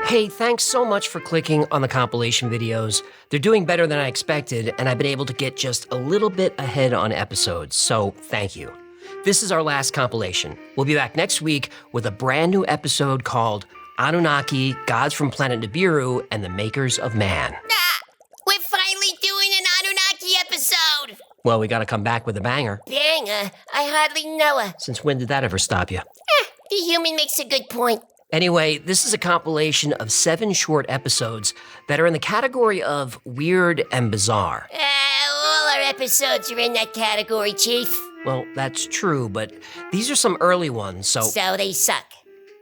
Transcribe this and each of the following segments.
Hey, thanks so much for clicking on the compilation videos. They're doing better than I expected, and I've been able to get just a little bit ahead on episodes, so thank you. This is our last compilation. We'll be back next week with a brand new episode called Anunnaki, Gods from Planet Nibiru, and the Makers of Man. We're finally doing an Anunnaki episode! Well, we gotta come back with a banger. Banger? I hardly know her. Since when did that ever stop you? The human makes a good point. Anyway, this is a compilation of 7 short episodes that are in the category of weird and bizarre. All our episodes are in that category, Chief. Well, that's true, but these are some early ones, so... So they suck.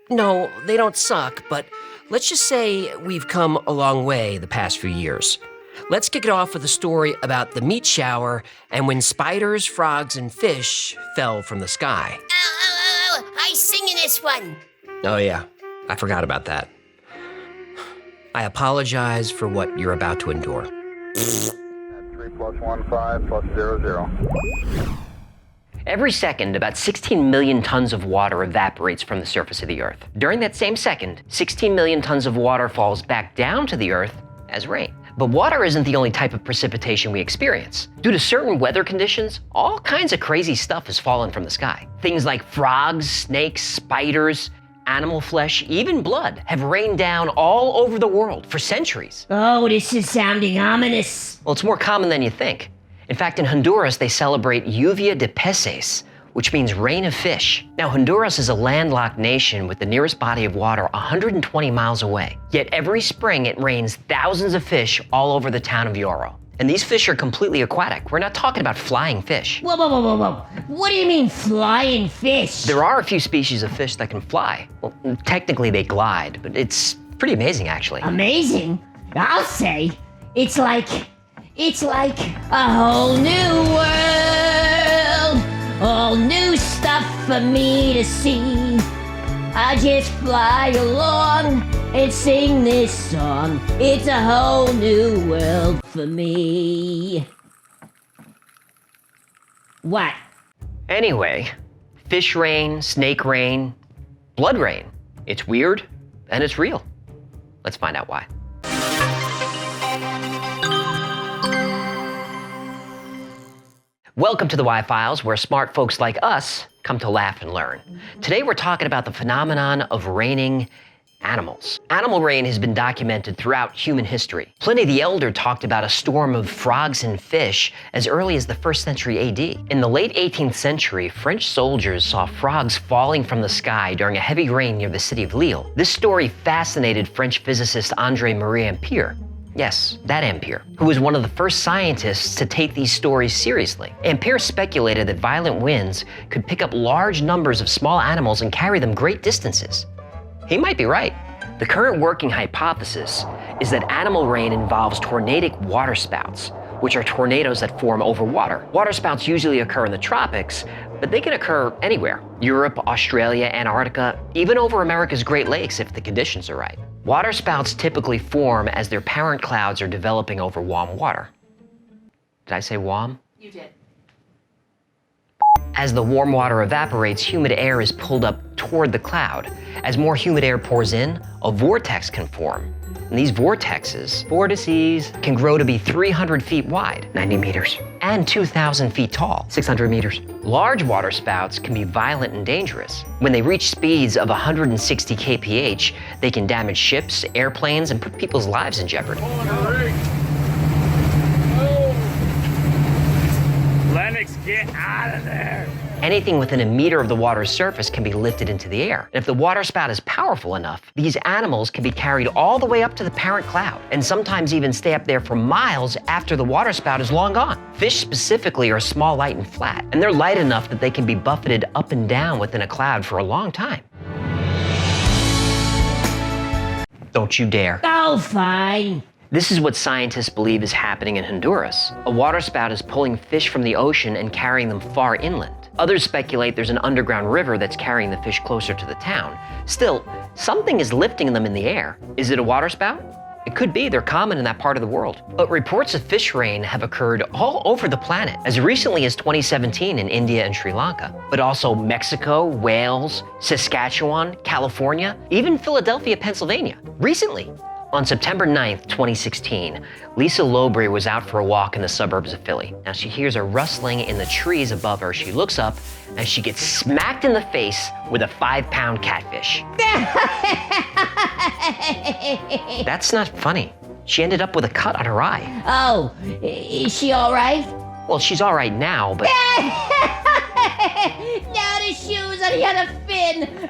No, they don't suck, but let's just say we've come a long way the past few years. Let's kick it off with a story about the meat shower and when spiders, frogs, and fish fell from the sky. Oh, I sing in this one. Oh yeah, I forgot about that. I apologize for what you're about to endure. 3 + 1 5 + 0 0. Every second, about 16 million tons of water evaporates from the surface of the Earth. During that same second, 16 million tons of water falls back down to the Earth as rain. But water isn't the only type of precipitation we experience. Due to certain weather conditions, all kinds of crazy stuff has fallen from the sky. Things like frogs, snakes, spiders, animal flesh, even blood have rained down all over the world for centuries. Oh, this is sounding ominous. Well, it's more common than you think. In fact, in Honduras, they celebrate Lluvia de Peces, which means rain of fish. Now, Honduras is a landlocked nation with the nearest body of water 120 miles away. Yet every spring, it rains thousands of fish all over the town of Lloro. And these fish are completely aquatic. We're not talking about flying fish. Whoa. What do you mean flying fish? There are a few species of fish that can fly. Well, technically they glide, but it's pretty amazing actually. Amazing? I'll say. It's like a whole new world. All new stuff for me to see. I just fly along and sing this song. It's a whole new world for me. What? Anyway, fish rain, snake rain, blood rain. It's weird and it's real. Let's find out why. Welcome to the Y-Files, where smart folks like us come to laugh and learn. Today we're talking about the phenomenon of raining animals. Animal rain has been documented throughout human history. Pliny the Elder talked about a storm of frogs and fish as early as the 1st century AD. In the late 18th century, French soldiers saw frogs falling from the sky during a heavy rain near the city of Lille. This story fascinated French physicist André-Marie Ampère. Yes, that Ampere, who was one of the first scientists to take these stories seriously. Ampere speculated that violent winds could pick up large numbers of small animals and carry them great distances. He might be right. The current working hypothesis is that animal rain involves tornadic waterspouts, which are tornadoes that form over water. Waterspouts usually occur in the tropics, but they can occur anywhere. Europe, Australia, Antarctica, even over America's Great Lakes if the conditions are right. Waterspouts typically form as their parent clouds are developing over warm water. Did I say warm? You did. As the warm water evaporates, humid air is pulled up toward the cloud. As more humid air pours in, a vortex can form. And these vortices can grow to be 300 feet wide, 90 meters, and 2,000 feet tall, 600 meters. Large waterspouts can be violent and dangerous. When they reach speeds of 160 kph, they can damage ships, airplanes, and put people's lives in jeopardy. Lennox, get out of there! Anything within a meter of the water's surface can be lifted into the air. And if the waterspout is powerful enough, these animals can be carried all the way up to the parent cloud, and sometimes even stay up there for miles after the waterspout is long gone. Fish specifically are small, light, and flat, and they're light enough that they can be buffeted up and down within a cloud for a long time. Don't you dare. Oh, fine. This is what scientists believe is happening in Honduras. A waterspout is pulling fish from the ocean and carrying them far inland. Others speculate there's an underground river that's carrying the fish closer to the town. Still, something is lifting them in the air. Is it a waterspout? It could be, they're common in that part of the world. But reports of fish rain have occurred all over the planet, as recently as 2017 in India and Sri Lanka, but also Mexico, Wales, Saskatchewan, California, even Philadelphia, Pennsylvania. Recently, on September 9th, 2016, Lisa Lowbury was out for a walk in the suburbs of Philly. Now she hears a rustling in the trees above her. She looks up and she gets smacked in the face with a 5-pound catfish. That's not funny. She ended up with a cut on her eye. Oh, is she all right? Well, she's all right now, but Now the shoes on the other fin.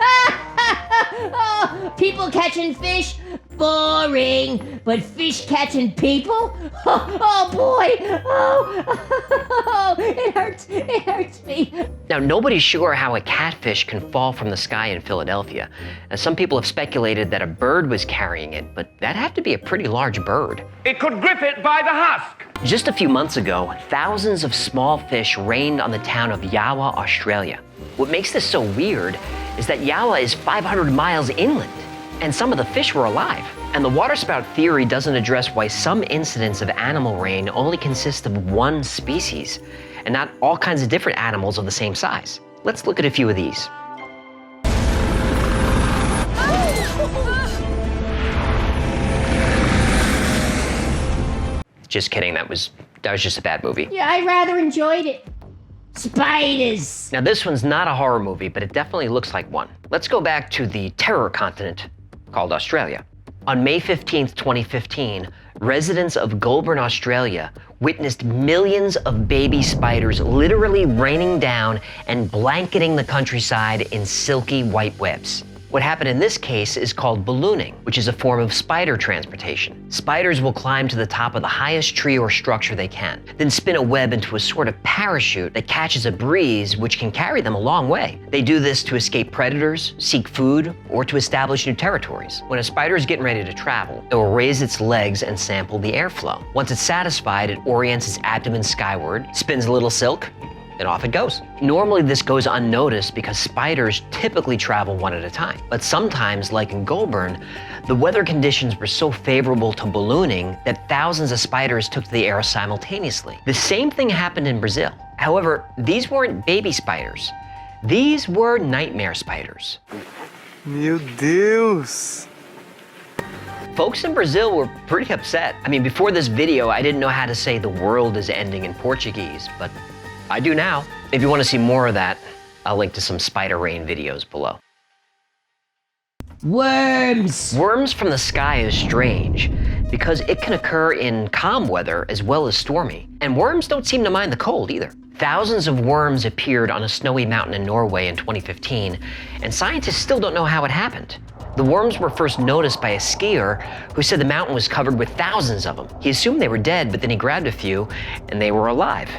Oh, people catching fish, boring. But fish catching people? Oh boy. Oh, it hurts me. now nobody's sure how a catfish can fall from the sky in Philadelphia. And some people have speculated that a bird was carrying it, but that'd have to be a pretty large bird. It could grip it by the husk. Just a few months ago, thousands of small fish rained on the town of Yawa, Australia. What makes this so weird is that Yawa is 500 miles inland, and some of the fish were alive. And the waterspout theory doesn't address why some incidents of animal rain only consist of one species, and not all kinds of different animals of the same size. Let's look at a few of these. Just kidding, that was just a bad movie. Yeah, I rather enjoyed it. Spiders. Now this one's not a horror movie, but it definitely looks like one. Let's go back to the terror continent called Australia. On May 15th, 2015, residents of Goulburn, Australia witnessed millions of baby spiders literally raining down and blanketing the countryside in silky white webs. What happened in this case is called ballooning, which is a form of spider transportation. Spiders will climb to the top of the highest tree or structure they can, then spin a web into a sort of parachute that catches a breeze which can carry them a long way. They do this to escape predators, seek food, or to establish new territories. When a spider is getting ready to travel, it will raise its legs and sample the airflow. Once it's satisfied, it orients its abdomen skyward, spins a little silk, and off it goes. Normally this goes unnoticed because spiders typically travel one at a time. But sometimes, like in Goulburn, the weather conditions were so favorable to ballooning that thousands of spiders took to the air simultaneously. The same thing happened in Brazil. However, these weren't baby spiders. These were nightmare spiders. Meu Deus! Folks in Brazil were pretty upset. I mean, before this video, I didn't know how to say the world is ending in Portuguese, but I do now. If you want to see more of that, I'll link to some spider rain videos below. Worms. Worms from the sky is strange because it can occur in calm weather as well as stormy. And worms don't seem to mind the cold either. Thousands of worms appeared on a snowy mountain in Norway in 2015, and scientists still don't know how it happened. The worms were first noticed by a skier who said the mountain was covered with thousands of them. He assumed they were dead, but then he grabbed a few and they were alive.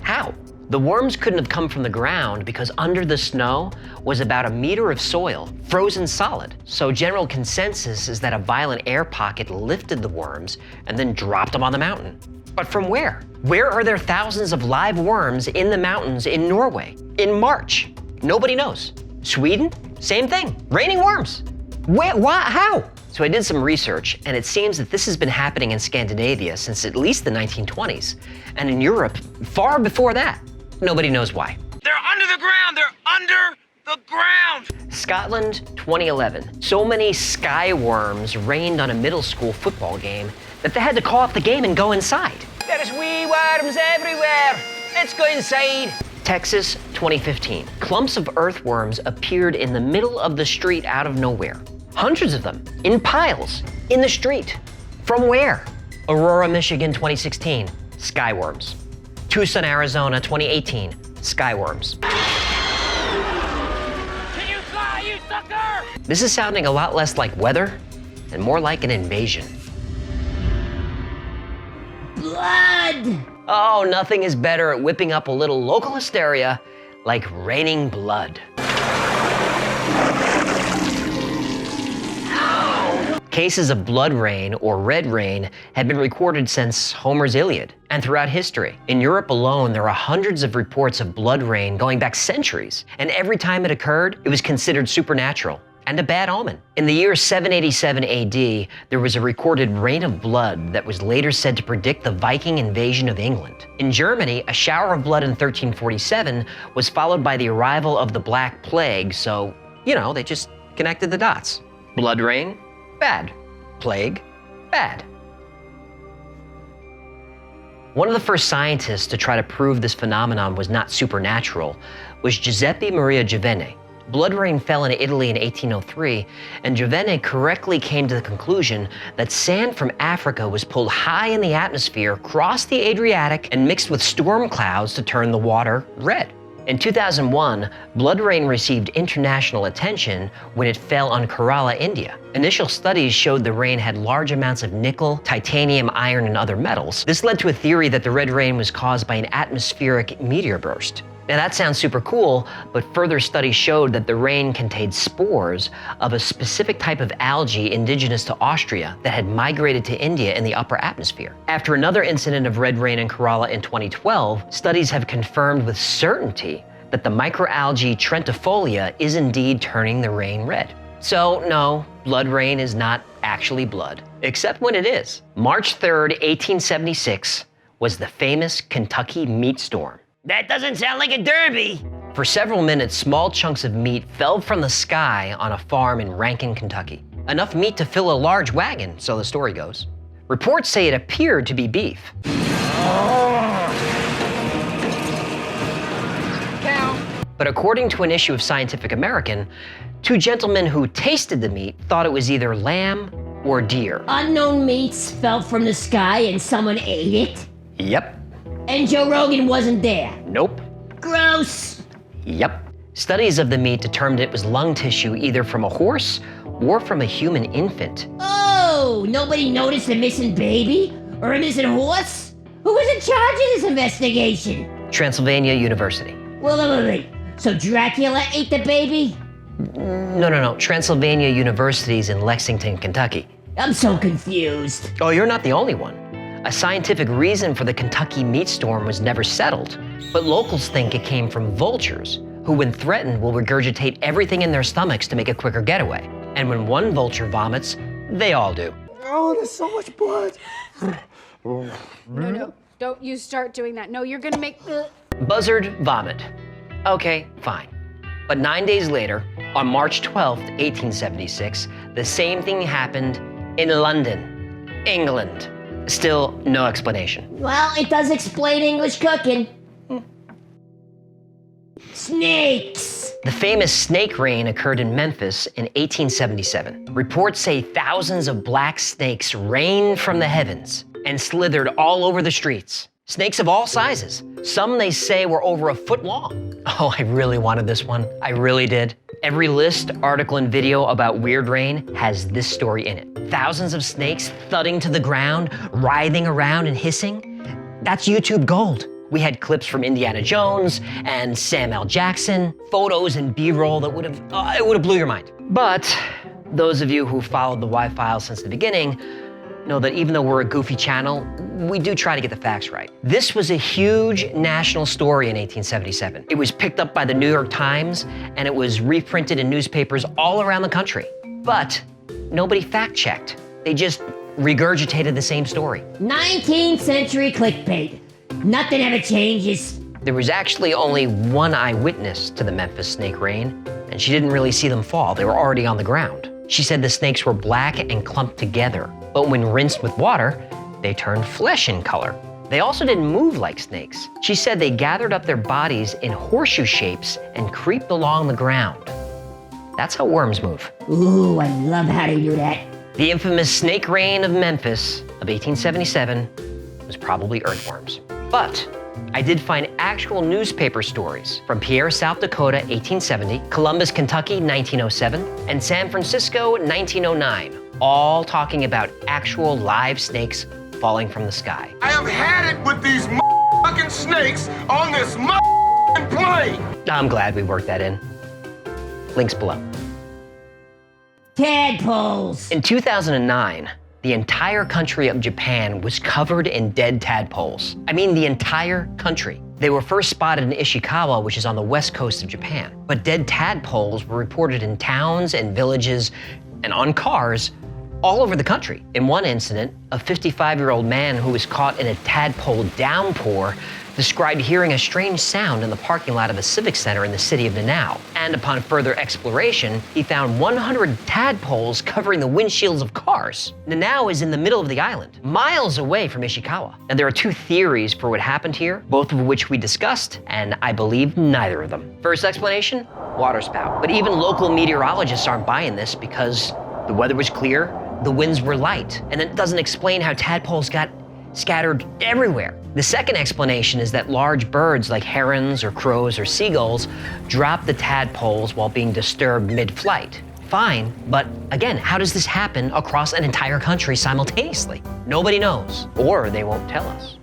How? The worms couldn't have come from the ground because under the snow was about a meter of soil, frozen solid. So general consensus is that a violent air pocket lifted the worms and then dropped them on the mountain. But from where? Where are there thousands of live worms in the mountains in Norway in March? Nobody knows. Sweden? Same thing, raining worms. Where, why, how? So I did some research, and it seems that this has been happening in Scandinavia since at least the 1920s, and in Europe far before that. Nobody knows why. They're under the ground. They're under the ground. Scotland, 2011. So many sky worms rained on a middle school football game that they had to call off the game and go inside. There's wee worms everywhere. Let's go inside. Texas, 2015. Clumps of earthworms appeared in the middle of the street out of nowhere. Hundreds of them, in piles, in the street. From where? Aurora, Michigan, 2016, skyworms. Tucson, Arizona, 2018, skyworms. Can you fly, you sucker? This is sounding a lot less like weather and more like an invasion. Blood. Oh, nothing is better at whipping up a little local hysteria like raining blood. Cases of blood rain or red rain have been recorded since Homer's Iliad and throughout history. In Europe alone, there are hundreds of reports of blood rain going back centuries, and every time it occurred, it was considered supernatural. and a bad omen. In the year 787 AD, there was a recorded rain of blood that was later said to predict the Viking invasion of England. In Germany, a shower of blood in 1347 was followed by the arrival of the Black Plague, so, they just connected the dots. Blood rain, bad. Plague, bad. One of the first scientists to try to prove this phenomenon was not supernatural was Giuseppe Maria Giovene. Blood rain fell into Italy in 1803, and Giovene correctly came to the conclusion that sand from Africa was pulled high in the atmosphere, crossed the Adriatic, and mixed with storm clouds to turn the water red. In 2001, blood rain received international attention when it fell on Kerala, India. Initial studies showed the rain had large amounts of nickel, titanium, iron, and other metals. This led to a theory that the red rain was caused by an atmospheric meteor burst. Now that sounds super cool, but further studies showed that the rain contained spores of a specific type of algae indigenous to Austria that had migrated to India in the upper atmosphere. After another incident of red rain in Kerala in 2012, studies have confirmed with certainty that the microalgae Trentifolia is indeed turning the rain red. So no, blood rain is not actually blood, except when it is. March 3rd, 1876 was the famous Kentucky meat storm. That doesn't sound like a derby. For several minutes, small chunks of meat fell from the sky on a farm in Rankin, Kentucky. Enough meat to fill a large wagon, so the story goes. Reports say it appeared to be beef. But according to an issue of Scientific American, two gentlemen who tasted the meat thought it was either lamb or deer. Unknown meats fell from the sky and someone ate it? Yep. And Joe Rogan wasn't there? Nope. Gross. Yep. Studies of the meat determined it was lung tissue either from a horse or from a human infant. Oh, nobody noticed a missing baby? Or a missing horse? Who was in charge of this investigation? Transylvania University. Wait. So Dracula ate the baby? No. Transylvania University's in Lexington, Kentucky. I'm so confused. Oh, you're not the only one. A scientific reason for the Kentucky meat storm was never settled, but locals think it came from vultures, who when threatened will regurgitate everything in their stomachs to make a quicker getaway. And when one vulture vomits, they all do. Oh, there's so much blood. No, don't you start doing that. No, you're gonna make Buzzard vomit. Okay, fine. But 9 days later, on March 12th, 1876, the same thing happened in London, England. Still no explanation. Well, it does explain English cooking. Snakes! The famous snake rain occurred in Memphis in 1877. Reports say thousands of black snakes rained from the heavens and slithered all over the streets. Snakes of all sizes. Some they say were over a foot long. Oh, I really wanted this one. I really did. Every list, article, and video about weird rain has this story in it. Thousands of snakes thudding to the ground, writhing around and hissing. That's YouTube gold. We had clips from Indiana Jones and Samuel L. Jackson, photos and B-roll that would have blew your mind. But those of you who followed the Y-Files since the beginning know that even though we're a goofy channel, we do try to get the facts right. This was a huge national story in 1877. It was picked up by the New York Times, and it was reprinted in newspapers all around the country. But nobody fact-checked. They just regurgitated the same story. 19th century clickbait. Nothing ever changes. There was actually only one eyewitness to the Memphis snake rain, and she didn't really see them fall. They were already on the ground. She said the snakes were black and clumped together, but when rinsed with water, they turned flesh in color. They also didn't move like snakes. She said they gathered up their bodies in horseshoe shapes and creeped along the ground. That's how worms move. Ooh, I love how they do that. The infamous snake rain of Memphis of 1877 was probably earthworms. But I did find actual newspaper stories from Pierre, South Dakota, 1870, Columbus, Kentucky, 1907, and San Francisco, 1909, all talking about actual live snakes falling from the sky. I have had it with these fucking snakes on this plane. I'm glad we worked that in. Links below. Tadpoles. In 2009, the entire country of Japan was covered in dead tadpoles. I mean, the entire country. They were first spotted in Ishikawa, which is on the west coast of Japan. But dead tadpoles were reported in towns and villages and on cars all over the country. In one incident, a 55-year-old man who was caught in a tadpole downpour described hearing a strange sound in the parking lot of a civic center in the city of Nanao. And upon further exploration, he found 100 tadpoles covering the windshields of cars. Nanao is in the middle of the island, miles away from Ishikawa. And there are two theories for what happened here, both of which we discussed, and I believe neither of them. First explanation, waterspout. But even local meteorologists aren't buying this because the weather was clear, the winds were light, and it doesn't explain how tadpoles got scattered everywhere. The second explanation is that large birds like herons or crows or seagulls drop the tadpoles while being disturbed mid-flight. Fine, but again, how does this happen across an entire country simultaneously? Nobody knows, or they won't tell us.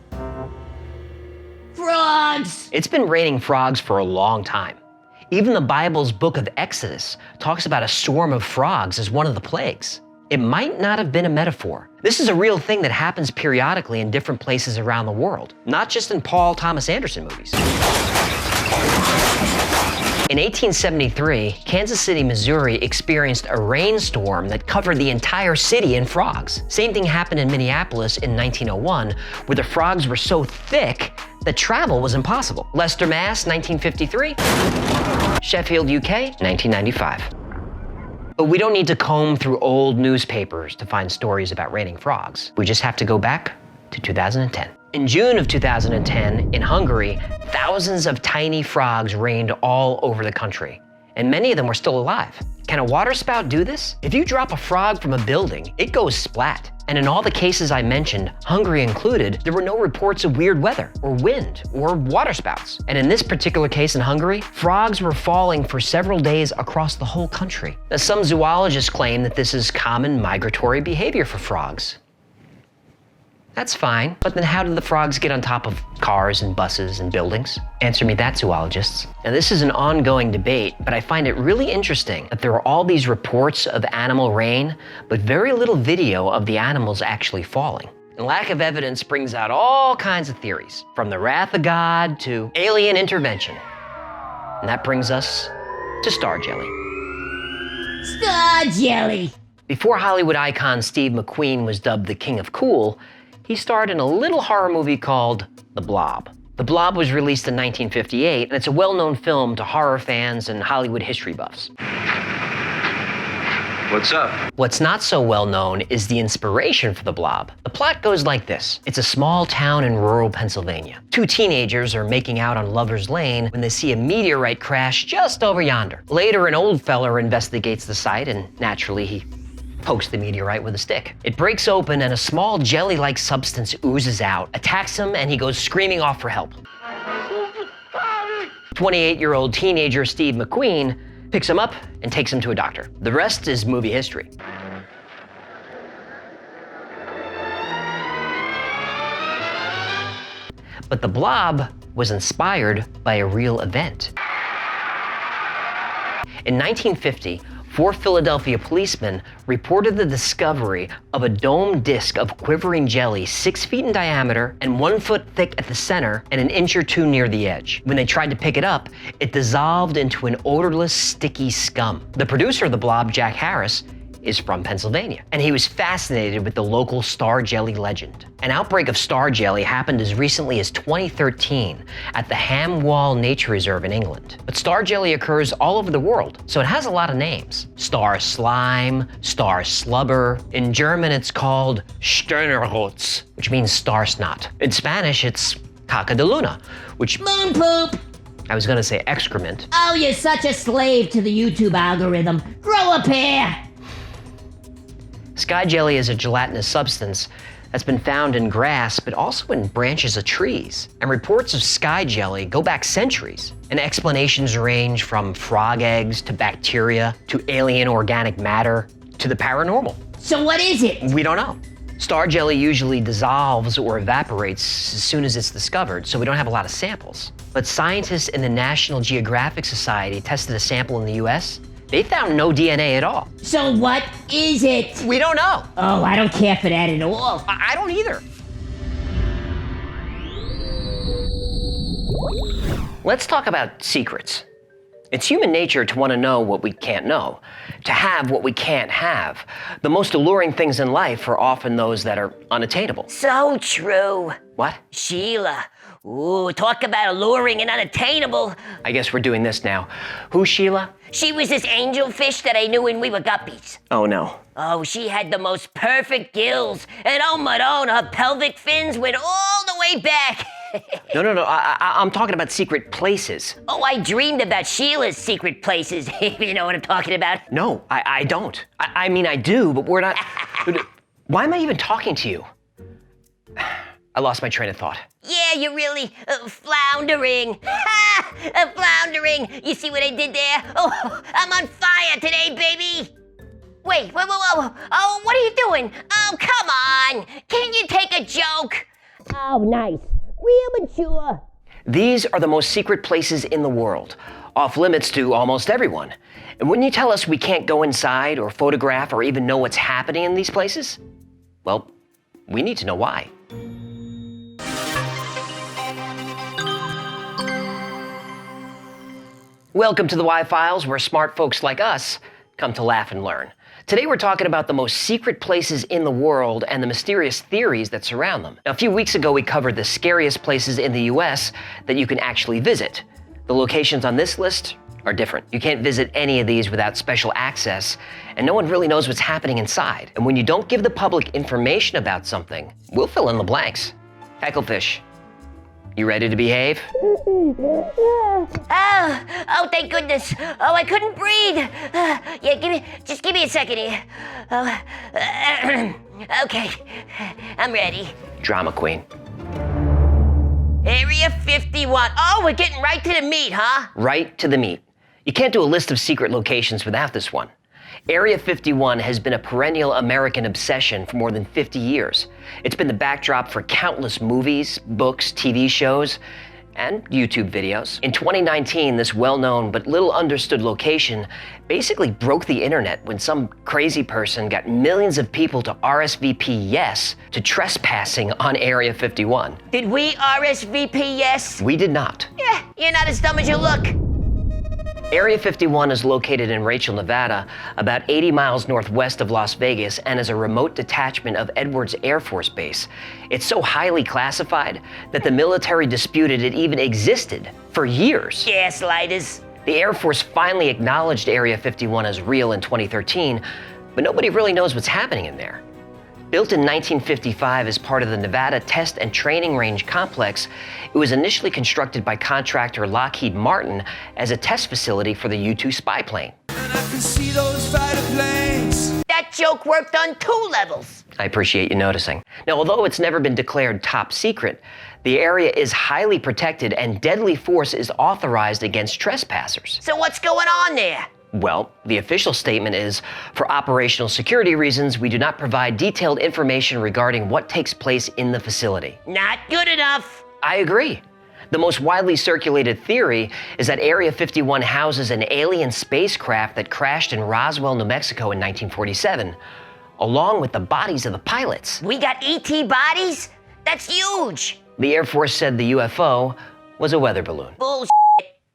Frogs! It's been raining frogs for a long time. Even the Bible's book of Exodus talks about a swarm of frogs as one of the plagues. It might not have been a metaphor. This is a real thing that happens periodically in different places around the world, not just in Paul Thomas Anderson movies. In 1873, Kansas City, Missouri experienced a rainstorm that covered the entire city in frogs. Same thing happened in Minneapolis in 1901, where the frogs were so thick that travel was impossible. Leicester, Mass, 1953. Sheffield, UK, 1995. But we don't need to comb through old newspapers to find stories about raining frogs. We just have to go back to 2010. In June of 2010, in Hungary, thousands of tiny frogs rained all over the country, and many of them were still alive. Can a waterspout do this? If you drop a frog from a building, it goes splat. And in all the cases I mentioned, Hungary included, there were no reports of weird weather, or wind, or waterspouts. And in this particular case in Hungary, frogs were falling for several days across the whole country. Now, some zoologists claim that this is common migratory behavior for frogs. That's fine, but then how did the frogs get on top of cars and buses and buildings? Answer me that, zoologists. Now, this is an ongoing debate, but I find it really interesting that there are all these reports of animal rain, but very little video of the animals actually falling. And lack of evidence brings out all kinds of theories, from the wrath of God to alien intervention. And that brings us to star jelly. Star jelly! Before Hollywood icon Steve McQueen was dubbed the King of Cool, he starred in a little horror movie called The Blob. The Blob was released in 1958, and it's a well-known film to horror fans and Hollywood history buffs. What's up? What's not so well known is the inspiration for The Blob. The plot goes like this. It's a small town in rural Pennsylvania. Two teenagers are making out on Lover's Lane when they see a meteorite crash just over yonder. Later, an old feller investigates the site, and naturally he pokes the meteorite with a stick. It breaks open and a small jelly-like substance oozes out, attacks him, and he goes screaming off for help. 28-year-old teenager Steve McQueen picks him up and takes him to a doctor. The rest is movie history. But The Blob was inspired by a real event. In 1950, 4 Philadelphia policemen reported the discovery of a domed disc of quivering jelly 6 feet in diameter and 1 foot thick at the center and an inch or 2 near the edge. When they tried to pick it up, it dissolved into an odorless, sticky scum. The producer of The Blob, Jack Harris, is from Pennsylvania, and he was fascinated with the local star jelly legend. An outbreak of star jelly happened as recently as 2013 at the Ham Wall Nature Reserve in England. But star jelly occurs all over the world, so it has a lot of names. Star slime, star slubber. In German, it's called Sternrotz, which means star snot. In Spanish, it's caca de luna, which... Moon poop! I was gonna say excrement. Oh, you're such a slave to the YouTube algorithm. Grow a pair! Sky jelly is a gelatinous substance that's been found in grass, but also in branches of trees. And reports of sky jelly go back centuries. And explanations range from frog eggs to bacteria to alien organic matter to the paranormal. So what is it? We don't know. Star jelly usually dissolves or evaporates as soon as it's discovered, so we don't have a lot of samples. But scientists in the National Geographic Society tested a sample in the US. They found no DNA at all. So what is it? We don't know. Oh, I don't care for that at all. I don't either. Let's talk about secrets. It's human nature to want to know what we can't know, to have what we can't have. The most alluring things in life are often those that are unattainable. So true. What? Sheila. Ooh, talk about alluring and unattainable. I guess we're doing this now. Who's Sheila? She was this angelfish that I knew when we were guppies. Oh no. Oh, she had the most perfect gills. And oh my own, her pelvic fins went all the way back. No. I'm talking about secret places. Oh, I dreamed about Sheila's secret places, if you know what I'm talking about. No, I don't. I mean, I do, but we're not. Why am I even talking to you? I lost my train of thought. Yeah, you're really floundering. Floundering. You see what I did there? Oh, I'm on fire today, baby. Wait, whoa. Oh, what are you doing? Oh, come on. Can you take a joke? Oh, nice. Real mature. These are the most secret places in the world, off limits to almost everyone. And when you tell us we can't go inside or photograph or even know what's happening in these places, well, we need to know why. Welcome to the Y-Files, where smart folks like us come to laugh and learn. Today we're talking about the most secret places in the world and the mysterious theories that surround them. Now, a few weeks ago we covered the scariest places in the US that you can actually visit. The locations on this list are different. You can't visit any of these without special access, and no one really knows what's happening inside. And when you don't give the public information about something, we'll fill in the blanks. Hecklefish, you ready to behave? Oh, thank goodness. Oh, I couldn't breathe. Yeah, just give me a second here. Okay, I'm ready. Drama queen. Area 51. Oh, we're getting right to the meat, huh? Right to the meat. You can't do a list of secret locations without this one. Area 51 has been a perennial American obsession for more than 50 years. It's been the backdrop for countless movies, books, TV shows, and YouTube videos. In 2019, this well-known but little understood location basically broke the internet when some crazy person got millions of people to RSVP yes to trespassing on Area 51. Did we RSVP yes? We did not. Yeah, you're not as dumb as you look. Area 51 is located in Rachel, Nevada, about 80 miles northwest of Las Vegas, and is a remote detachment of Edwards Air Force Base. It's so highly classified that the military disputed it even existed for years. Gaslighters. The Air Force finally acknowledged Area 51 as real in 2013, but nobody really knows what's happening in there. Built in 1955 as part of the Nevada Test and Training Range Complex, it was initially constructed by contractor Lockheed Martin as a test facility for the U-2 spy plane. That joke worked on 2 levels. I appreciate you noticing. Now, although it's never been declared top secret, the area is highly protected and deadly force is authorized against trespassers. So what's going on there? Well, the official statement is, for operational security reasons, we do not provide detailed information regarding what takes place in the facility. Not good enough. I agree. The most widely circulated theory is that Area 51 houses an alien spacecraft that crashed in Roswell, New Mexico in 1947, along with the bodies of the pilots. We got ET bodies? That's huge. The Air Force said the UFO was a weather balloon. Bullshit.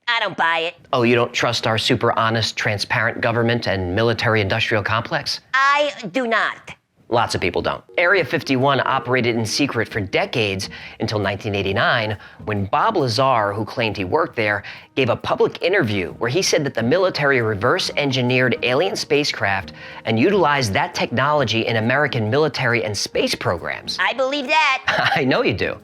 I don't buy it. Oh, you don't trust our super honest, transparent government and military-industrial complex? I do not. Lots of people don't. Area 51 operated in secret for decades until 1989, when Bob Lazar, who claimed he worked there, gave a public interview where he said that the military reverse-engineered alien spacecraft and utilized that technology in American military and space programs. I believe that. I know you do.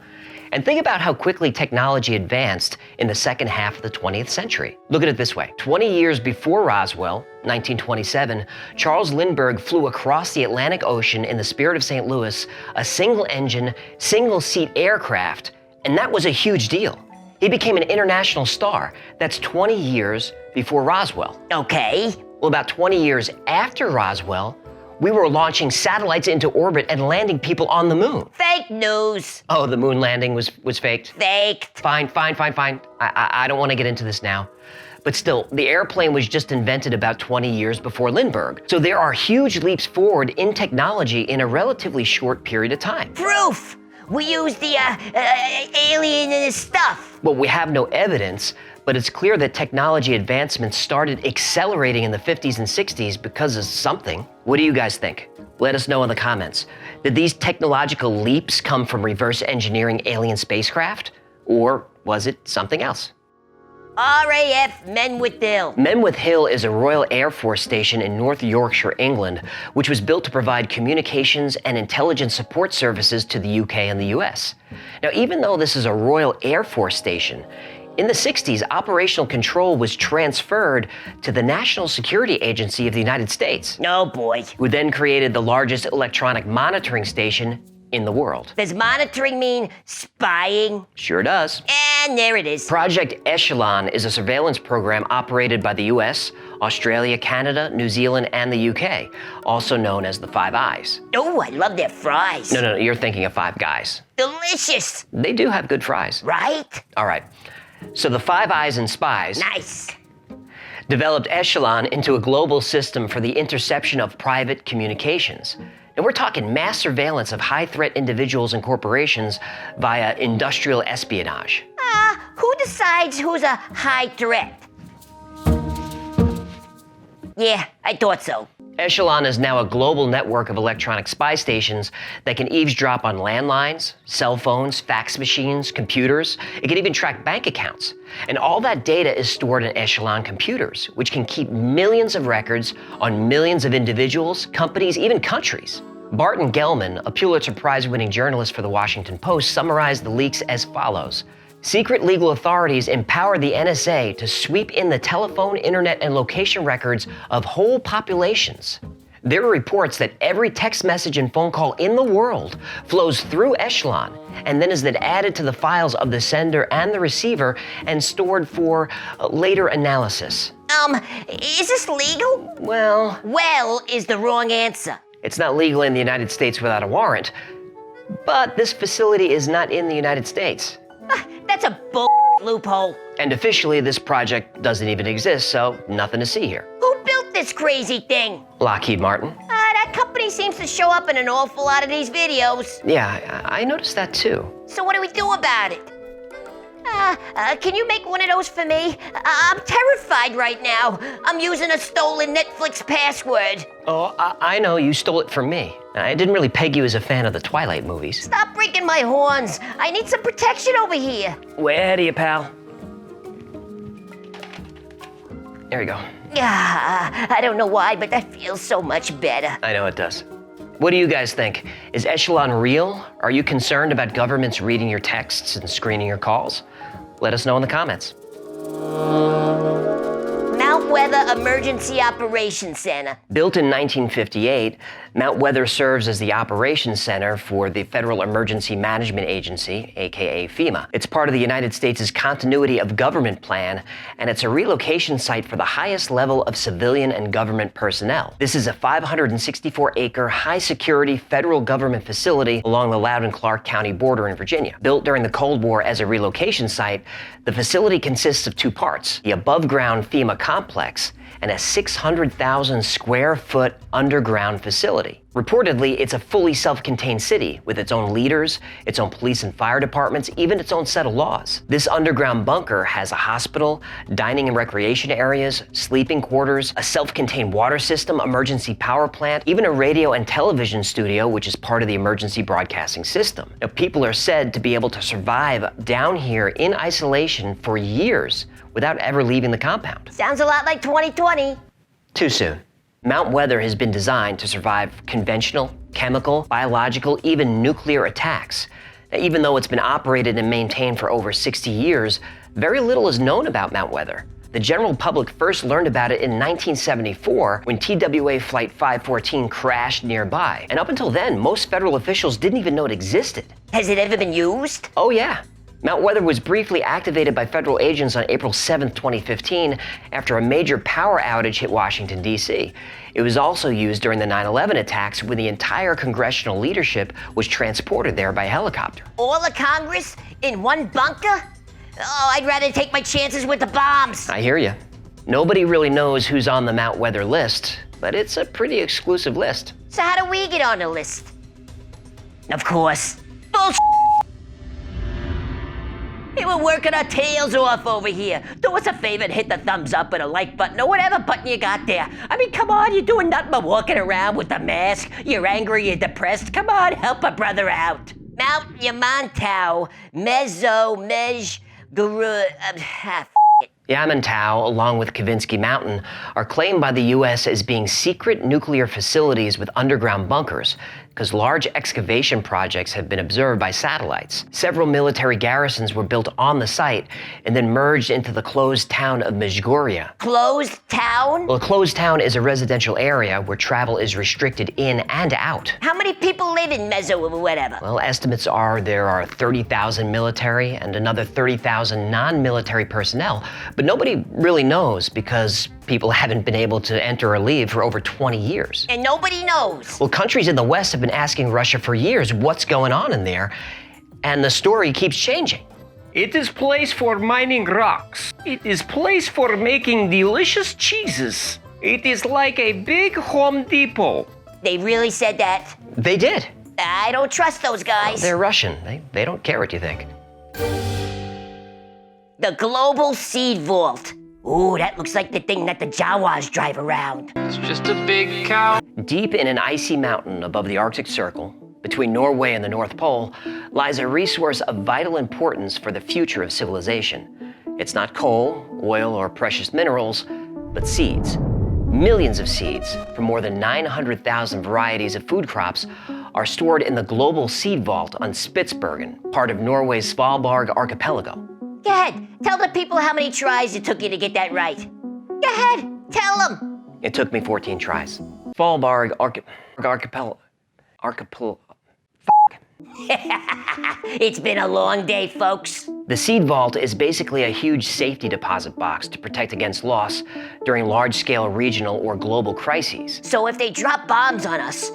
And think about how quickly technology advanced in the second half of the 20th century. Look at it this way. 20 years before Roswell, 1927, Charles Lindbergh flew across the Atlantic Ocean in the Spirit of St. Louis, a single-engine, single-seat aircraft, and that was a huge deal. He became an international star. That's 20 years before Roswell. Okay. Well, about 20 years after Roswell, we were launching satellites into orbit and landing people on the moon. Fake news. Oh, the moon landing was faked? Faked. Fine. I don't want to get into this now. But still, the airplane was just invented about 20 years before Lindbergh. So there are huge leaps forward in technology in a relatively short period of time. Proof. we used the alien and his stuff. Well, we have no evidence, but it's clear that technology advancements started accelerating in the 50s and 60s because of something. What do you guys think? Let us know in the comments. Did these technological leaps come from reverse engineering alien spacecraft? Or was it something else? RAF Menwith Hill. Menwith Hill is a Royal Air Force station in North Yorkshire, England, which was built to provide communications and intelligence support services to the UK and the US. Now, even though this is a Royal Air Force station, in the 60s, operational control was transferred to the National Security Agency of the United States, Oh boy. who then created the largest electronic monitoring station in the world. Does monitoring mean spying? Sure does. And there it is. Project Echelon is a surveillance program operated by the US, Australia, Canada, New Zealand, and the UK, also known as the Five Eyes. Oh, I love their fries. No, you're thinking of Five Guys. Delicious, They do have good fries. right? All right. So the Five Eyes and Spies Nice. developed Echelon into a global system for the interception of private communications. And we're talking mass surveillance of high-threat individuals and corporations via industrial espionage. Who decides who's a high threat? Yeah, I thought so. Echelon is now a global network of electronic spy stations that can eavesdrop on landlines, cell phones, fax machines, computers. It can even track bank accounts. And all that data is stored in Echelon computers, which can keep millions of records on millions of individuals, companies, even countries. Barton Gellman, a Pulitzer Prize-winning journalist for the Washington Post, summarized the leaks as follows. Secret legal authorities empower the NSA to sweep in the telephone, internet, and location records of whole populations. There are reports that every text message and phone call in the world flows through Echelon and then is then added to the files of the sender and the receiver and stored for later analysis. Is this legal? Well, Well is the wrong answer. it's not legal in the United States without a warrant, but this facility is not in the United States. That's a loophole. And officially, this project doesn't even exist, so nothing to see here. Who built this crazy thing? Lockheed Martin? That company seems to show up in an awful lot of these videos. Yeah, I noticed that too. So what do we do about it? Can you make one of those for me? I'm terrified right now. I'm using a stolen Netflix password. Oh, I know, you stole it from me. I didn't really peg you as a fan of the Twilight movies. Stop breaking my horns. I need some protection over here. Way ahead of you, pal. There you go. I don't know why, but that feels so much better. I know it does. What do you guys think? Is Echelon real? Are you concerned about governments reading your texts and screening your calls? Let us know in the comments. Mount Weather Emergency Operations Center. Built in 1958, Mount Weather serves as the operations center for the Federal Emergency Management Agency, aka FEMA. It's part of the United States' Continuity of Government Plan, and it's a relocation site for the highest level of civilian and government personnel. This is a 564-acre, high-security federal government facility along the Loudoun Clark County border in Virginia. Built during the Cold War as a relocation site, the facility consists of two parts: the above-ground FEMA complex and a 600,000 square foot underground facility. Reportedly, it's a fully self-contained city with its own leaders, its own police and fire departments, even its own set of laws. This underground bunker has a hospital, dining and recreation areas, sleeping quarters, a self-contained water system, emergency power plant, even a radio and television studio, which is part of the emergency broadcasting system. Now, people are said to be able to survive down here in isolation for years without ever leaving the compound. Sounds a lot like 2020. Too soon. Mount Weather has been designed to survive conventional, chemical, biological, even nuclear attacks. Now, even though it's been operated and maintained for over 60 years, very little is known about Mount Weather. The general public first learned about it in 1974 when TWA Flight 514 crashed nearby. And up until then, most federal officials didn't even know it existed. Has it ever been used? Oh yeah. Mount Weather was briefly activated by federal agents on April 7, 2015, after a major power outage hit Washington, D.C. It was also used during the 9/11 attacks when the entire congressional leadership was transported there by helicopter. All of Congress in one bunker? Oh, I'd rather take my chances with the bombs. I hear you. Nobody really knows who's on the Mount Weather list, but it's a pretty exclusive list. So how do we get on the list? Of course, bullshit. Hey, we're working our tails off over here. Do us a favor and hit the thumbs up or the like button or whatever button you got there. I mean, come on, you're doing nothing but walking around with the mask. You're angry, you're depressed. Come on, help a brother out. Mount Yamantau, Guru, Yamantau, along with Kavinsky Mountain, are claimed by the U.S. as being secret nuclear facilities with underground bunkers, because large excavation projects have been observed by satellites. Several military garrisons were built on the site and then merged into the closed town of Mezhgoria. Closed town? Well, a closed town is a residential area where travel is restricted in and out. How many people live in Mezzo or whatever? Well, estimates are there are 30,000 military and another 30,000 non-military personnel, but nobody really knows because people haven't been able to enter or leave for over 20 years. And nobody knows. Well, countries in the West have been asking Russia for years what's going on in there, and the story keeps changing. It is place for mining rocks. It is place for making delicious cheeses. It is like a big Home Depot. They really said that? They did. I don't trust those guys. They're Russian. They don't care what you think. The Global Seed Vault. Ooh, that looks like the thing that the Jawas drive around. It's just a big cow. Deep in an icy mountain above the Arctic Circle, between Norway and the North Pole, lies a resource of vital importance for the future of civilization. It's not coal, oil, or precious minerals, but seeds. Millions of seeds from more than 900,000 varieties of food crops are stored in the Global Seed Vault on Spitsbergen, part of Norway's Svalbard archipelago. Go ahead, tell the people how many tries it took you to get that right. Go ahead, tell them. It took me 14 tries. Svalbard archipelago. It's been a long day, folks. The seed vault is basically a huge safety deposit box to protect against loss during large-scale regional or global crises. So if they drop bombs on us,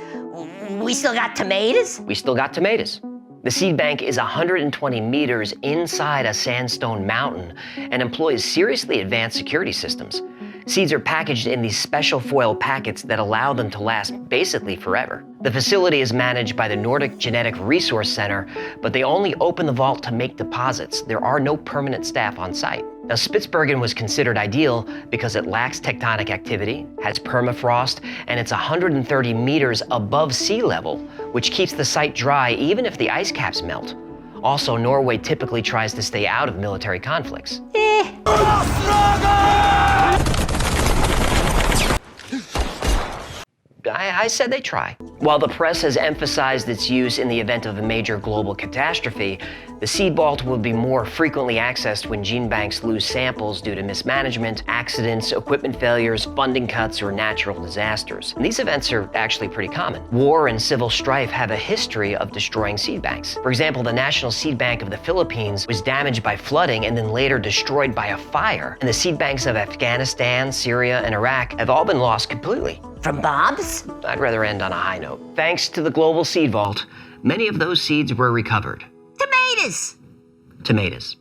we still got tomatoes? We still got tomatoes. The seed bank is 120 meters inside a sandstone mountain and employs seriously advanced security systems. Seeds are packaged in these special foil packets that allow them to last basically forever. The facility is managed by the Nordic Genetic Resource Center, but they only open the vault to make deposits. There are no permanent staff on site. Now, Spitsbergen was considered ideal because it lacks tectonic activity, has permafrost, and it's 130 meters above sea level, which keeps the site dry even if the ice caps melt. Also, Norway typically tries to stay out of military conflicts. I said they try. While the press has emphasized its use in the event of a major global catastrophe, the seed vault will be more frequently accessed when gene banks lose samples due to mismanagement, accidents, equipment failures, funding cuts, or natural disasters. And these events are actually pretty common. War and civil strife have a history of destroying seed banks. For example, the National Seed Bank of the Philippines was damaged by flooding and then later destroyed by a fire. And the seed banks of Afghanistan, Syria, and Iraq have all been lost completely. From bombs? I'd rather end on a high note. Thanks to the Global Seed Vault, many of those seeds were recovered. Tomatoes.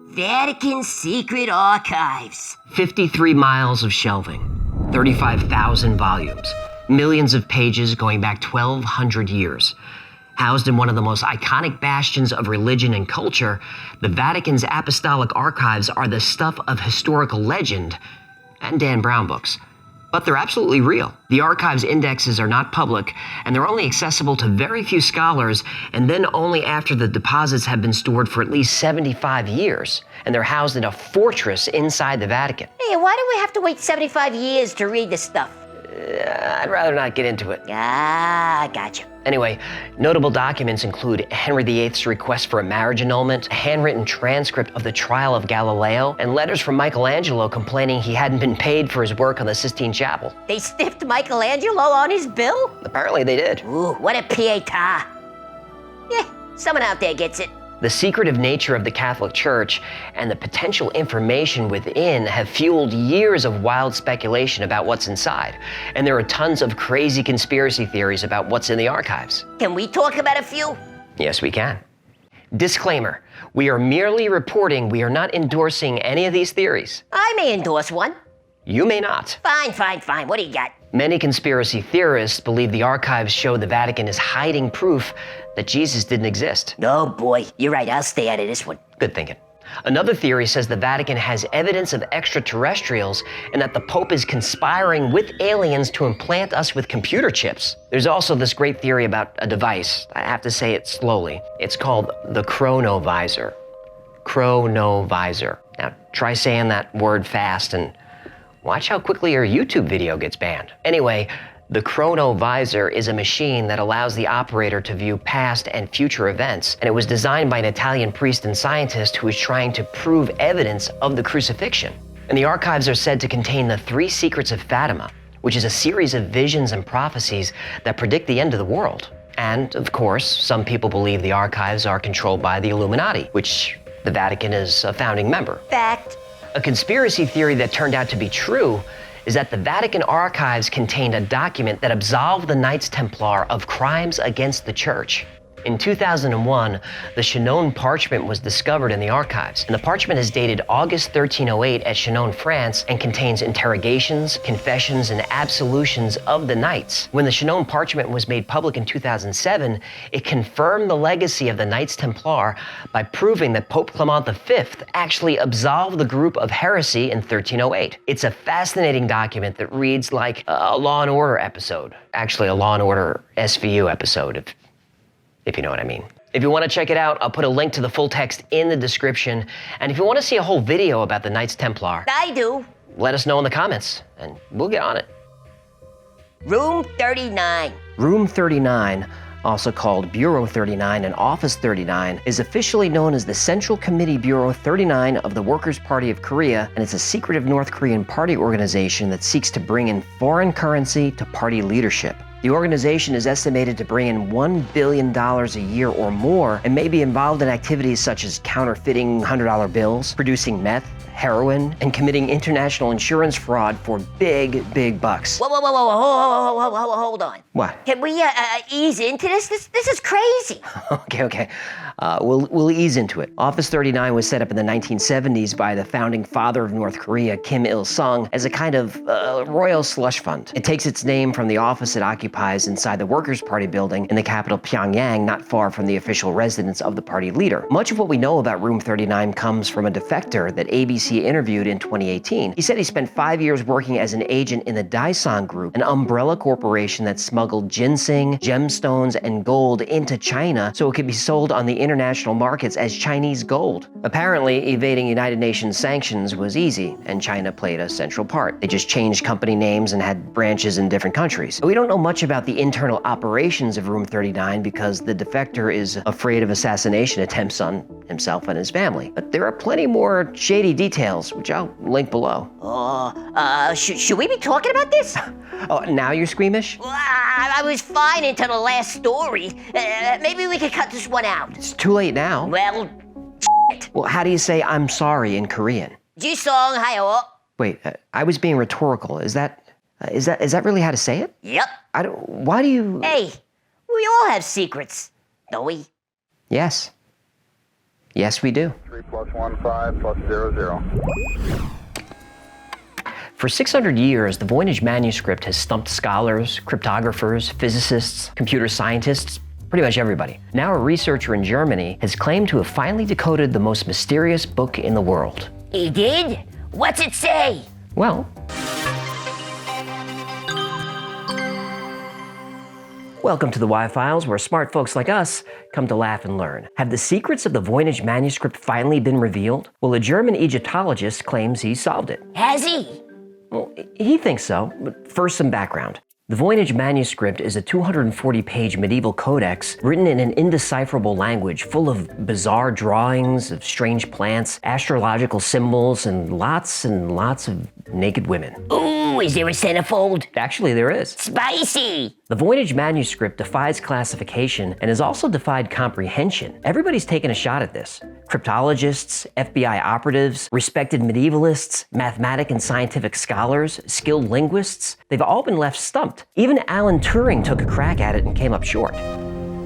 Vatican Secret Archives. 53 miles of shelving, 35,000 volumes, millions of pages going back 1,200 years. Housed in one of the most iconic bastions of religion and culture, the Vatican's apostolic archives are the stuff of historical legend and Dan Brown books. But they're absolutely real. The archive's indexes are not public, and they're only accessible to very few scholars, and then only after the deposits have been stored for at least 75 years, and they're housed in a fortress inside the Vatican. Hey, why do we have to wait 75 years to read this stuff? I'd rather not get into it. Ah, gotcha. Anyway, notable documents include Henry VIII's request for a marriage annulment, a handwritten transcript of the trial of Galileo, and letters from Michelangelo complaining he hadn't been paid for his work on the Sistine Chapel. They stiffed Michelangelo on his bill? Apparently they did. Ooh, what a pietà. Yeah, someone out there gets it. The secretive nature of the Catholic Church and the potential information within have fueled years of wild speculation about what's inside. And there are tons of crazy conspiracy theories about what's in the archives. Can we talk about a few? Yes, we can. Disclaimer, we are merely reporting, we are not endorsing any of these theories. I may endorse one. You may not. Fine. What do you got? Many conspiracy theorists believe the archives show the Vatican is hiding proof that Jesus didn't exist. Oh boy, you're right. I'll stay out of this one. Good thinking. Another theory says the Vatican has evidence of extraterrestrials and that the Pope is conspiring with aliens to implant us with computer chips. There's also this great theory about a device. I have to say it slowly. It's called the chronovisor. Chronovisor. Now, try saying that word fast and watch how quickly your YouTube video gets banned. Anyway, the chronovisor is a machine that allows the operator to view past and future events, and it was designed by an Italian priest and scientist who was trying to prove evidence of the crucifixion. And the archives are said to contain the 3 secrets of Fatima, which is a series of visions and prophecies that predict the end of the world. And, of course, some people believe the archives are controlled by the Illuminati, which the Vatican is a founding member. Fact. A conspiracy theory that turned out to be true is that the Vatican archives contained a document that absolved the Knights Templar of crimes against the Church. In 2001, the Chinon parchment was discovered in the archives, and the parchment is dated August 1308 at Chinon, France, and contains interrogations, confessions, and absolutions of the knights. When the Chinon parchment was made public in 2007, it confirmed the legacy of the Knights Templar by proving that Pope Clement V actually absolved the group of heresy in 1308. It's a fascinating document that reads like a Law and Order episode. Actually, a Law and Order SVU episode, if you know what I mean. If you want to check it out, I'll put a link to the full text in the description. And if you want to see a whole video about the Knights Templar, I do. let us know in the comments, and we'll get on it. Room 39. Room 39, also called Bureau 39 and Office 39, is officially known as the Central Committee Bureau 39 of the Workers' Party of Korea, and it's a secretive North Korean party organization that seeks to bring in foreign currency to party leadership. The organization is estimated to bring in $1 billion a year or more and may be involved in activities such as counterfeiting $100 bills, producing meth, heroin, and committing international insurance fraud for big bucks. Whoa, hold on. What? Can we ease into this? This is crazy. Okay. We'll ease into it. Office 39 was set up in the 1970s by the founding father of North Korea, Kim Il-sung, as a kind of royal slush fund. It takes its name from the office it occupies inside the Workers' Party building in the capital Pyongyang, not far from the official residence of the party leader. Much of what we know about Room 39 comes from a defector that ABC interviewed in 2018. He said he spent 5 years working as an agent in the Daesung Group, an umbrella corporation that smuggled ginseng, gemstones, and gold into China so it could be sold on the international markets as Chinese gold. Apparently, evading United Nations sanctions was easy, and China played a central part. They just changed company names and had branches in different countries. We don't know much about the internal operations of Room 39 because the defector is afraid of assassination attempts on himself and his family. But there are plenty more shady details, which I'll link below. Should we be talking about this? Oh, now you're squeamish? Well, I was fine until the last story. Maybe we could cut this one out. It's too late now. Well, Well, how do you say I'm sorry in Korean? Jisong hayo. Wait, I was being rhetorical. Is that really how to say it? Yep. Why do you... Hey, we all have secrets, don't we? Yes. Yes, we do. 3+15+00. For 600 years, the Voynich Manuscript has stumped scholars, cryptographers, physicists, computer scientists, pretty much everybody. Now a researcher in Germany has claimed to have finally decoded the most mysterious book in the world. He did? What's it say? Well, welcome to the Y-Files, where smart folks like us come to laugh and learn. Have the secrets of the Voynich Manuscript finally been revealed? Well, a German Egyptologist claims he solved it. Has he? Well, he thinks so, but first some background. The Voynich Manuscript is a 240-page medieval codex written in an indecipherable language full of bizarre drawings of strange plants, astrological symbols, and lots of naked women. Ooh, is there a centerfold? Actually, there is. Spicy! The Voynich Manuscript defies classification and has also defied comprehension. Everybody's taken a shot at this. Cryptologists, FBI operatives, respected medievalists, mathematic and scientific scholars, skilled linguists, they've all been left stumped. Even Alan Turing took a crack at it and came up short.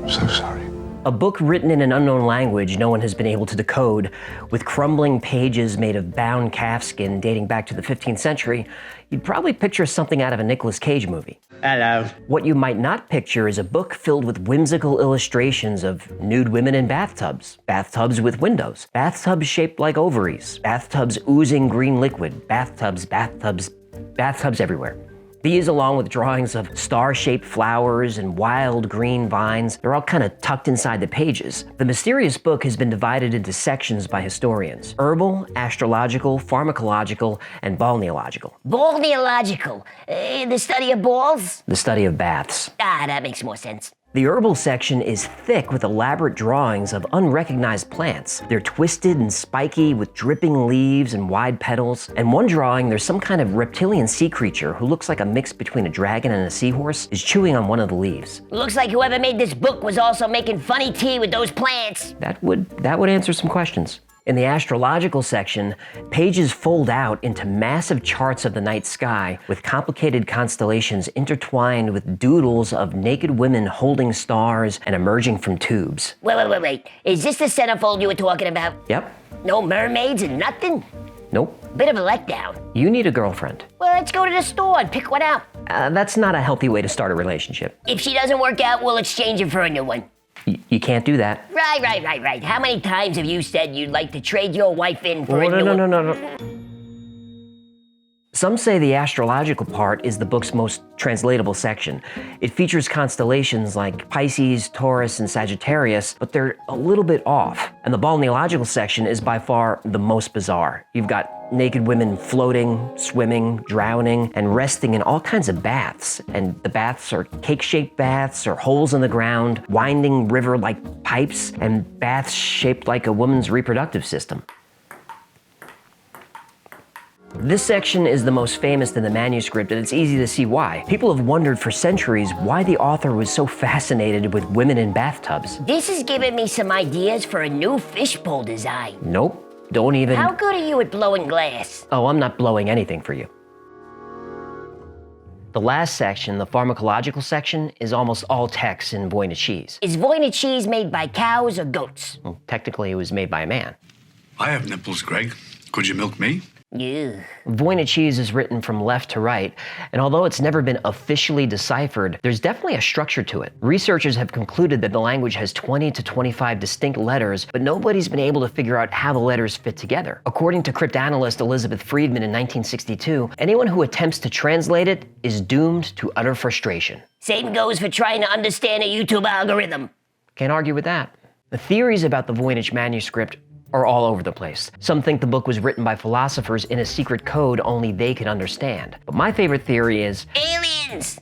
So sorry. A book written in an unknown language no one has been able to decode, with crumbling pages made of bound calfskin dating back to the 15th century, you'd probably picture something out of a Nicolas Cage movie. Hello. What you might not picture is a book filled with whimsical illustrations of nude women in bathtubs, bathtubs with windows, bathtubs shaped like ovaries, bathtubs oozing green liquid, bathtubs everywhere. These, along with drawings of star-shaped flowers and wild green vines, they're all kind of tucked inside the pages. The mysterious book has been divided into sections by historians: herbal, astrological, pharmacological, and balneological. Balneological. The study of balls? The study of baths. Ah, that makes more sense. The herbal section is thick with elaborate drawings of unrecognized plants. They're twisted and spiky with dripping leaves and wide petals. And one drawing, there's some kind of reptilian sea creature who looks like a mix between a dragon and a seahorse, is chewing on one of the leaves. Looks like whoever made this book was also making funny tea with those plants. That would answer some questions. In the astrological section, pages fold out into massive charts of the night sky with complicated constellations intertwined with doodles of naked women holding stars and emerging from tubes. Wait. Is this the centerfold you were talking about? Yep. No mermaids and nothing? Nope. Bit of a letdown. You need a girlfriend. Well, let's go to the store and pick one out. That's not a healthy way to start a relationship. If she doesn't work out, we'll exchange her for a new one. You can't do that. Right. How many times have you said you'd like to trade your wife in for a new one? No. Some say the astrological part is the book's most translatable section. It features constellations like Pisces, Taurus, and Sagittarius, but they're a little bit off. And the balneological section is by far the most bizarre. You've got naked women floating, swimming, drowning, and resting in all kinds of baths. And the baths are cake-shaped baths or holes in the ground, winding river-like pipes, and baths shaped like a woman's reproductive system. This section is the most famous in the manuscript, and it's easy to see why. People have wondered for centuries why the author was so fascinated with women in bathtubs. This is giving me some ideas for a new fishbowl design. Nope. Don't even... How good are you at blowing glass? Oh, I'm not blowing anything for you. The last section, the pharmacological section, is almost all text in Voynich cheese. Is Voynich cheese made by cows or goats? Well, technically, it was made by a man. I have nipples, Greg. Could you milk me? Yeah. Voynich cheese is written from left to right, and although it's never been officially deciphered, there's definitely a structure to it. Researchers have concluded that the language has 20 to 25 distinct letters, but nobody's been able to figure out how the letters fit together. According to cryptanalyst Elizabeth Friedman in 1962, anyone who attempts to translate it is doomed to utter frustration. Same goes for trying to understand a YouTube algorithm. Can't argue with that. The theories about the Voynich manuscript are all over the place. Some think the book was written by philosophers in a secret code only they could understand. But my favorite theory is... aliens!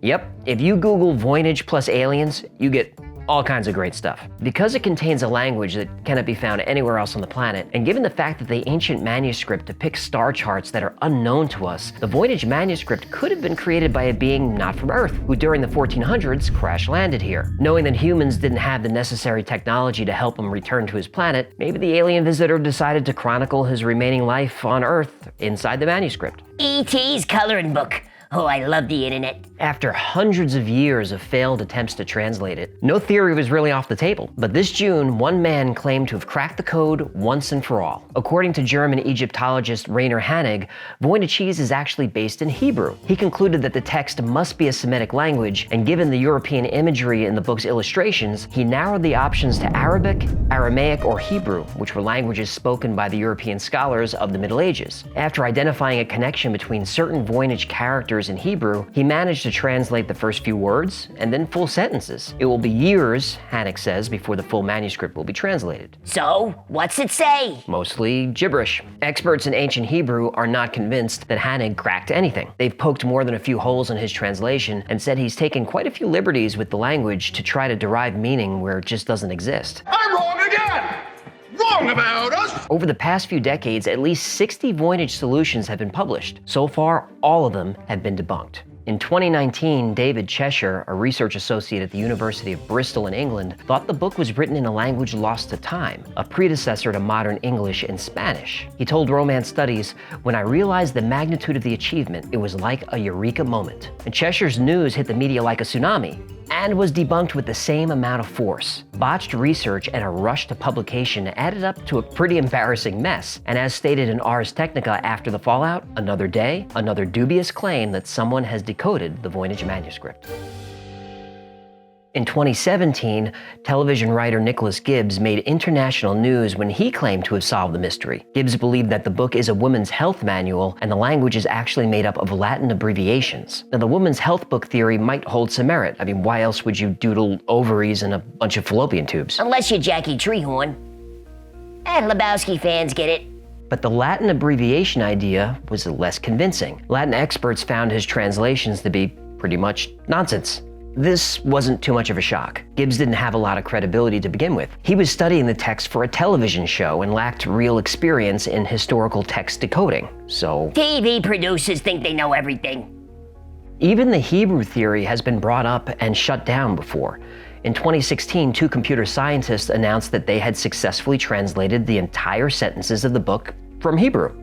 Yep, if you Google Voynich plus aliens, you get all kinds of great stuff. Because it contains a language that cannot be found anywhere else on the planet, and given the fact that the ancient manuscript depicts star charts that are unknown to us, the Voynich manuscript could have been created by a being not from Earth, who during the 1400s crash-landed here. Knowing that humans didn't have the necessary technology to help him return to his planet, maybe the alien visitor decided to chronicle his remaining life on Earth inside the manuscript. E.T.'s coloring book. Oh, I love the internet. After hundreds of years of failed attempts to translate it, no theory was really off the table. But this June, one man claimed to have cracked the code once and for all. According to German Egyptologist Rainer Hannig, Voynich is actually based in Hebrew. He concluded that the text must be a Semitic language, and given the European imagery in the book's illustrations, he narrowed the options to Arabic, Aramaic, or Hebrew, which were languages spoken by the European scholars of the Middle Ages. After identifying a connection between certain Voynich characters in Hebrew, he managed to translate the first few words and then full sentences. It will be years, Hannig says, before the full manuscript will be translated. So, what's it say? Mostly gibberish. Experts in ancient Hebrew are not convinced that Hannig cracked anything. They've poked more than a few holes in his translation and said he's taken quite a few liberties with the language to try to derive meaning where it just doesn't exist. I'm wrong again! Wrong about us! Over the past few decades, at least 60 Voynich solutions have been published. So far, all of them have been debunked. In 2019, David Cheshire, a research associate at the University of Bristol in England, thought the book was written in a language lost to time, a predecessor to modern English and Spanish. He told Romance Studies, "When I realized the magnitude of the achievement, it was like a eureka moment." And Cheshire's news hit the media like a tsunami. and was debunked with the same amount of force. Botched research and a rush to publication added up to a pretty embarrassing mess, and as stated in Ars Technica after the fallout, another day, another dubious claim that someone has decoded the Voynich Manuscript. In 2017, television writer Nicholas Gibbs made international news when he claimed to have solved the mystery. Gibbs believed that the book is a woman's health manual and the language is actually made up of Latin abbreviations. Now, the woman's health book theory might hold some merit. I mean, why else would you doodle ovaries and a bunch of fallopian tubes? Unless you're Jackie Treehorn. And Lebowski fans get it. But the Latin abbreviation idea was less convincing. Latin experts found his translations to be pretty much nonsense. This wasn't too much of a shock. Gibbs didn't have a lot of credibility to begin with. He was studying the text for a television show and lacked real experience in historical text decoding, so... TV producers think they know everything. Even the Hebrew theory has been brought up and shut down before. In 2016, 2 computer scientists announced that they had successfully translated the entire sentences of the book from Hebrew.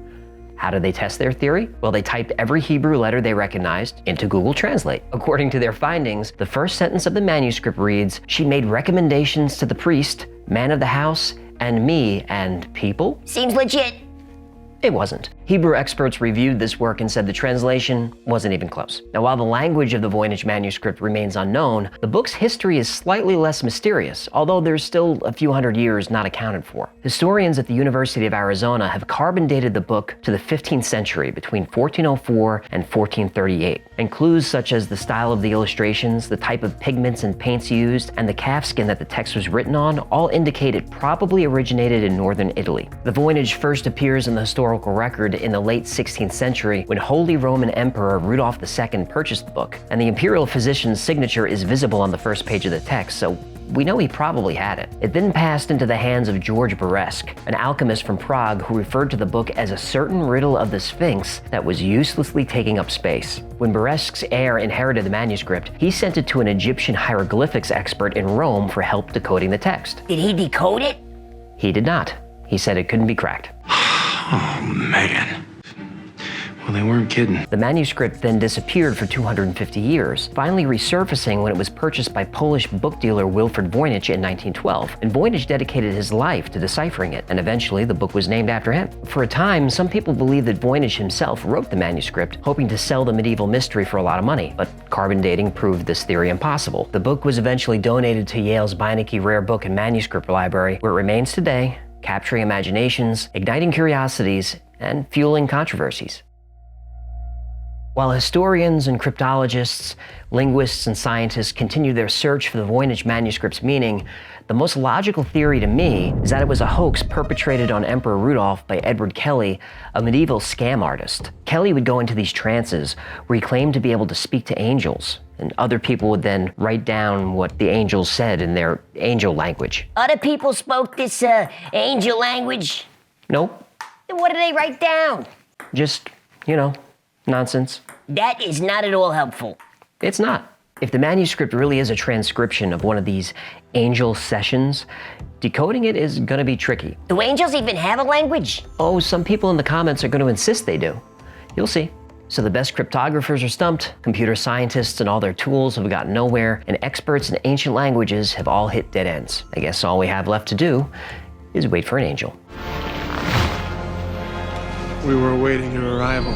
How did they test their theory? Well, they typed every Hebrew letter they recognized into Google Translate. According to their findings, the first sentence of the manuscript reads, "She made recommendations to the priest, man of the house, and me, and people." Seems legit. It wasn't. Hebrew experts reviewed this work and said the translation wasn't even close. Now, while the language of the Voynich manuscript remains unknown, the book's history is slightly less mysterious, although there's still a few hundred years not accounted for. Historians at the University of Arizona have carbon dated the book to the 15th century between 1404 and 1438, and clues such as the style of the illustrations, the type of pigments and paints used, and the calfskin that the text was written on all indicate it probably originated in northern Italy. The Voynich first appears in the historical record in the late 16th century when Holy Roman Emperor Rudolph II purchased the book, and the imperial physician's signature is visible on the first page of the text, so we know he probably had it. It then passed into the hands of George Beresque, an alchemist from Prague who referred to the book as a certain riddle of the Sphinx that was uselessly taking up space. When Beresque's heir inherited the manuscript, he sent it to an Egyptian hieroglyphics expert in Rome for help decoding the text. Did he decode it? He did not. He said it couldn't be cracked. Oh, man. Well, they weren't kidding. The manuscript then disappeared for 250 years, finally resurfacing when it was purchased by Polish book dealer Wilfred Voynich in 1912, and Voynich dedicated his life to deciphering it, and eventually the book was named after him. For a time, some people believed that Voynich himself wrote the manuscript, hoping to sell the medieval mystery for a lot of money, but carbon dating proved this theory impossible. The book was eventually donated to Yale's Beinecke Rare Book and Manuscript Library, where it remains today, capturing imaginations, igniting curiosities, and fueling controversies. While historians and cryptologists, linguists and scientists continue their search for the Voynich manuscript's meaning, the most logical theory to me is that it was a hoax perpetrated on Emperor Rudolph by Edward Kelly, a medieval scam artist. Kelly would go into these trances where he claimed to be able to speak to angels, and other people would then write down what the angels said in their angel language. Other people spoke this angel language? Nope. Then what did they write down? Just, nonsense. That is not at all helpful. It's not. If the manuscript really is a transcription of one of these angel sessions, decoding it is going to be tricky. Do angels even have a language? Oh, some people in the comments are going to insist they do. You'll see. So the best cryptographers are stumped, computer scientists and all their tools have gotten nowhere, and experts in ancient languages have all hit dead ends. I guess all we have left to do is wait for an angel. We were awaiting your arrival.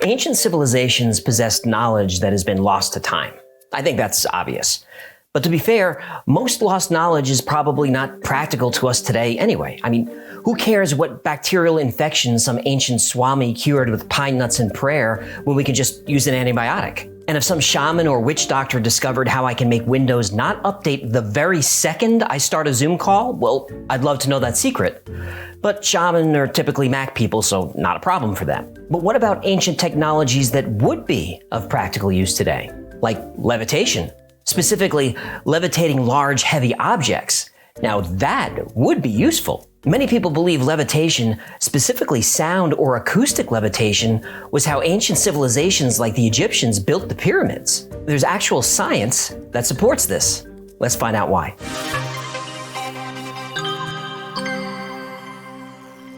Ancient civilizations possessed knowledge that has been lost to time. I think that's obvious. But to be fair, most lost knowledge is probably not practical to us today anyway. I mean, who cares what bacterial infection some ancient Swami cured with pine nuts and prayer when we can just use an antibiotic? And if some shaman or witch doctor discovered how I can make Windows not update the very second I start a Zoom call, well, I'd love to know that secret. But shaman are typically Mac people, so not a problem for them. But what about ancient technologies that would be of practical use today? Like levitation. Specifically, levitating large, heavy objects. Now that would be useful. Many people believe levitation, specifically sound or acoustic levitation, was how ancient civilizations like the Egyptians built the pyramids. There's actual science that supports this. Let's find out why.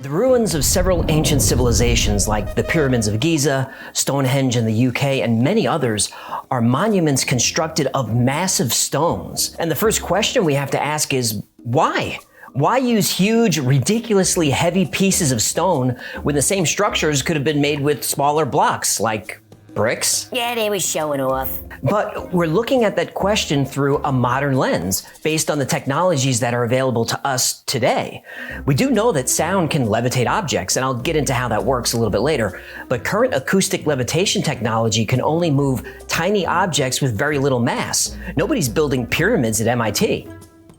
The ruins of several ancient civilizations like the pyramids of Giza, Stonehenge in the UK, and many others are monuments constructed of massive stones. And the first question we have to ask is, why? Why use huge, ridiculously heavy pieces of stone when the same structures could have been made with smaller blocks like bricks? Yeah, they were showing off. But we're looking at that question through a modern lens, based on the technologies that are available to us today. We do know that sound can levitate objects, and I'll get into how that works a little bit later, but current acoustic levitation technology can only move tiny objects with very little mass. Nobody's building pyramids at MIT.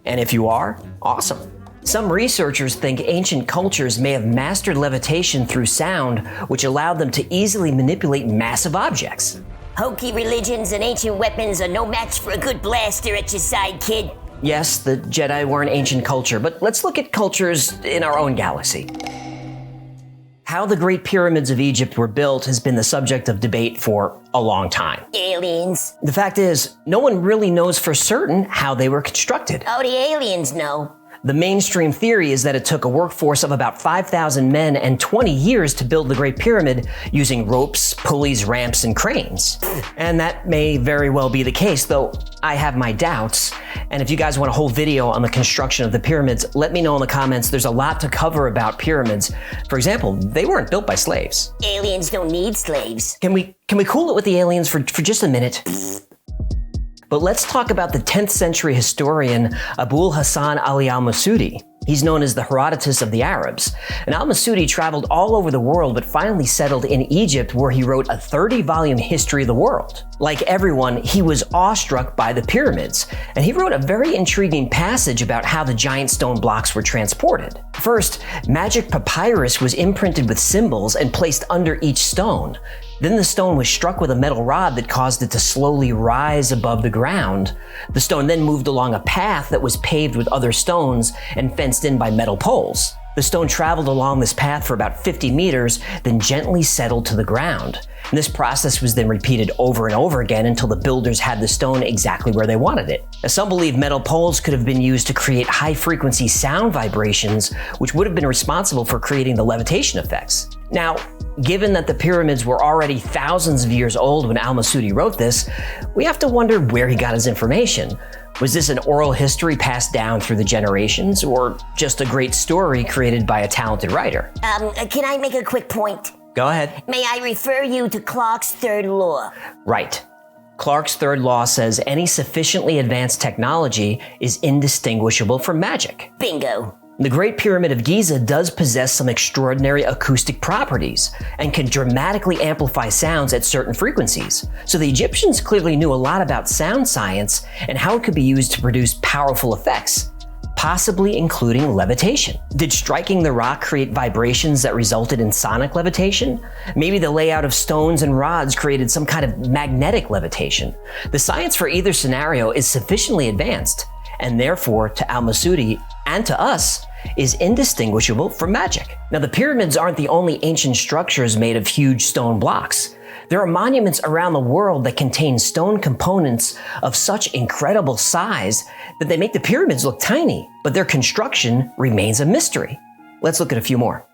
And if you are, awesome. Some researchers think ancient cultures may have mastered levitation through sound, which allowed them to easily manipulate massive objects. Hokey religions and ancient weapons are no match for a good blaster at your side, kid. Yes, the Jedi were an ancient culture, but let's look at cultures in our own galaxy. How the Great Pyramids of Egypt were built has been the subject of debate for a long time. Aliens. The fact is, no one really knows for certain how they were constructed. Oh, the aliens know. The mainstream theory is that it took a workforce of about 5,000 men and 20 years to build the Great Pyramid using ropes, pulleys, ramps, and cranes. And that may very well be the case, though I have my doubts. And if you guys want a whole video on the construction of the pyramids, let me know in the comments. There's a lot to cover about pyramids. For example, they weren't built by slaves. Aliens don't need slaves. Can we cool it with the aliens for just a minute? But let's talk about the 10th century historian Abul Hassan Ali al-Masudi. He's known as the Herodotus of the Arabs. And al-Masudi traveled all over the world, but finally settled in Egypt, where he wrote a 30-volume history of the world. Like everyone, he was awestruck by the pyramids, and he wrote a very intriguing passage about how the giant stone blocks were transported. First, magic papyrus was imprinted with symbols and placed under each stone. Then the stone was struck with a metal rod that caused it to slowly rise above the ground. The stone then moved along a path that was paved with other stones and fenced in by metal poles. The stone traveled along this path for about 50 meters, then gently settled to the ground. And this process was then repeated over and over again until the builders had the stone exactly where they wanted it. Now, some believe metal poles could have been used to create high-frequency sound vibrations, which would have been responsible for creating the levitation effects. Now, given that the pyramids were already thousands of years old when al-Masudi wrote this, we have to wonder where he got his information. Was this an oral history passed down through the generations, or just a great story created by a talented writer? Can I make a quick point? Go ahead. May I refer you to Clarke's third law? Right. Clarke's third law says any sufficiently advanced technology is indistinguishable from magic. Bingo. The Great Pyramid of Giza does possess some extraordinary acoustic properties and can dramatically amplify sounds at certain frequencies. So the Egyptians clearly knew a lot about sound science and how it could be used to produce powerful effects, possibly including levitation. Did striking the rock create vibrations that resulted in sonic levitation? Maybe the layout of stones and rods created some kind of magnetic levitation. The science for either scenario is sufficiently advanced, and therefore, to al-Masudi and to us, is indistinguishable from magic. Now, the pyramids aren't the only ancient structures made of huge stone blocks. There are monuments around the world that contain stone components of such incredible size that they make the pyramids look tiny, but their construction remains a mystery. Let's look at a few more.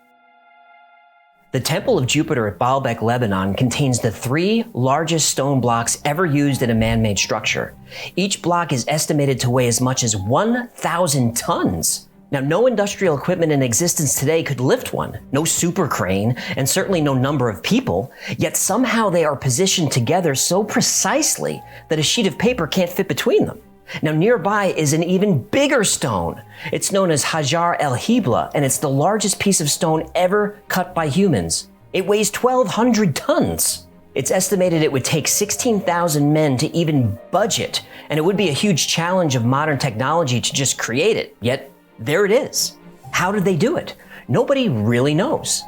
The Temple of Jupiter at Baalbek, Lebanon contains the 3 largest stone blocks ever used in a man-made structure. Each block is estimated to weigh as much as 1,000 tons. Now, no industrial equipment in existence today could lift one, no super crane, and certainly no number of people, yet somehow they are positioned together so precisely that a sheet of paper can't fit between them. Now, nearby is an even bigger stone. It's known as Hajar el-Hibla, and it's the largest piece of stone ever cut by humans. It weighs 1,200 tons. It's estimated it would take 16,000 men to even budge it, and it would be a huge challenge of modern technology to just create it, yet there it is. How did they do it? Nobody really knows.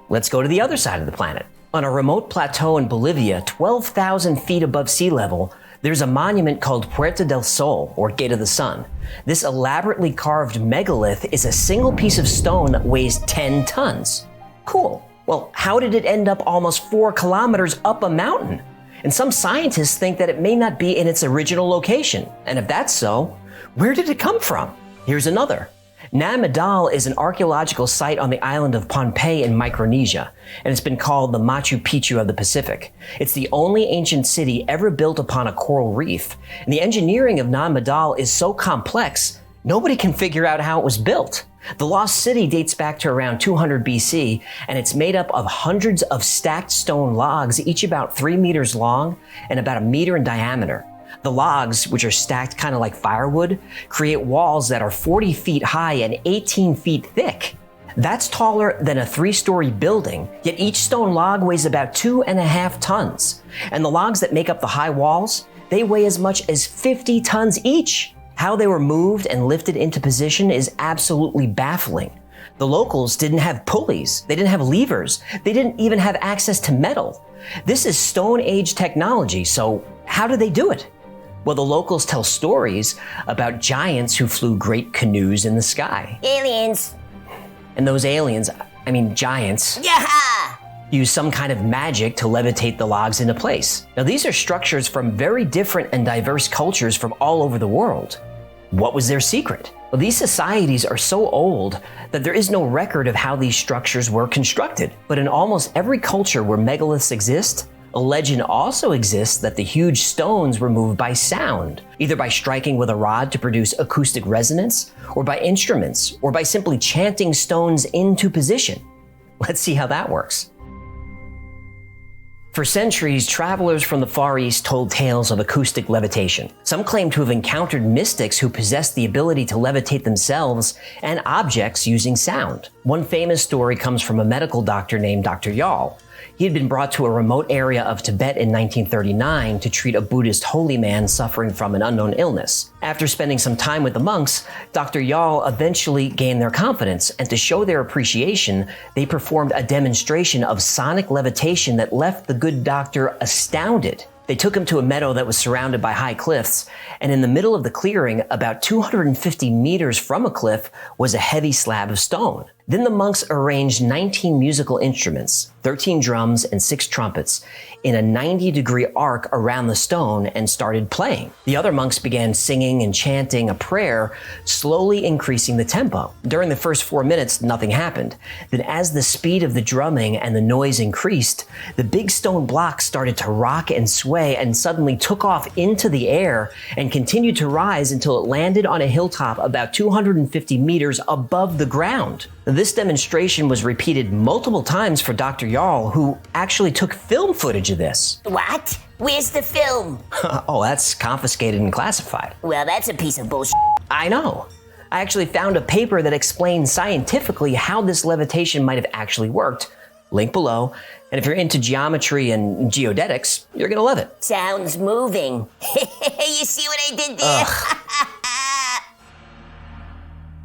Let's go to the other side of the planet. On a remote plateau in Bolivia, 12,000 feet above sea level, there's a monument called Puerta del Sol, or Gate of the Sun. This elaborately carved megalith is a single piece of stone that weighs 10 tons. Cool. Well, how did it end up almost 4 kilometers up a mountain? And some scientists think that it may not be in its original location. And if that's so, where did it come from? Here's another. Namdal is an archaeological site on the island of Pohnpei in Micronesia, and it's been called the Machu Picchu of the Pacific. It's the only ancient city ever built upon a coral reef, and the engineering of Namdal is so complex, nobody can figure out how it was built. The lost city dates back to around 200 BC, and it's made up of hundreds of stacked stone logs, each about 3 meters long and about 1 meter in diameter. The logs, which are stacked kind of like firewood, create walls that are 40 feet high and 18 feet thick. That's taller than a 3-story building, yet each stone log weighs about 2.5 tons. And the logs that make up the high walls, they weigh as much as 50 tons each. How they were moved and lifted into position is absolutely baffling. The locals didn't have pulleys, they didn't have levers, they didn't even have access to metal. This is Stone Age technology, so how did they do it? Well, the locals tell stories about giants who flew great canoes in the sky. Aliens. And those aliens, I mean giants, Yeah! use some kind of magic to levitate the logs into place. Now, these are structures from very different and diverse cultures from all over the world. What was their secret? Well, these societies are so old that there is no record of how these structures were constructed. But in almost every culture where megaliths exist, a legend also exists that the huge stones were moved by sound, either by striking with a rod to produce acoustic resonance, or by instruments, or by simply chanting stones into position. Let's see how that works. For centuries, travelers from the Far East told tales of acoustic levitation. Some claim to have encountered mystics who possessed the ability to levitate themselves and objects using sound. One famous story comes from a medical doctor named Dr. Weal. He had been brought to a remote area of Tibet in 1939 to treat a Buddhist holy man suffering from an unknown illness. After spending some time with the monks, Dr. Weal eventually gained their confidence, and to show their appreciation, they performed a demonstration of sonic levitation that left the good doctor astounded. They took him to a meadow that was surrounded by high cliffs, and in the middle of the clearing, about 250 meters from a cliff, was a heavy slab of stone. Then the monks arranged 19 musical instruments, 13 drums and 6 trumpets, in a 90-degree arc around the stone and started playing. The other monks began singing and chanting a prayer, slowly increasing the tempo. During the first 4 minutes, nothing happened. Then as the speed of the drumming and the noise increased, the big stone block started to rock and sway and suddenly took off into the air and continued to rise until it landed on a hilltop about 250 meters above the ground. This demonstration was repeated multiple times for Dr. Weal, who actually took film footage of this. What? Where's the film? Oh, that's confiscated and classified. Well, that's a piece of bullshit. I know. I actually found a paper that explains scientifically how this levitation might have actually worked. Link below. And if you're into geometry and geodetics, you're gonna love it. Sounds moving. You see what I did there?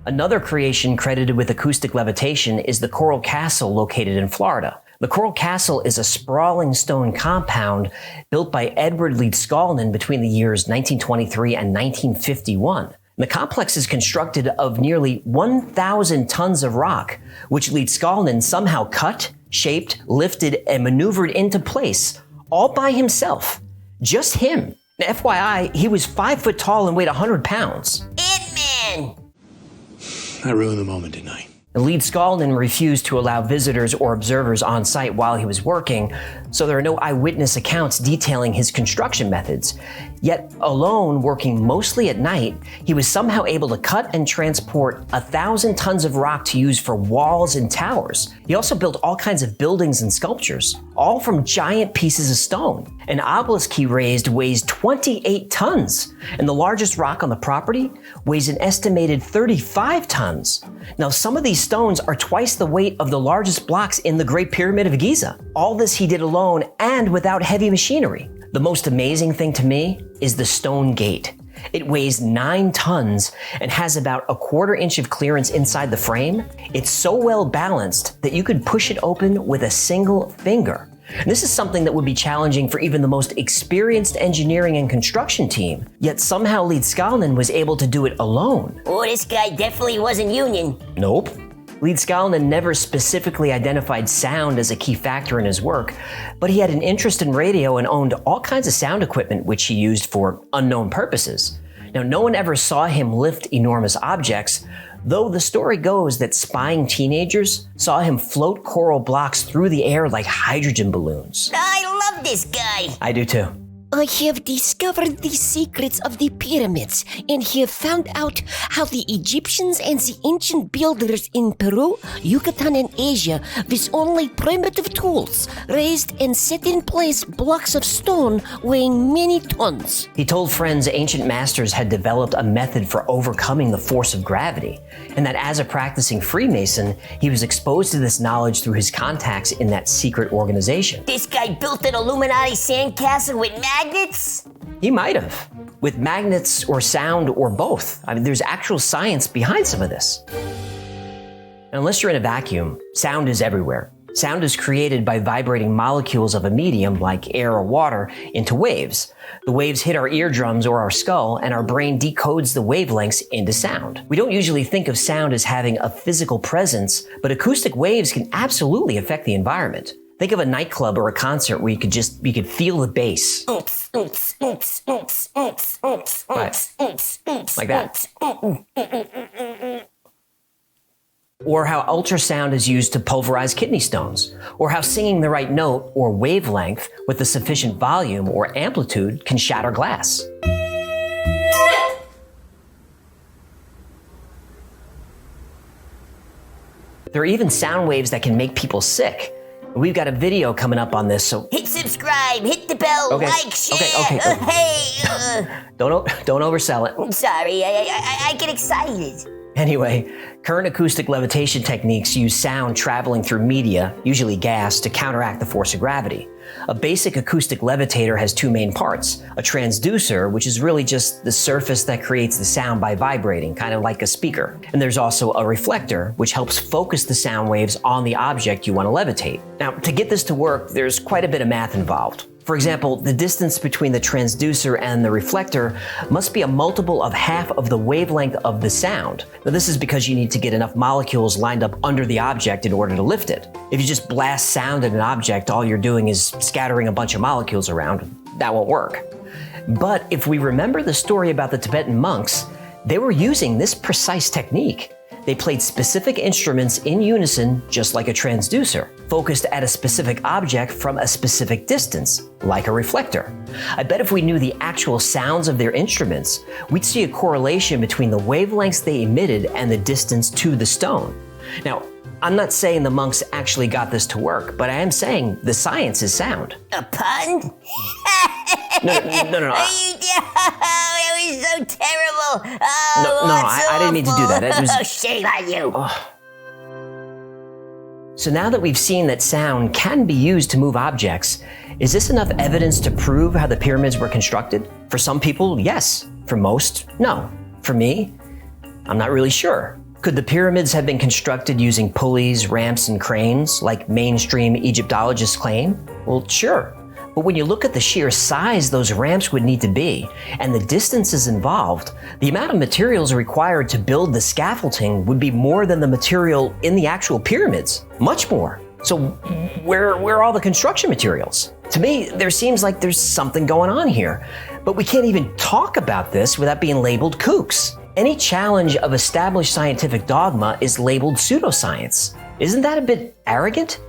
Another creation credited with acoustic levitation is the Coral Castle located in Florida. The Coral Castle is a sprawling stone compound built by Edward Leedskalnin between the years 1923 and 1951. The complex is constructed of nearly 1,000 tons of rock, which Leedskalnin somehow cut, shaped, lifted, and maneuvered into place, all by himself. Just him. Now, FYI, he was 5 foot tall and weighed 100 pounds. Ant-Man! I ruined the moment, didn't I? Leedskalnin refused to allow visitors or observers on site while he was working, so there are no eyewitness accounts detailing his construction methods. Yet, alone, working mostly at night, he was somehow able to cut and transport 1,000 tons of rock to use for walls and towers. He also built all kinds of buildings and sculptures, all from giant pieces of stone. An obelisk he raised weighs 28 tons, and the largest rock on the property weighs an estimated 35 tons. Now, some of these stones are twice the weight of the largest blocks in the Great Pyramid of Giza. All this he did alone and without heavy machinery. The most amazing thing to me is the stone gate. It weighs 9 tons and has about a 1/4 inch of clearance inside the frame. It's so well balanced that you could push it open with a single finger. And this is something that would be challenging for even the most experienced engineering and construction team. Yet somehow Leedskalnin was able to do it alone. Oh, this guy definitely wasn't union. Nope. Leedskalnin never specifically identified sound as a key factor in his work, but he had an interest in radio and owned all kinds of sound equipment which he used for unknown purposes. Now, no one ever saw him lift enormous objects, though the story goes that spying teenagers saw him float coral blocks through the air like hydrogen balloons. I love this guy. I do too. I have discovered the secrets of the pyramids and have found out how the Egyptians and the ancient builders in Peru, Yucatan, and Asia, with only primitive tools, raised and set in place blocks of stone weighing many tons. He told friends ancient masters had developed a method for overcoming the force of gravity, and that as a practicing Freemason, he was exposed to this knowledge through his contacts in that secret organization. This guy built an Illuminati sandcastle with magnets? He might have, with magnets or sound or both. I mean, there's actual science behind some of this. And unless you're in a vacuum, sound is everywhere. Sound is created by vibrating molecules of a medium, like air or water, into waves. The waves hit our eardrums or our skull, and our brain decodes the wavelengths into sound. We don't usually think of sound as having a physical presence, but acoustic waves can absolutely affect the environment. Think of a nightclub or a concert where you could feel the bass. Right. Like that. Or how ultrasound is used to pulverize kidney stones, or how singing the right note or wavelength with the sufficient volume or amplitude can shatter glass. There are even sound waves that can make people sick. We've got a video coming up on this, so hit subscribe, hit the bell, okay. like, share. Okay. Hey. Don't oversell it. I'm sorry, I get excited. Anyway, current acoustic levitation techniques use sound traveling through media, usually gas, to counteract the force of gravity. A basic acoustic levitator has two main parts: a transducer, which is really just the surface that creates the sound by vibrating, kind of like a speaker. And there's also a reflector, which helps focus the sound waves on the object you want to levitate. Now, to get this to work, there's quite a bit of math involved. For example, the distance between the transducer and the reflector must be a multiple of half of the wavelength of the sound. Now, this is because you need to get enough molecules lined up under the object in order to lift it. If you just blast sound at an object, all you're doing is scattering a bunch of molecules around. That won't work. But if we remember the story about the Tibetan monks, they were using this precise technique. They played specific instruments in unison, just like a transducer, focused at a specific object from a specific distance, like a reflector. I bet if we knew the actual sounds of their instruments, we'd see a correlation between the wavelengths they emitted and the distance to the stone. Now, I'm not saying the monks actually got this to work, but I am saying the science is sound. A pun? No. That was so terrible. I didn't mean to do that. It was... shame on you. So now that we've seen that sound can be used to move objects, is this enough evidence to prove how the pyramids were constructed? For some people, yes. For most, no. For me, I'm not really sure. Could the pyramids have been constructed using pulleys, ramps, and cranes, like mainstream Egyptologists claim? Well, sure. But when you look at the sheer size those ramps would need to be, and the distances involved, the amount of materials required to build the scaffolding would be more than the material in the actual pyramids. Much more. So where are all the construction materials? To me, there seems like there's something going on here. But we can't even talk about this without being labeled kooks. Any challenge of established scientific dogma is labeled pseudoscience. Isn't that a bit arrogant?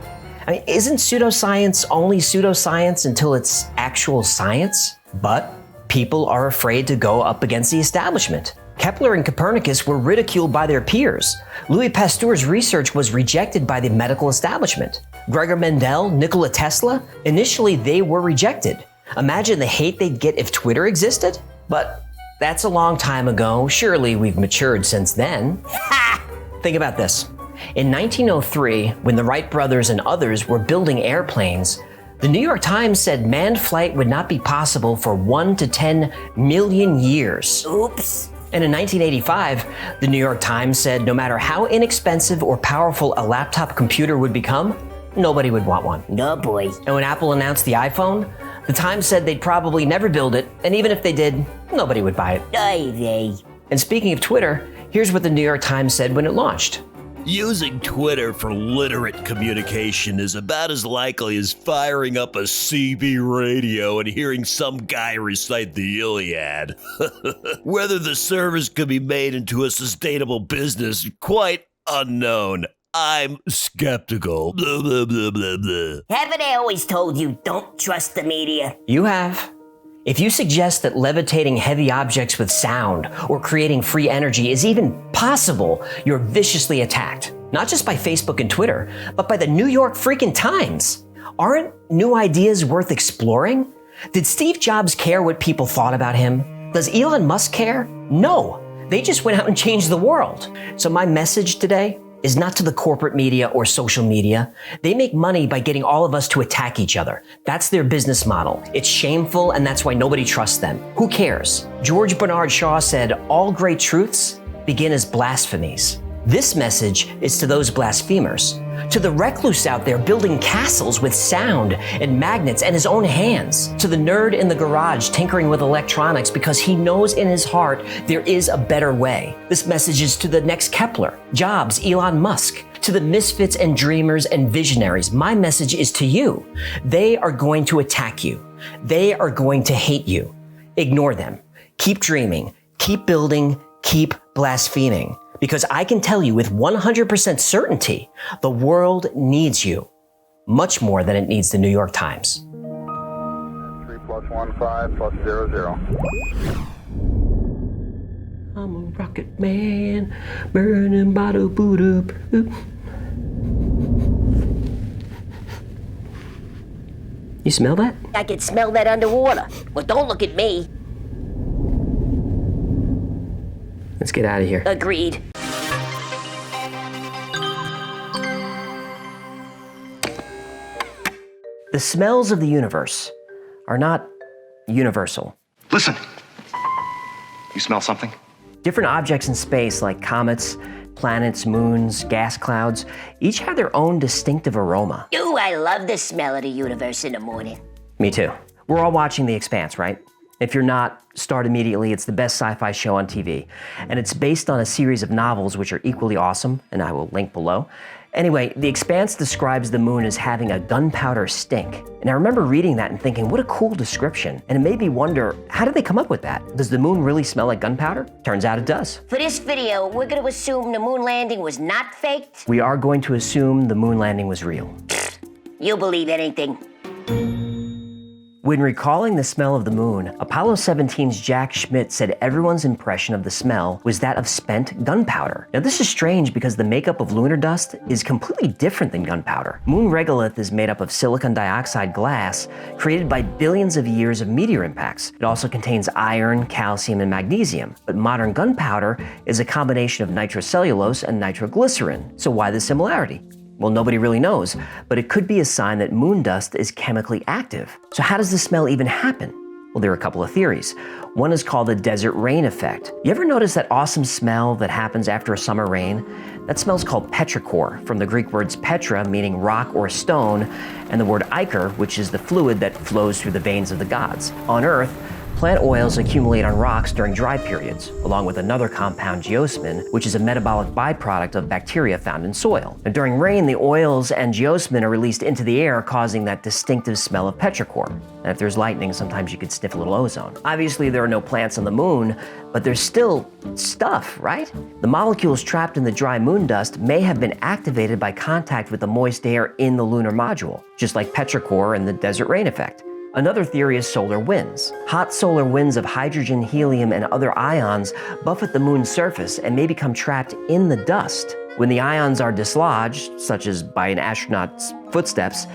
I mean, isn't pseudoscience only pseudoscience until it's actual science? But people are afraid to go up against the establishment. Kepler and Copernicus were ridiculed by their peers. Louis Pasteur's research was rejected by the medical establishment. Gregor Mendel, Nikola Tesla, initially they were rejected. Imagine the hate they'd get if Twitter existed? But that's a long time ago. Surely we've matured since then. Think about this. In 1903, when the Wright brothers and others were building airplanes, the New York Times said manned flight would not be possible for 1 to 10 million years. Oops. And in 1985, the New York Times said no matter how inexpensive or powerful a laptop computer would become, nobody would want one. No, boy. And when Apple announced the iPhone, the Times said they'd probably never build it, and even if they did, nobody would buy it. Oy vey. And speaking of Twitter, here's what the New York Times said when it launched. Using Twitter for literate communication is about as likely as firing up a CB radio and hearing some guy recite the Iliad. Whether the service could be made into a sustainable business, quite unknown. I'm skeptical. Blah, blah, blah, blah, blah. Haven't I always told you don't trust the media? You have. If you suggest that levitating heavy objects with sound or creating free energy is even possible, you're viciously attacked. Not just by Facebook and Twitter, but by the New York freaking Times. Aren't new ideas worth exploring? Did Steve Jobs care what people thought about him? Does Elon Musk care? No. They just went out and changed the world. So my message today is not to the corporate media or social media. They make money by getting all of us to attack each other. That's their business model. It's shameful, and that's why nobody trusts them. Who cares? George Bernard Shaw said, all great truths begin as blasphemies. This message is to those blasphemers, to the recluse out there building castles with sound and magnets and his own hands, to the nerd in the garage tinkering with electronics because he knows in his heart there is a better way. This message is to the next Kepler, Jobs, Elon Musk, to the misfits and dreamers and visionaries. My message is to you. They are going to attack you. They are going to hate you. Ignore them. Keep dreaming. Keep building. Keep blaspheming. Because I can tell you with 100% certainty, the world needs you much more than it needs the New York Times. 3+15+00. I'm a rocket man, burning bottle boot up. You smell that? I can smell that underwater. Well, don't look at me. Let's get out of here. Agreed. The smells of the universe are not universal. Listen. You smell something? Different objects in space, like comets, planets, moons, gas clouds, each have their own distinctive aroma. Ooh, I love the smell of the universe in the morning. Me too. We're all watching The Expanse, right? If you're not, start immediately. It's the best sci-fi show on TV. And it's based on a series of novels which are equally awesome, and I will link below. Anyway, The Expanse describes the moon as having a gunpowder stink. And I remember reading that and thinking, what a cool description. And it made me wonder, how did they come up with that? Does the moon really smell like gunpowder? Turns out it does. For this video, we're gonna assume the moon landing was not faked. We are going to assume the moon landing was real. You'll believe anything. When recalling the smell of the moon, Apollo 17's Jack Schmitt said everyone's impression of the smell was that of spent gunpowder. Now this is strange because the makeup of lunar dust is completely different than gunpowder. Moon regolith is made up of silicon dioxide glass created by billions of years of meteor impacts. It also contains iron, calcium, and magnesium. But modern gunpowder is a combination of nitrocellulose and nitroglycerin. So why the similarity? Well, nobody really knows, but it could be a sign that moon dust is chemically active. So how does the smell even happen? Well, there are a couple of theories. One is called the desert rain effect. You ever notice that awesome smell that happens after a summer rain? That smell's called petrichor, from the Greek words petra, meaning rock or stone, and the word ichor, which is the fluid that flows through the veins of the gods. On Earth, plant oils accumulate on rocks during dry periods, along with another compound, geosmin, which is a metabolic byproduct of bacteria found in soil. And during rain, the oils and geosmin are released into the air, causing that distinctive smell of petrichor. And if there's lightning, sometimes you could sniff a little ozone. Obviously, there are no plants on the moon, but there's still stuff, right? The molecules trapped in the dry moon dust may have been activated by contact with the moist air in the lunar module, just like petrichor and the desert rain effect. Another theory is solar winds. Hot solar winds of hydrogen, helium, and other ions buffet the moon's surface and may become trapped in the dust. When the ions are dislodged, such as by an astronaut's footsteps,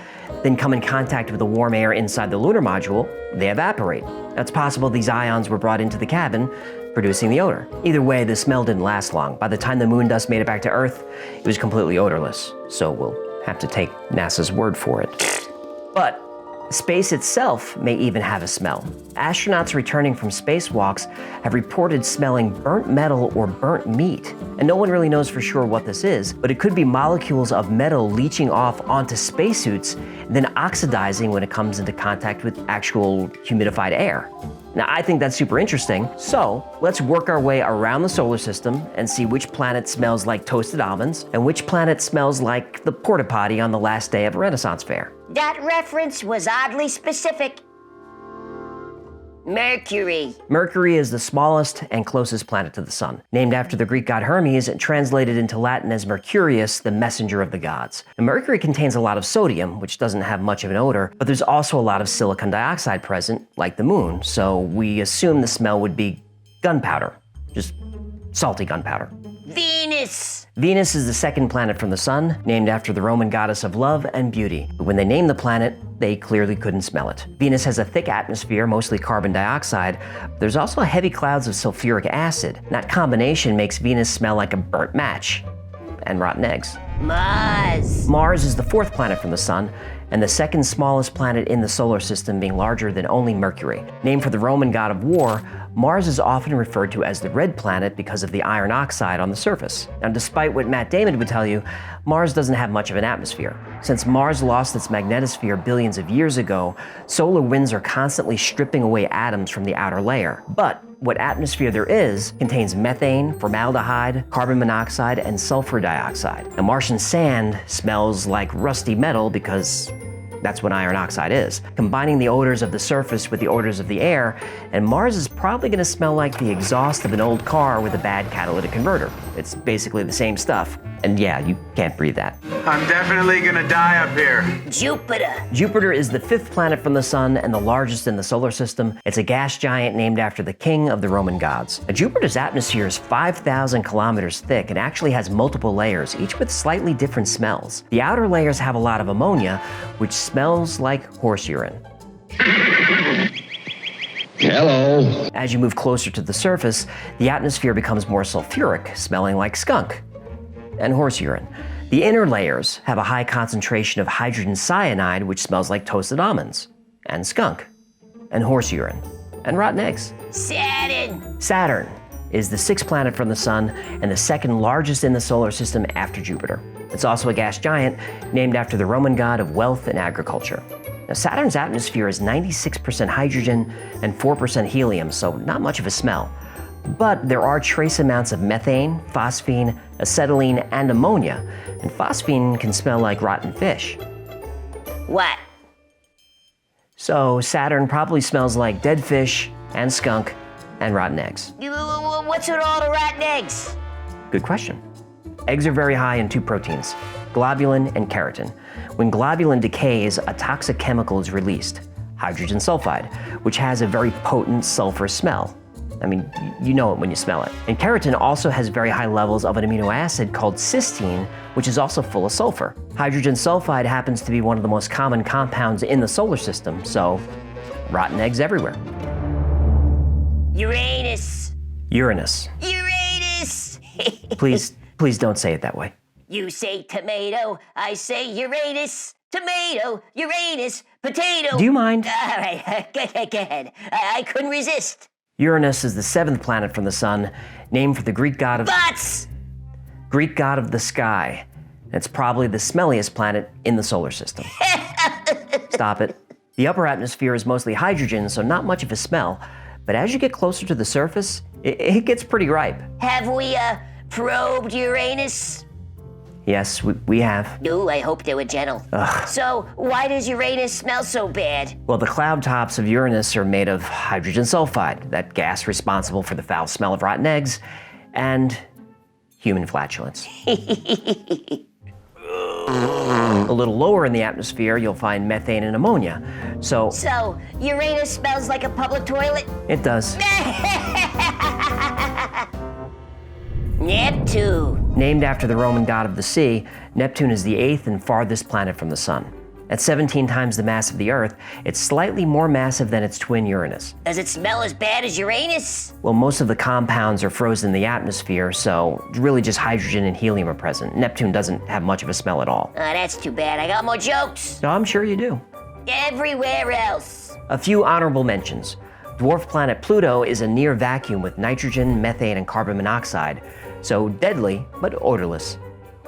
then come in contact with the warm air inside the lunar module, they evaporate. Now, it's possible these ions were brought into the cabin, producing the odor. Either way, the smell didn't last long. By the time the moon dust made it back to Earth, it was completely odorless. So we'll have to take NASA's word for it. But space itself may even have a smell. Astronauts returning from spacewalks have reported smelling burnt metal or burnt meat. And no one really knows for sure what this is, but it could be molecules of metal leaching off onto spacesuits and then oxidizing when it comes into contact with actual humidified air. Now, I think that's super interesting, so let's work our way around the solar system and see which planet smells like toasted almonds and which planet smells like the porta potty on the last day of a Renaissance fair. That reference was oddly specific. Mercury. Mercury is the smallest and closest planet to the sun. Named after the Greek god Hermes, and translated into Latin as Mercurius, the messenger of the gods. Now, Mercury contains a lot of sodium, which doesn't have much of an odor, but there's also a lot of silicon dioxide present, like the moon, so we assume the smell would be gunpowder. Just salty gunpowder. Venus. Venus is the second planet from the sun, named after the Roman goddess of love and beauty. But when they named the planet, they clearly couldn't smell it. Venus has a thick atmosphere, mostly carbon dioxide. There's also heavy clouds of sulfuric acid. That combination makes Venus smell like a burnt match and rotten eggs. Mars. Mars is the fourth planet from the sun, and the second smallest planet in the solar system, being larger than only Mercury. Named for the Roman god of war, Mars is often referred to as the red planet because of the iron oxide on the surface. Now, despite what Matt Damon would tell you, Mars doesn't have much of an atmosphere. Since Mars lost its magnetosphere billions of years ago, solar winds are constantly stripping away atoms from the outer layer. But what atmosphere there is contains methane, formaldehyde, carbon monoxide, and sulfur dioxide. Now, Martian sand smells like rusty metal because that's what iron oxide is. Combining the odors of the surface with the odors of the air, and Mars is probably going to smell like the exhaust of an old car with a bad catalytic converter. It's basically the same stuff. And yeah, you can't breathe that. I'm definitely gonna die up here. Jupiter. Jupiter is the fifth planet from the sun and the largest in the solar system. It's a gas giant named after the king of the Roman gods. Now, Jupiter's atmosphere is 5,000 kilometers thick and actually has multiple layers, each with slightly different smells. The outer layers have a lot of ammonia, which smells like horse urine. Hello. As you move closer to the surface, the atmosphere becomes more sulfuric, smelling like skunk and horse urine. The inner layers have a high concentration of hydrogen cyanide, which smells like toasted almonds, and skunk, and horse urine, and rotten eggs. Saturn. Saturn is the sixth planet from the sun and the second largest in the solar system after Jupiter. It's also a gas giant named after the Roman god of wealth and agriculture. Now, Saturn's atmosphere is 96% hydrogen and 4% helium, so not much of a smell. But there are trace amounts of methane, phosphine, acetylene, and ammonia, and phosphine can smell like rotten fish. What? So Saturn probably smells like dead fish and skunk and rotten eggs. What's with all the rotten eggs? Good question. Eggs are very high in two proteins, globulin and keratin. When globulin decays, a toxic chemical is released, hydrogen sulfide, which has a very potent sulfur smell. I mean, you know it when you smell it. And keratin also has very high levels of an amino acid called cysteine, which is also full of sulfur. Hydrogen sulfide happens to be one of the most common compounds in the solar system, so rotten eggs everywhere. Uranus. Uranus. Uranus. Please don't say it that way. You say tomato, I say Uranus. Tomato, Uranus, potato. Do you mind? All right, go ahead. I couldn't resist. Uranus is the seventh planet from the sun, named for the Greek god of the sky. It's probably the smelliest planet in the solar system. Stop it. The upper atmosphere is mostly hydrogen, so not much of a smell. But as you get closer to the surface, it gets pretty ripe. Have we probed Uranus? Yes, we have. No, I hope they were gentle. Ugh. So why does Uranus smell so bad? Well, the cloud tops of Uranus are made of hydrogen sulfide, that gas responsible for the foul smell of rotten eggs, and human flatulence. A little lower in the atmosphere, you'll find methane and ammonia. So Uranus smells like a public toilet? It does. Neptune. Named after the Roman god of the sea, Neptune is the eighth and farthest planet from the sun. At 17 times the mass of the Earth, it's slightly more massive than its twin Uranus. Does it smell as bad as Uranus? Well, most of the compounds are frozen in the atmosphere, so really just hydrogen and helium are present. Neptune doesn't have much of a smell at all. That's too bad. I got more jokes. No, I'm sure you do. Everywhere else. A few honorable mentions. Dwarf planet Pluto is a near vacuum with nitrogen, methane, and carbon monoxide, so deadly but odorless.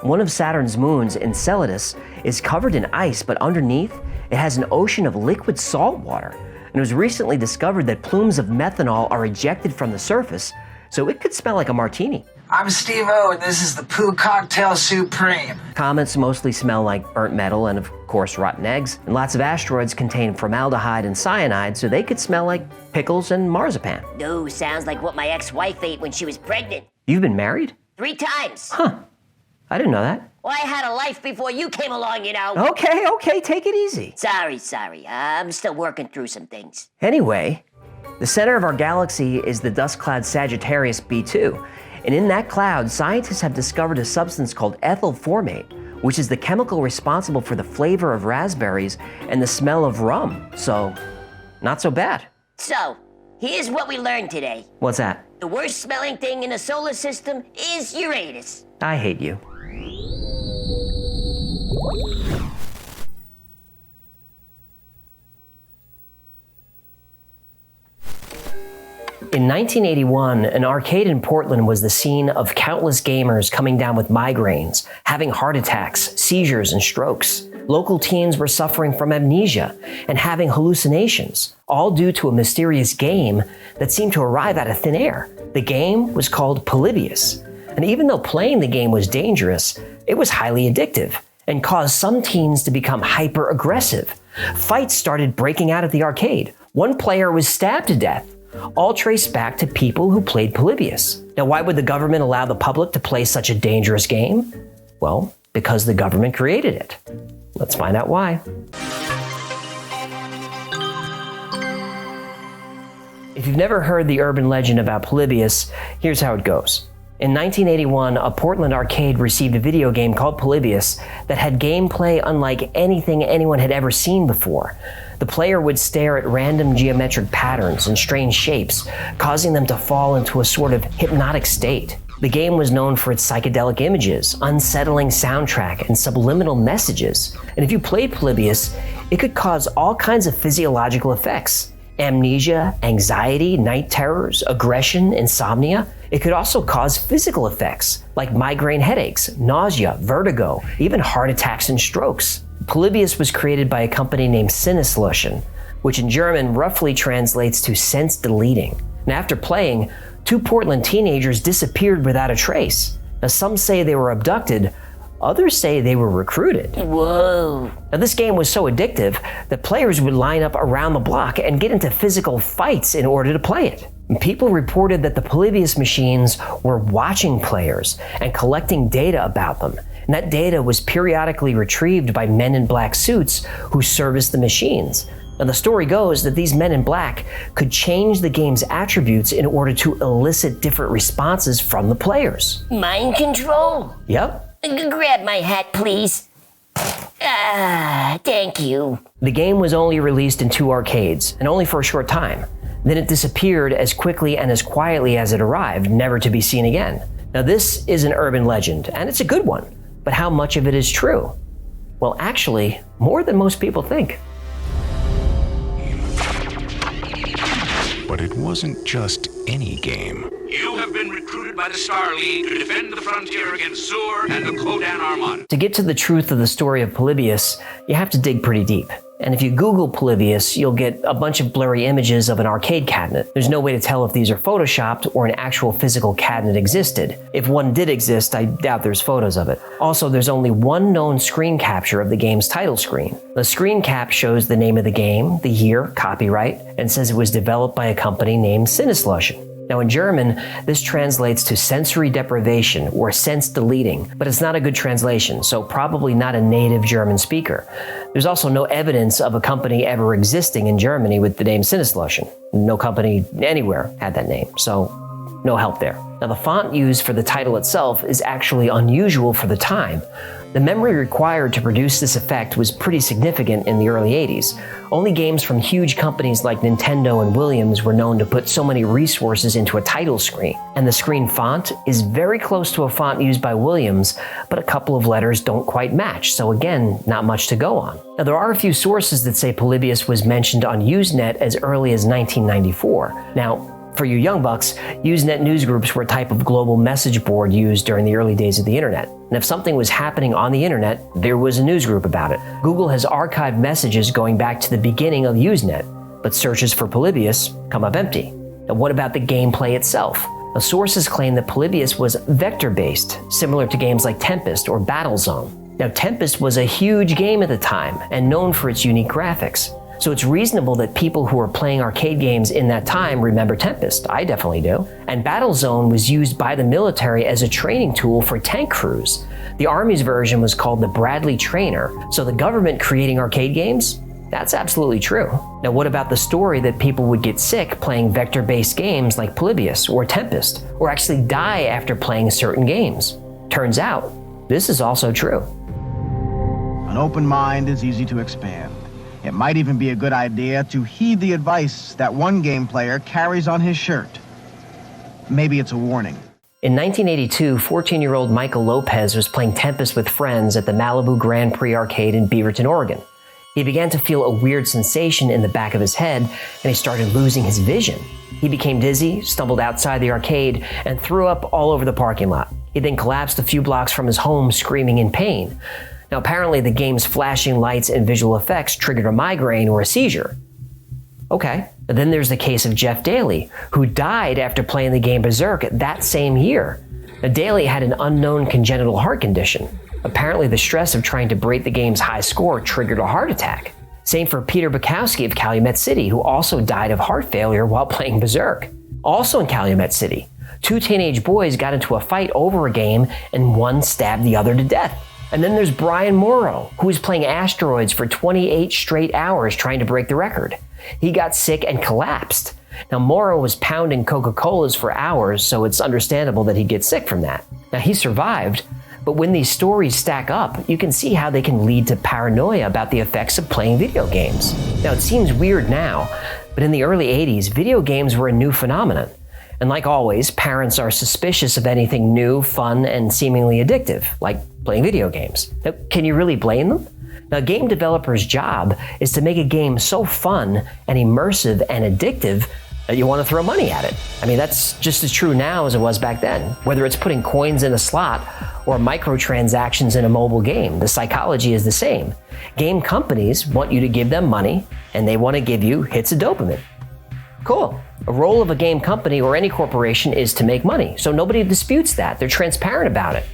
One of Saturn's moons, Enceladus, is covered in ice, but underneath, it has an ocean of liquid salt water. and it was recently discovered that plumes of methanol are ejected from the surface, so it could smell like a martini. I'm Steve-O, and this is the Poo Cocktail Supreme. Comets mostly smell like burnt metal and, of course, rotten eggs. And lots of asteroids contain formaldehyde and cyanide, so they could smell like pickles and marzipan. No, sounds like what my ex-wife ate when she was pregnant. You've been married? 3 times. Huh. I didn't know that. Well, I had a life before you came along, you know. Okay, take it easy. Sorry. I'm still working through some things. Anyway, the center of our galaxy is the dust cloud Sagittarius B2. And in that cloud, scientists have discovered a substance called ethyl formate, which is the chemical responsible for the flavor of raspberries and the smell of rum. So, not so bad. So, here's what we learned today. What's that? The worst smelling thing in the solar system is Uranus. I hate you. In 1981, an arcade in Portland was the scene of countless gamers coming down with migraines, having heart attacks, seizures, and strokes. Local teens were suffering from amnesia and having hallucinations, all due to a mysterious game that seemed to arrive out of thin air. The game was called Polybius, and even though playing the game was dangerous, it was highly addictive and caused some teens to become hyper-aggressive. Fights started breaking out at the arcade. One player was stabbed to death, all traced back to people who played Polybius. Now, why would the government allow the public to play such a dangerous game? Well, because the government created it. Let's find out why. If you've never heard the urban legend about Polybius, here's how it goes. In 1981, a Portland arcade received a video game called Polybius that had gameplay unlike anything anyone had ever seen before. The player would stare at random geometric patterns and strange shapes, causing them to fall into a sort of hypnotic state. The game was known for its psychedelic images, unsettling soundtrack, and subliminal messages. And if you played Polybius, it could cause all kinds of physiological effects. Amnesia, anxiety, night terrors, aggression, insomnia. It could also cause physical effects like migraine headaches, nausea, vertigo, even heart attacks and strokes. Polybius was created by a company named Sinneslöschen, which in German roughly translates to sense deleting. And after playing, 2 Portland teenagers disappeared without a trace. Now, some say they were abducted, others say they were recruited. Whoa. Now, this game was so addictive that players would line up around the block and get into physical fights in order to play it. And people reported that the Polybius machines were watching players and collecting data about them. And that data was periodically retrieved by men in black suits who serviced the machines. And the story goes that these men in black could change the game's attributes in order to elicit different responses from the players. Mind control? Yep. Grab my hat, please. Thank you. The game was only released in 2 arcades, and only for a short time. Then it disappeared as quickly and as quietly as it arrived, never to be seen again. Now, this is an urban legend, and it's a good one. But how much of it is true? Well, actually, more than most people think. But it wasn't just any game. You have been recruited by the Star League to defend the frontier against Zur and the Kodan Armada. To get to the truth of the story of Polybius, you have to dig pretty deep. And if you Google Polybius, you'll get a bunch of blurry images of an arcade cabinet. There's no way to tell if these are photoshopped or an actual physical cabinet existed. If one did exist, I doubt there's photos of it. Also, there's only one known screen capture of the game's title screen. The screen cap shows the name of the game, the year, copyright, and says it was developed by a company named Sinneslöschen. Now, in German, this translates to sensory deprivation or sense deleting, but it's not a good translation, so probably not a native German speaker. There's also no evidence of a company ever existing in Germany with the name Sinneslöschen. No company anywhere had that name, so no help there. Now, the font used for the title itself is actually unusual for the time. The memory required to produce this effect was pretty significant in the early 80s. Only games from huge companies like Nintendo and Williams were known to put so many resources into a title screen. And the screen font is very close to a font used by Williams, but a couple of letters don't quite match, so again, not much to go on. Now, there are a few sources that say Polybius was mentioned on Usenet as early as 1994. Now, for you young bucks, Usenet newsgroups were a type of global message board used during the early days of the internet. And if something was happening on the internet, there was a newsgroup about it. Google has archived messages going back to the beginning of Usenet. but searches for Polybius come up empty. Now, what about the gameplay itself? Now, sources claim that Polybius was vector-based, similar to games like Tempest or Battlezone. Now, Tempest was a huge game at the time and known for its unique graphics. So it's reasonable that people who were playing arcade games in that time remember Tempest. I definitely do. And Battlezone was used by the military as a training tool for tank crews. The Army's version was called the Bradley Trainer. So the government creating arcade games? That's absolutely true. Now, what about the story that people would get sick playing vector-based games like Polybius or Tempest, or actually die after playing certain games? Turns out, this is also true. An open mind is easy to expand. It might even be a good idea to heed the advice that one game player carries on his shirt. Maybe it's a warning. In 1982, 14-year-old Michael Lopez was playing Tempest with friends at the Malibu Grand Prix Arcade in Beaverton, Oregon. He began to feel a weird sensation in the back of his head, and he started losing his vision. He became dizzy, stumbled outside the arcade, and threw up all over the parking lot. He then collapsed a few blocks from his home, screaming in pain. Now, apparently the game's flashing lights and visual effects triggered a migraine or a seizure. Okay. And then there's the case of Jeff Daly, who died after playing the game Berserk that same year. Now, Daly had an unknown congenital heart condition. Apparently the stress of trying to break the game's high score triggered a heart attack. Same for Peter Bukowski of Calumet City, who also died of heart failure while playing Berserk. Also in Calumet City, 2 teenage boys got into a fight over a game and one stabbed the other to death. And then there's Brian Morrow, who was playing Asteroids for 28 straight hours trying to break the record. He got sick and collapsed. Now, Morrow was pounding Coca-Colas for hours, so it's understandable that he'd get sick from that. Now, he survived, but when these stories stack up, you can see how they can lead to paranoia about the effects of playing video games. Now, it seems weird now, but in the early 80s, video games were a new phenomenon. And like always, parents are suspicious of anything new, fun, and seemingly addictive, like playing video games. Now, can you really blame them? Now, a game developer's job is to make a game so fun and immersive and addictive that you want to throw money at it. I mean, that's just as true now as it was back then. Whether it's putting coins in a slot or microtransactions in a mobile game, the psychology is the same. Game companies want you to give them money, and they want to give you hits of dopamine. Cool. A role of a game company or any corporation is to make money, so nobody disputes that. They're transparent about it.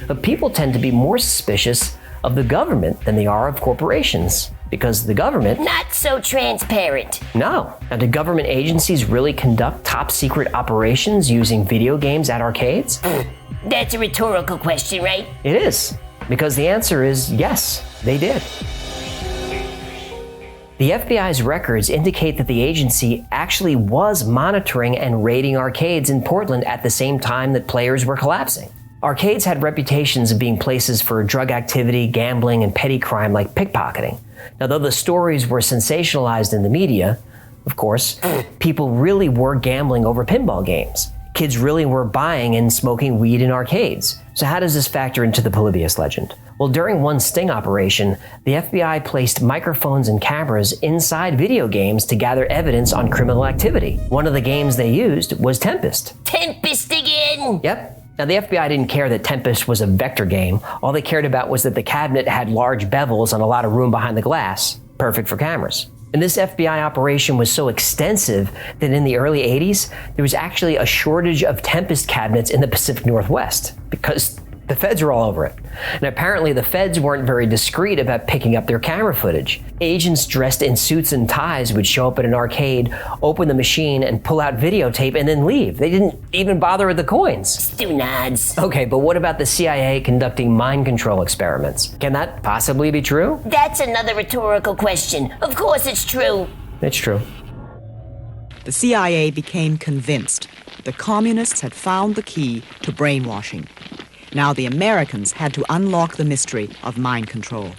But people tend to be more suspicious of the government than they are of corporations, because the government... Not so transparent. No. Now, do government agencies really conduct top-secret operations using video games at arcades? That's a rhetorical question, right? It is, because the answer is yes, they did. The FBI's records indicate that the agency actually was monitoring and raiding arcades in Portland at the same time that players were collapsing. Arcades had reputations of being places for drug activity, gambling, and petty crime like pickpocketing. Now, though the stories were sensationalized in the media, of course, people really were gambling over pinball games. Kids really were buying and smoking weed in arcades. So how does this factor into the Polybius legend? Well, during one sting operation, the FBI placed microphones and cameras inside video games to gather evidence on criminal activity. One of the games they used was Tempest. Tempest again! Yep. Now, the FBI didn't care that Tempest was a vector game. All they cared about was that the cabinet had large bevels and a lot of room behind the glass. Perfect for cameras. And this FBI operation was so extensive that in the early 80s, there was actually a shortage of Tempest cabinets in the Pacific Northwest because the feds were all over it. And apparently the feds weren't very discreet about picking up their camera footage. Agents dressed in suits and ties would show up at an arcade, open the machine, and pull out videotape and then leave. They didn't even bother with the coins. Stu nods. Okay, but what about the CIA conducting mind control experiments? Can that possibly be true? That's another rhetorical question. Of course it's true. It's true. The CIA became convinced the communists had found the key to brainwashing. Now the Americans had to unlock the mystery of mind control.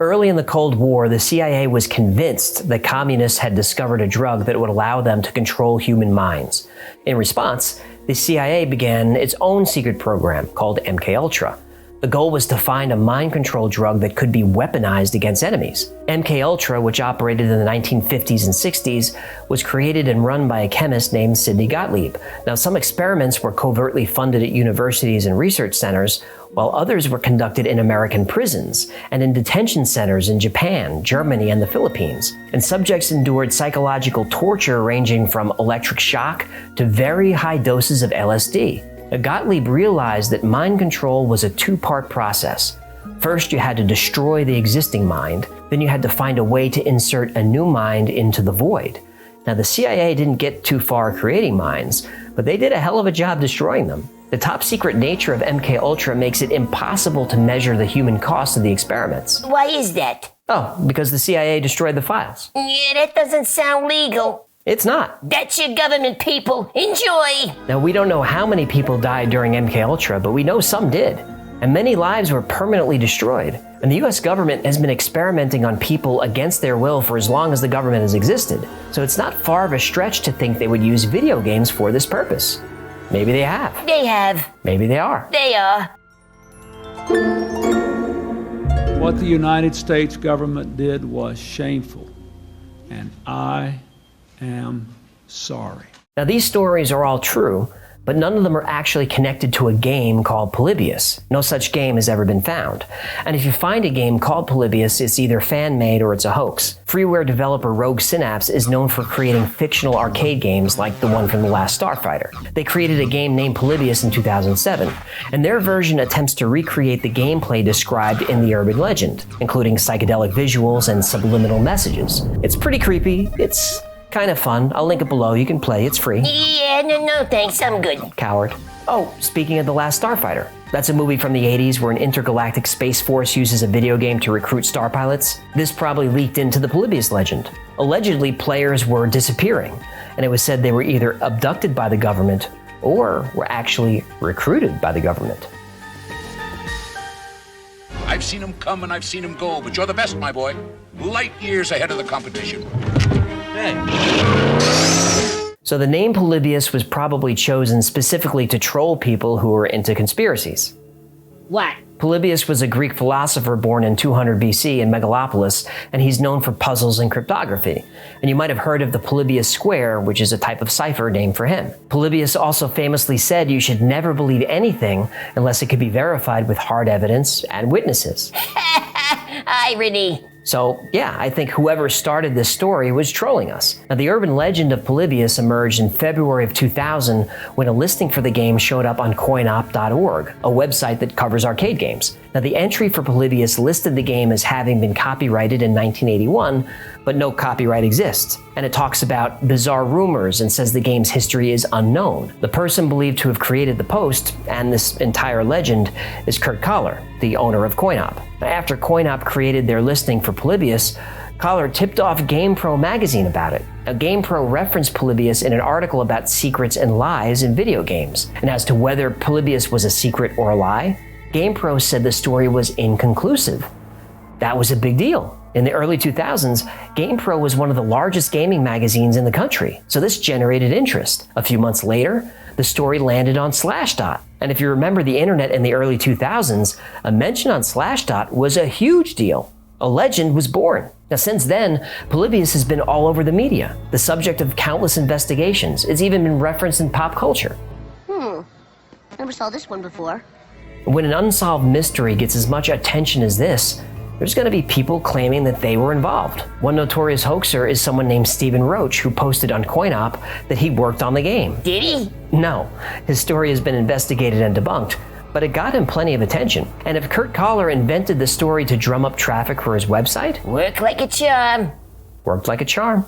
Early in the Cold War, the CIA was convinced that communists had discovered a drug that would allow them to control human minds. In response, the CIA began its own secret program called MKUltra. The goal was to find a mind control drug that could be weaponized against enemies. MKUltra, which operated in the 1950s and 60s, was created and run by a chemist named Sidney Gottlieb. Now, some experiments were covertly funded at universities and research centers, while others were conducted in American prisons and in detention centers in Japan, Germany, and the Philippines. And subjects endured psychological torture ranging from electric shock to very high doses of LSD. Now, Gottlieb realized that mind control was a two-part process. First, you had to destroy the existing mind, then you had to find a way to insert a new mind into the void. Now, the CIA didn't get too far creating minds, but they did a hell of a job destroying them. The top secret nature of MKUltra makes it impossible to measure the human cost of the experiments. Why is that? Oh, because the CIA destroyed the files. Yeah, that doesn't sound legal. It's not. That's your government, people. Enjoy! Now, we don't know how many people died during MKUltra, but we know some did. And many lives were permanently destroyed. And the US government has been experimenting on people against their will for as long as the government has existed. So it's not far of a stretch to think they would use video games for this purpose. Maybe they have. They have. Maybe they are. They are. What the United States government did was shameful, and I am sorry. Now, these stories are all true, but none of them are actually connected to a game called Polybius. No such game has ever been found. And if you find a game called Polybius, it's either fan-made or it's a hoax. Freeware developer Rogue Synapse is known for creating fictional arcade games like the one from The Last Starfighter. They created a game named Polybius in 2007, and their version attempts to recreate the gameplay described in the urban legend, including psychedelic visuals and subliminal messages. It's pretty creepy. It's kind of fun. I'll link it below. You can play. It's free. Yeah, no thanks. I'm good. Coward. Oh, speaking of The Last Starfighter. That's a movie from the 80s where an intergalactic space force uses a video game to recruit star pilots. This probably leaked into the Polybius legend. Allegedly, players were disappearing, and it was said they were either abducted by the government or were actually recruited by the government. I've seen him come and I've seen him go, but you're the best, my boy. Light years ahead of the competition. So the name Polybius was probably chosen specifically to troll people who were into conspiracies. What? Polybius was a Greek philosopher born in 200 BC in Megalopolis, and he's known for puzzles and cryptography. And you might have heard of the Polybius Square, which is a type of cipher named for him. Polybius also famously said you should never believe anything unless it could be verified with hard evidence and witnesses. Irony. So, yeah, I think whoever started this story was trolling us. Now, the urban legend of Polybius emerged in February of 2000 when a listing for the game showed up on coinop.org, a website that covers arcade games. Now, the entry for Polybius listed the game as having been copyrighted in 1981, but no copyright exists. And it talks about bizarre rumors and says the game's history is unknown. The person believed to have created the post and this entire legend is Kurt Collar, the owner of CoinOp. After CoinOp created their listing for Polybius, Collar tipped off GamePro magazine about it. Now, GamePro referenced Polybius in an article about secrets and lies in video games. And as to whether Polybius was a secret or a lie, GamePro said the story was inconclusive. That was a big deal. In the early 2000s, GamePro was one of the largest gaming magazines in the country, so this generated interest. A few months later, the story landed on Slashdot. And if you remember the internet in the early 2000s, a mention on Slashdot was a huge deal. A legend was born. Now, since then, Polybius has been all over the media, the subject of countless investigations. It's even been referenced in pop culture. Never saw this one before. When an unsolved mystery gets as much attention as this, there's going to be people claiming that they were involved. One notorious hoaxer is someone named Stephen Roach, who posted on CoinOp that he worked on the game. Did he? No. His story has been investigated and debunked, but it got him plenty of attention. And if Kurt Collar invented the story to drum up traffic for his website, worked like a charm. Worked like a charm.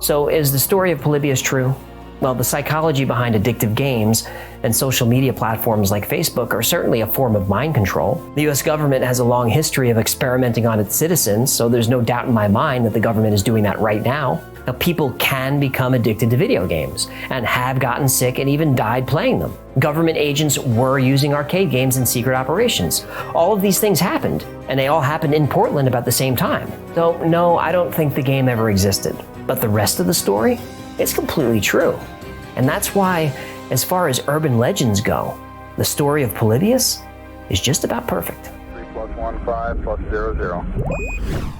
So is the story of Polybius true? Well, the psychology behind addictive games and social media platforms like Facebook are certainly a form of mind control. The US government has a long history of experimenting on its citizens, so there's no doubt in my mind that the government is doing that right now. Now, people can become addicted to video games and have gotten sick and even died playing them. Government agents were using arcade games in secret operations. All of these things happened, and they all happened in Portland about the same time. So, no, I don't think the game ever existed. But the rest of the story? It's completely true. And that's why, as far as urban legends go, the story of Polybius is just about perfect. 3+15+00.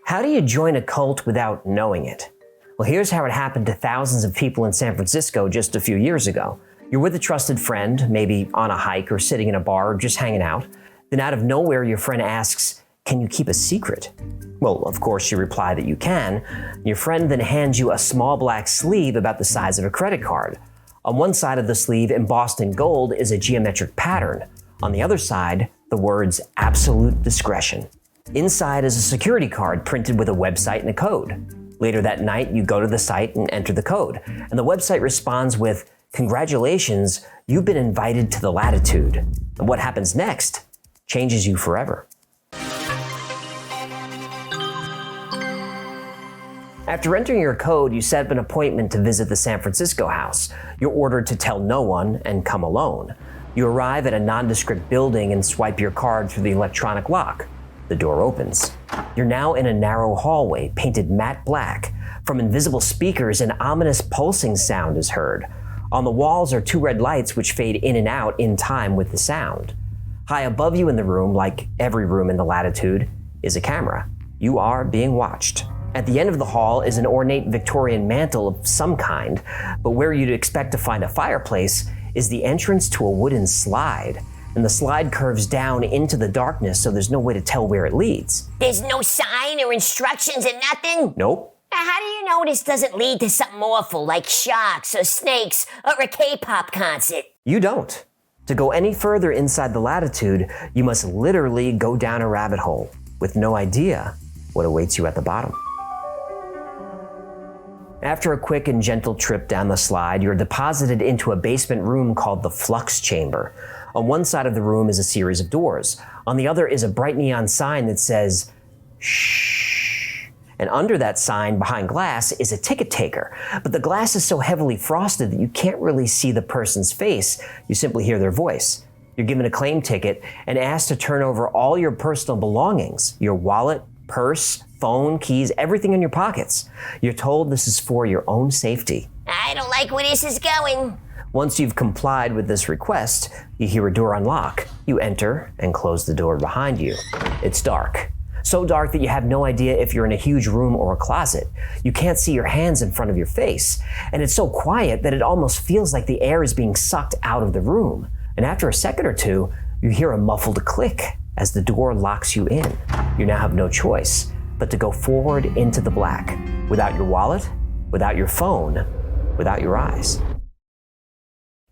How do you join a cult without knowing it? Well, here's how it happened to thousands of people in San Francisco just a few years ago. You're with a trusted friend, maybe on a hike or sitting in a bar or just hanging out. Then out of nowhere, your friend asks, "Can you keep a secret?" Well, of course, you reply that you can. Your friend then hands you a small black sleeve about the size of a credit card. On one side of the sleeve, embossed in gold, is a geometric pattern. On the other side, the words "absolute discretion." Inside is a security card printed with a website and a code. Later that night, you go to the site and enter the code, and the website responds with, "Congratulations, you've been invited to the Latitude." And what happens next changes you forever. After entering your code, you set up an appointment to visit the San Francisco house. You're ordered to tell no one and come alone. You arrive at a nondescript building and swipe your card through the electronic lock. The door opens. You're now in a narrow hallway painted matte black. From invisible speakers, an ominous pulsing sound is heard. On the walls are two red lights which fade in and out in time with the sound. High above you in the room, like every room in the Latitude, is a camera. You are being watched. At the end of the hall is an ornate Victorian mantle of some kind, but where you'd expect to find a fireplace is the entrance to a wooden slide. And the slide curves down into the darkness, so there's no way to tell where it leads. There's no sign or instructions or nothing? Nope. How do you know this doesn't lead to something awful like sharks or snakes or a K-pop concert? You don't. To go any further inside the Latitude, you must literally go down a rabbit hole with no idea what awaits you at the bottom. After a quick and gentle trip down the slide, you're deposited into a basement room called the Flux Chamber. On one side of the room is a series of doors. On the other is a bright neon sign that says, "Shh." And under that sign, behind glass, is a ticket taker. But the glass is so heavily frosted that you can't really see the person's face. You simply hear their voice. You're given a claim ticket and asked to turn over all your personal belongings, your wallet, purse, phone, keys, everything in your pockets. You're told this is for your own safety. I don't like where this is going. Once you've complied with this request, you hear a door unlock. You enter and close the door behind you. It's dark. So dark that you have no idea if you're in a huge room or a closet. You can't see your hands in front of your face. And it's so quiet that it almost feels like the air is being sucked out of the room. And after a second or two, you hear a muffled click as the door locks you in. You now have no choice but to go forward into the black, without your wallet, without your phone, without your eyes.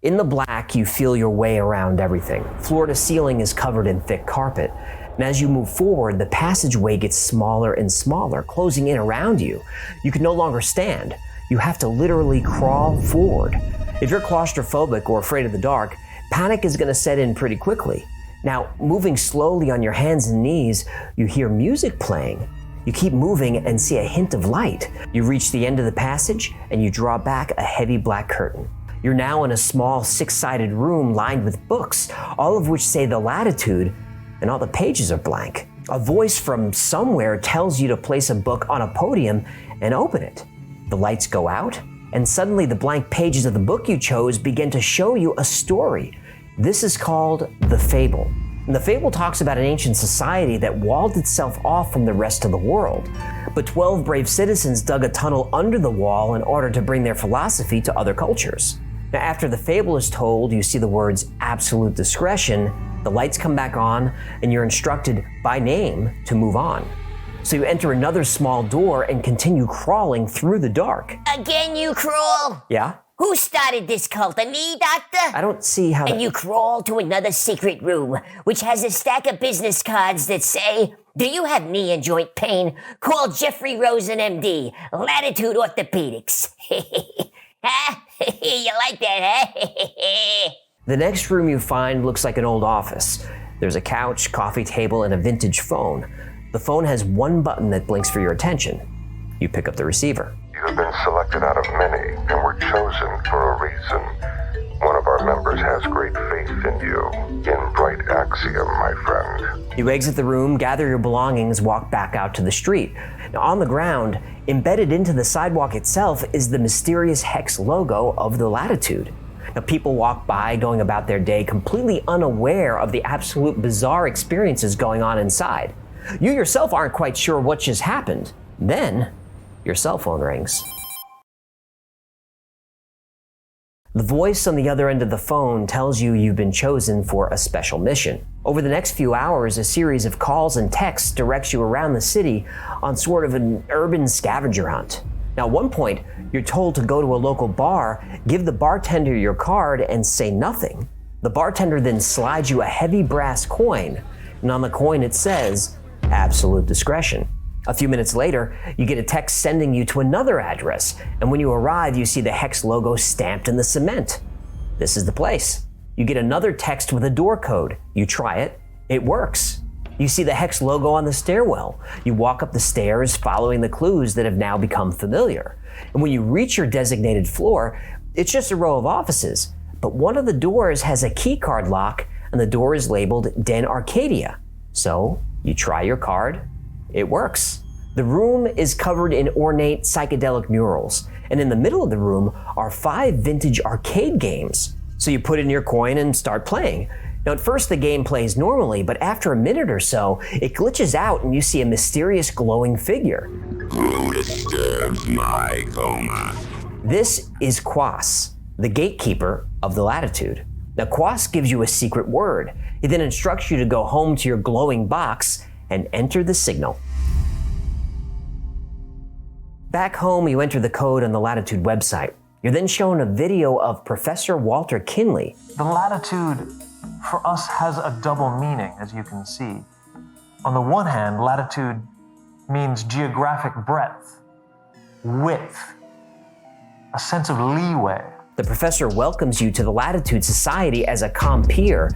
In the black, you feel your way around everything. Floor to ceiling is covered in thick carpet. And as you move forward, the passageway gets smaller and smaller, closing in around you. You can no longer stand. You have to literally crawl forward. If you're claustrophobic or afraid of the dark, panic is going to set in pretty quickly. Now, moving slowly on your hands and knees, you hear music playing. You keep moving and see a hint of light. You reach the end of the passage and you draw back a heavy black curtain. You're now in a small six-sided room lined with books, all of which say the Latitude, and all the pages are blank. A voice from somewhere tells you to place a book on a podium and open it. The lights go out, and suddenly the blank pages of the book you chose begin to show you a story. This is called The Fable. And the fable talks about an ancient society that walled itself off from the rest of the world. But 12 brave citizens dug a tunnel under the wall in order to bring their philosophy to other cultures. Now, after the fable is told, you see the words "absolute discretion," the lights come back on, and you're instructed by name to move on. So you enter another small door and continue crawling through the dark. Again, you crawl? Yeah? Who started this cult? A knee doctor? I don't see how. And you crawl to another secret room, which has a stack of business cards that say, "Do you have knee and joint pain? Call Jeffrey Rosen, MD, Latitude Orthopedics." Huh? You like that, huh? The next room you find looks like an old office. There's a couch, coffee table, and a vintage phone. The phone has one button that blinks for your attention. You pick up the receiver. You've been selected out of many and were chosen for a reason. One of our members has great faith in you. In bright axiom, my friend. You exit the room, gather your belongings, walk back out to the street. Now, on the ground, embedded into the sidewalk itself, is the mysterious hex logo of the Latitude. Now, people walk by going about their day completely unaware of the absolute bizarre experiences going on inside. You yourself aren't quite sure what just happened. Then, your cell phone rings. The voice on the other end of the phone tells you you've been chosen for a special mission. Over the next few hours, a series of calls and texts directs you around the city on sort of an urban scavenger hunt. Now, at one point, you're told to go to a local bar, give the bartender your card, and say nothing. The bartender then slides you a heavy brass coin, and on the coin it says, absolute discretion. A few minutes later, you get a text sending you to another address, and when you arrive, you see the Hex logo stamped in the cement. This is the place. You get another text with a door code. You try it. It works. You see the Hex logo on the stairwell. You walk up the stairs following the clues that have now become familiar. And when you reach your designated floor, it's just a row of offices. But one of the doors has a key card lock, and the door is labeled Den Arcadia. So you try your card. It works. The room is covered in ornate psychedelic murals, and in the middle of the room are 5 vintage arcade games. So you put in your coin and start playing. Now, at first the game plays normally, but after a minute or so, it glitches out and you see a mysterious glowing figure. Who disturbs my coma? This is Quas, the gatekeeper of the Latitude. Now, Quas gives you a secret word. He then instructs you to go home to your glowing box and enter the signal. Back home, you enter the code on the Latitude website. You're then shown a video of Professor Walter Kinley. The latitude for us has a double meaning, as you can see. On the one hand, latitude means geographic breadth, width, a sense of leeway. The professor welcomes you to the Latitude Society as a compeer,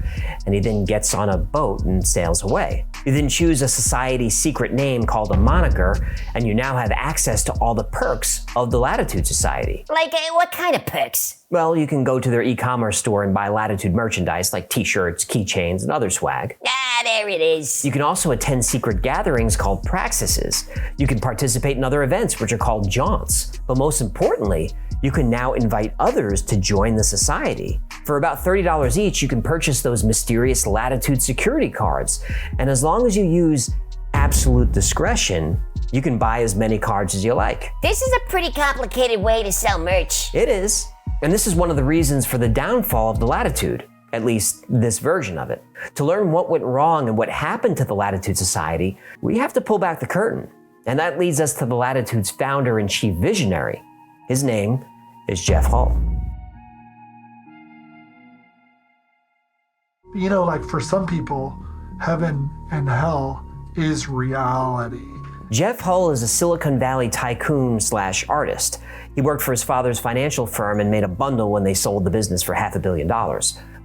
and he then gets on a boat and sails away. You then choose a society's secret name called a moniker, and you now have access to all the perks of the Latitude Society. Like, what kind of perks? Well, you can go to their e-commerce store and buy Latitude merchandise like t-shirts, keychains, and other swag. Ah, there it is. You can also attend secret gatherings called praxises. You can participate in other events, which are called jaunts. But most importantly, you can now invite others to join the society. For about $30 each, you can purchase those mysterious Latitude security cards. And as long as you use absolute discretion, you can buy as many cards as you like. This is a pretty complicated way to sell merch. It is. And this is one of the reasons for the downfall of the Latitude, at least this version of it. To learn what went wrong and what happened to the Latitude Society, we have to pull back the curtain. And that leads us to the Latitude's founder and chief visionary. His name is Jeff Hull. You know, like for some people, heaven and hell is reality. Jeff Hull is a Silicon Valley tycoon / artist. He worked for his father's financial firm and made a bundle when they sold the business for $500 million.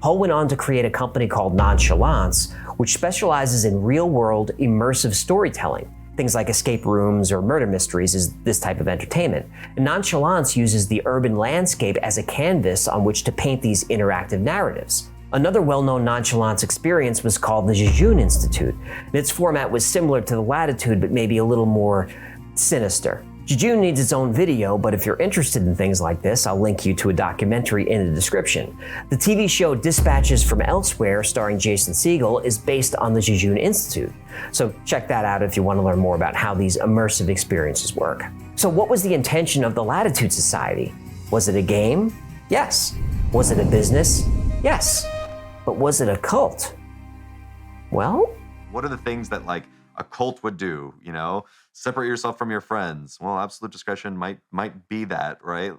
Hull went on to create a company called Nonchalance, which specializes in real-world immersive storytelling. Things like escape rooms or murder mysteries is this type of entertainment. And Nonchalance uses the urban landscape as a canvas on which to paint these interactive narratives. Another well-known Nonchalance experience was called the Jejune Institute, and its format was similar to the Latitude, but maybe a little more sinister. Jejune needs its own video, but if you're interested in things like this, I'll link you to a documentary in the description. The TV show Dispatches from Elsewhere, starring Jason Segel, is based on the Jejune Institute. So check that out if you want to learn more about how these immersive experiences work. So what was the intention of the Latitude Society? Was it a game? Yes. Was it a business? Yes. But was it a cult? Well? What are the things that like a cult would do, you know? Separate yourself from your friends. Well, absolute discretion might be that, right?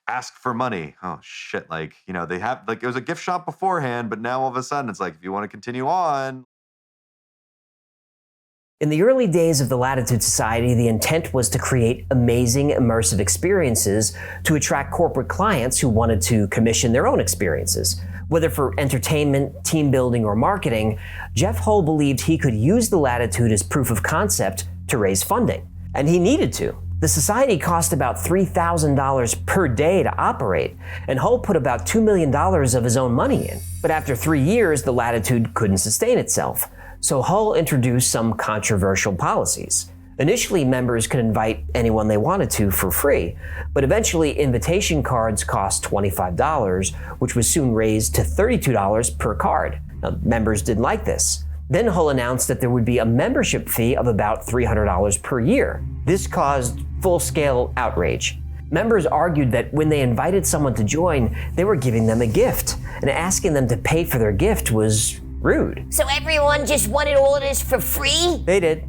Ask for money. Oh shit, like, you know, they have, like, it was a gift shop beforehand, but now all of a sudden it's like, if you want to continue on. In the early days of the Latitude Society, the intent was to create amazing immersive experiences to attract corporate clients who wanted to commission their own experiences. Whether for entertainment, team building, or marketing, Jeff Hull believed he could use the Latitude as proof of concept to raise funding. And he needed to. The society cost about $3,000 per day to operate, and Hull put about $2 million of his own money in. But after 3 years, the Latitude couldn't sustain itself. So Hull introduced some controversial policies. Initially, members could invite anyone they wanted to for free, but eventually invitation cards cost $25, which was soon raised to $32 per card. Now, members didn't like this. Then Hull announced that there would be a membership fee of about $300 per year. This caused full-scale outrage. Members argued that when they invited someone to join, they were giving them a gift, and asking them to pay for their gift was rude. So everyone just wanted all of this for free? They did.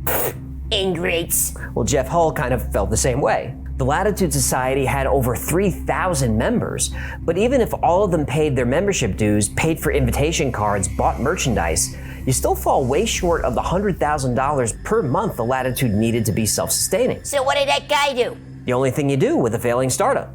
Ingrates. Well, Jeff Hull kind of felt the same way. The Latitude Society had over 3,000 members, but even if all of them paid their membership dues, paid for invitation cards, bought merchandise, you still fall way short of the $100,000 per month the Latitude needed to be self-sustaining. So what did that guy do? The only thing you do with a failing startup.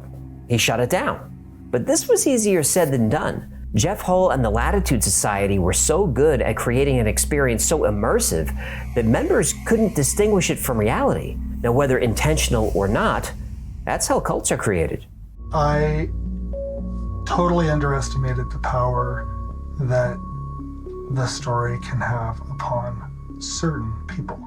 He shut it down. But this was easier said than done. Jeff Hull and the Latitude Society were so good at creating an experience so immersive that members couldn't distinguish it from reality. Now, whether intentional or not, that's how cults are created. I totally underestimated the power that the story can have upon certain people.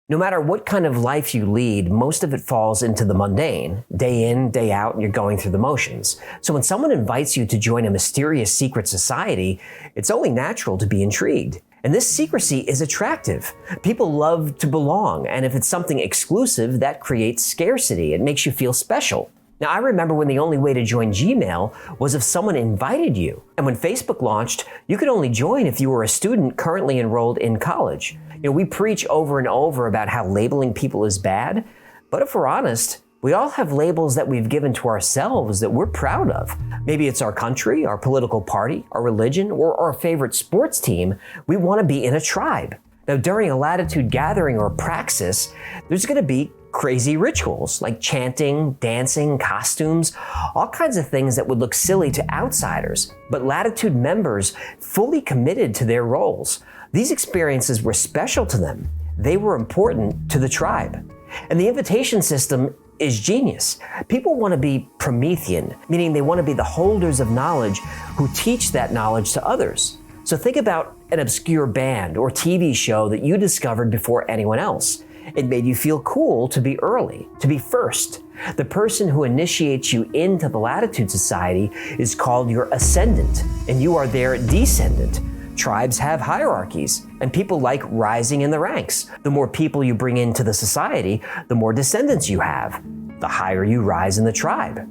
No matter what kind of life you lead, most of it falls into the mundane, day in, day out, and you're going through the motions. So when someone invites you to join a mysterious secret society, it's only natural to be intrigued. And this secrecy is attractive. People love to belong, and if it's something exclusive, that creates scarcity. It makes you feel special. Now, I remember when the only way to join Gmail was if someone invited you. And when Facebook launched, you could only join if you were a student currently enrolled in college. You know, we preach over and over about how labeling people is bad, but if we're honest, we all have labels that we've given to ourselves that we're proud of. Maybe it's our country, our political party, our religion, or our favorite sports team. We want to be in a tribe. Now, during a Latitude gathering or praxis, there's going to be crazy rituals like chanting, dancing, costumes, all kinds of things that would look silly to outsiders. But Latitude members fully committed to their roles. These experiences were special to them. They were important to the tribe. And the invitation system is genius. People want to be Promethean, meaning they want to be the holders of knowledge who teach that knowledge to others. So think about an obscure band or TV show that you discovered before anyone else. It made you feel cool to be early, to be first. The person who initiates you into the Latitude Society is called your ascendant, and you are their descendant. Tribes have hierarchies, and people like rising in the ranks. The more people you bring into the society, the more descendants you have. The higher you rise in the tribe.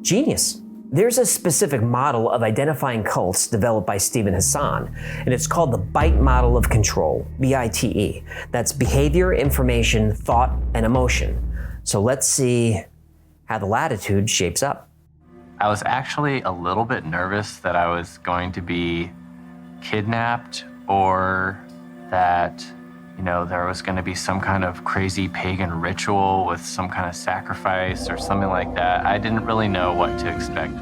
Genius. There's a specific model of identifying cults developed by Stephen Hassan, and it's called the BITE model of control, BITE. That's behavior, information, thought, and emotion. So let's see how the Latitude shapes up. I was actually a little bit nervous that I was going to be kidnapped or that, you know, there was going to be some kind of crazy pagan ritual with some kind of sacrifice or something like that. I didn't really know what to expect.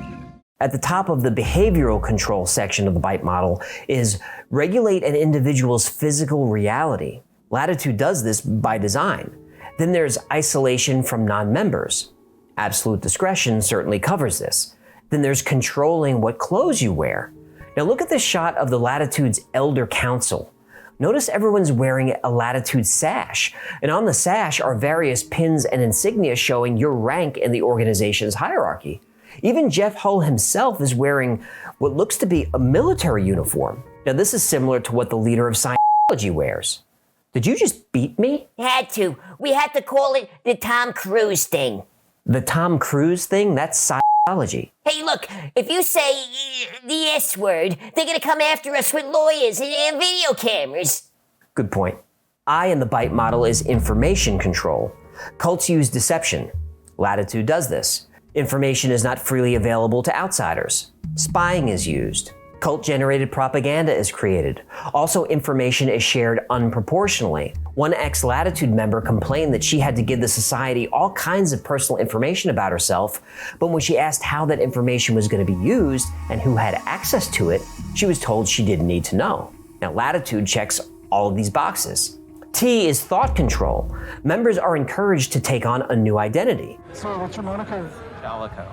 At the top of the behavioral control section of the BITE model is regulate an individual's physical reality. Latitude does this by design. Then there's isolation from non-members. Absolute discretion certainly covers this. Then there's controlling what clothes you wear. Now look at this shot of the Latitude's Elder Council. Notice everyone's wearing a Latitude sash, and on the sash are various pins and insignia showing your rank in the organization's hierarchy. Even Jeff Hull himself is wearing what looks to be a military uniform. Now this is similar to what the leader of Scientology wears. Did you just beat me? Had to. We had to call it the Tom Cruise thing. The Tom Cruise thing? That's Scientology. Hey, look, if you say the S word, they're gonna come after us with lawyers and video cameras. Good point. I in the BITE model is information control. Cults use deception. Latitude does this. Information is not freely available to outsiders. Spying is used. Cult-generated propaganda is created. Also, information is shared unproportionally. One ex-Latitude member complained that she had to give the society all kinds of personal information about herself, but when she asked how that information was going to be used and who had access to it, she was told she didn't need to know. Now, Latitude checks all of these boxes. T is thought control. Members are encouraged to take on a new identity. So, what's your moniker? Shalico.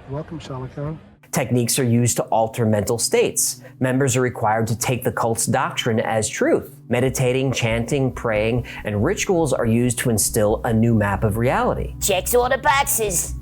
Welcome, Shalico. Techniques are used to alter mental states. Members are required to take the cult's doctrine as truth. Meditating, chanting, praying, and rituals are used to instill a new map of reality. Checks all the boxes.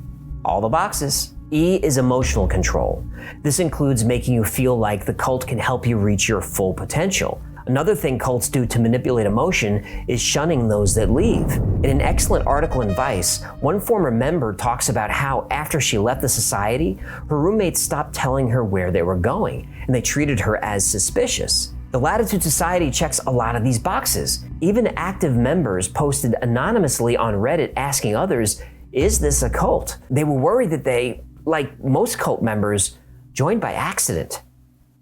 All the boxes. E is emotional control. This includes making you feel like the cult can help you reach your full potential. Another thing cults do to manipulate emotion is shunning those that leave. In an excellent article in Vice, one former member talks about how after she left the society, her roommates stopped telling her where they were going, and they treated her as suspicious. The Latitude Society checks a lot of these boxes. Even active members posted anonymously on Reddit asking others, is this a cult? They were worried that they, like most cult members, joined by accident.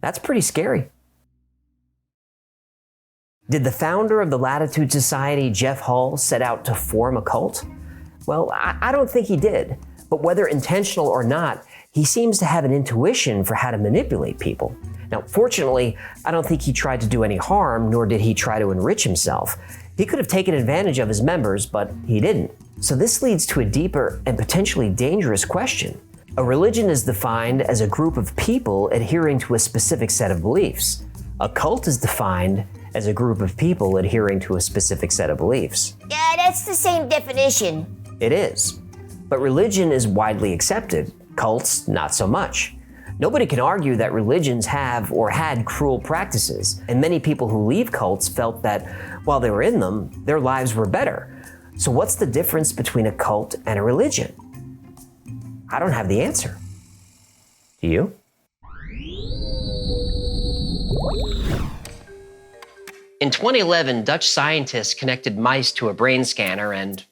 That's pretty scary. Did the founder of the Latitude Society, Jeff Hall, set out to form a cult? Well, I don't think he did, but whether intentional or not, he seems to have an intuition for how to manipulate people. Now, fortunately, I don't think he tried to do any harm, nor did he try to enrich himself. He could have taken advantage of his members, but he didn't. So this leads to a deeper and potentially dangerous question. A religion is defined as a group of people adhering to a specific set of beliefs. A cult is defined as a group of people adhering to a specific set of beliefs. Yeah, that's the same definition. It is. But religion is widely accepted, cults not so much. Nobody can argue that religions have or had cruel practices, and many people who leave cults felt that while they were in them, their lives were better. So what's the difference between a cult and a religion? I don't have the answer. Do you? In 2011, Dutch scientists connected mice to a brain scanner and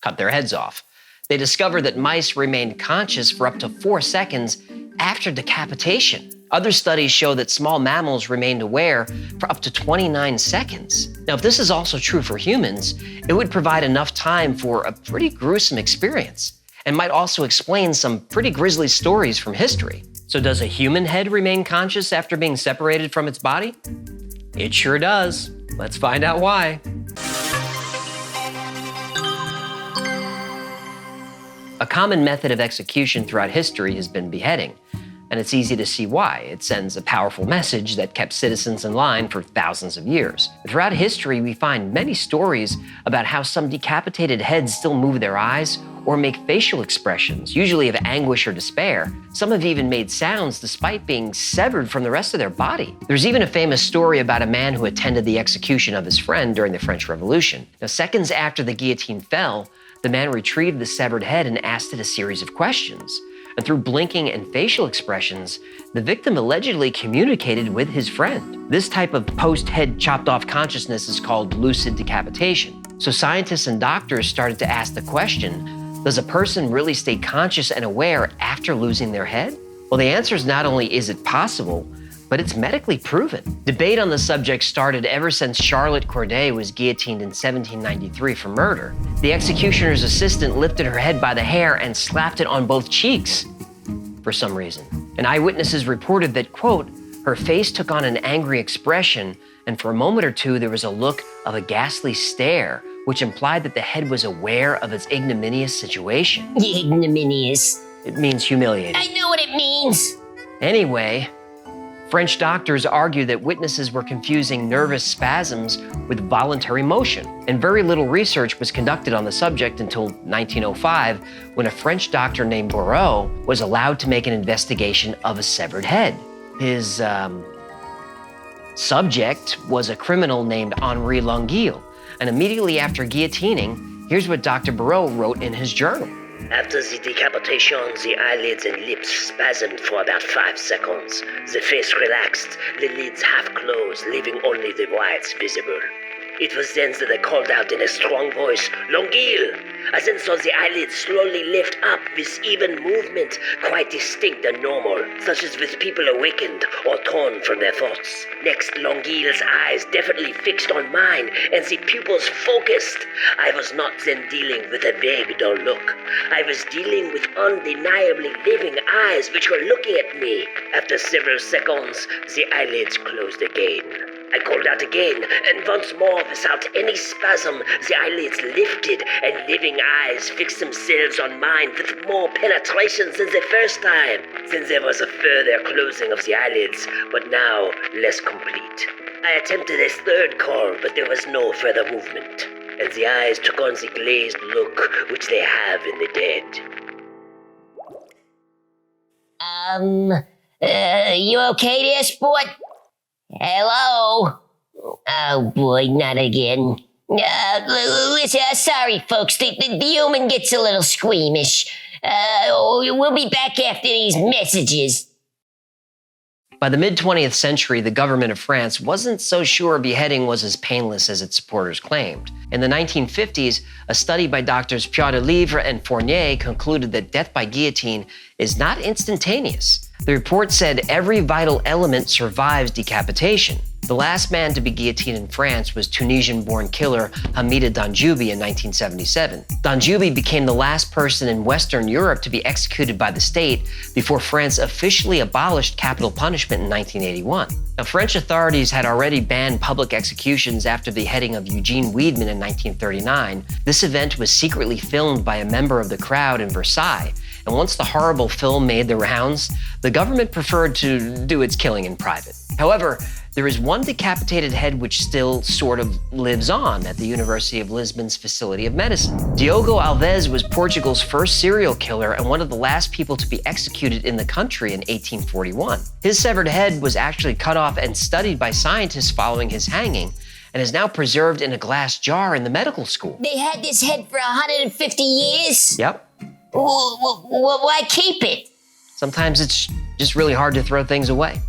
cut their heads off. They discovered that mice remained conscious for up to 4 seconds after decapitation. Other studies show that small mammals remained aware for up to 29 seconds. Now, if this is also true for humans, it would provide enough time for a pretty gruesome experience and might also explain some pretty grisly stories from history. So does a human head remain conscious after being separated from its body? It sure does. Let's find out why. A common method of execution throughout history has been beheading, and it's easy to see why. It sends a powerful message that kept citizens in line for thousands of years. Throughout history, we find many stories about how some decapitated heads still move their eyes or make facial expressions, usually of anguish or despair. Some have even made sounds despite being severed from the rest of their body. There's even a famous story about a man who attended the execution of his friend during the French Revolution. Now, seconds after the guillotine fell, the man retrieved the severed head and asked it a series of questions. And through blinking and facial expressions, the victim allegedly communicated with his friend. This type of post-head chopped off consciousness is called lucid decapitation. So scientists and doctors started to ask the question, does a person really stay conscious and aware after losing their head? Well, the answer is not only is it possible, but it's medically proven. Debate on the subject started ever since Charlotte Corday was guillotined in 1793 for murder. The executioner's assistant lifted her head by the hair and slapped it on both cheeks for some reason. And eyewitnesses reported that, quote, her face took on an angry expression, and for a moment or two, there was a look of a ghastly stare, which implied that the head was aware of its ignominious situation. Ignominious. It means humiliating. I know what it means. Anyway, French doctors argue that witnesses were confusing nervous spasms with voluntary motion, and very little research was conducted on the subject until 1905, when a French doctor named Barreau was allowed to make an investigation of a severed head. His subject was a criminal named Henri Longueuil, and immediately after guillotining, here's what Dr. Barreau wrote in his journal. After the decapitation, the eyelids and lips spasmed for about 5 seconds. The face relaxed, the lids half closed, leaving only the whites visible. It was then that I called out in a strong voice, Longueuil! I then saw the eyelids slowly lift up with even movement, quite distinct and normal, such as with people awakened or torn from their thoughts. Next, Longueuil's eyes definitely fixed on mine, and the pupils focused. I was not then dealing with a vague, dull look. I was dealing with undeniably living eyes which were looking at me. After several seconds, the eyelids closed again. I called out again, and once more, without any spasm, the eyelids lifted, and living eyes fixed themselves on mine with more penetration than the first time. Then there was a further closing of the eyelids, but now less complete. I attempted a third call, but there was no further movement, and the eyes took on the glazed look which they have in the dead. You okay there, sport? Hello? Oh boy, not again. Listen, sorry folks, the human gets a little squeamish. We'll be back after these messages. By the mid-20th century, the government of France wasn't so sure beheading was as painless as its supporters claimed. In the 1950s, a study by doctors Pierre Delivre and Fournier concluded that death by guillotine is not instantaneous. The report said every vital element survives decapitation. The last man to be guillotined in France was Tunisian-born killer Hamida Danjoubi in 1977. Danjoubi became the last person in Western Europe to be executed by the state before France officially abolished capital punishment in 1981. Now, French authorities had already banned public executions after the beheading of Eugene Weidmann in 1939. This event was secretly filmed by a member of the crowd in Versailles. And once the horrible film made the rounds, the government preferred to do its killing in private. However, there is one decapitated head which still sort of lives on at the University of Lisbon's Facility of Medicine. Diogo Alves was Portugal's first serial killer and one of the last people to be executed in the country in 1841. His severed head was actually cut off and studied by scientists following his hanging, and is now preserved in a glass jar in the medical school. They had this head for 150 years? Yep. Why keep it? Sometimes it's just really hard to throw things away.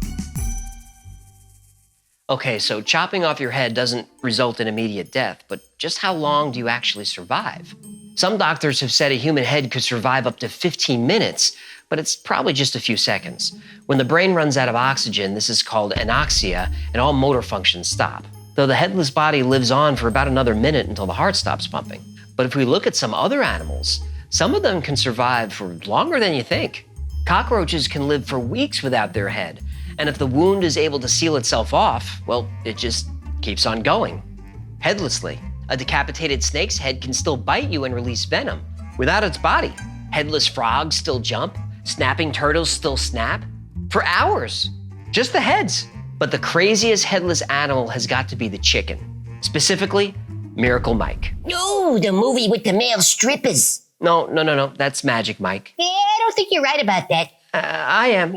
Okay, so chopping off your head doesn't result in immediate death, but just how long do you actually survive? Some doctors have said a human head could survive up to 15 minutes, but it's probably just a few seconds. When the brain runs out of oxygen, this is called anoxia, and all motor functions stop. Though the headless body lives on for about another minute until the heart stops pumping. But if we look at some other animals, some of them can survive for longer than you think. Cockroaches can live for weeks without their head, and if the wound is able to seal itself off, well, it just keeps on going, headlessly. A decapitated snake's head can still bite you and release venom without its body. Headless frogs still jump, snapping turtles still snap, for hours, just the heads. But the craziest headless animal has got to be the chicken, specifically Miracle Mike. No, the movie with the male strippers. No, that's Magic Mike. Yeah, I don't think you're right about that. I am.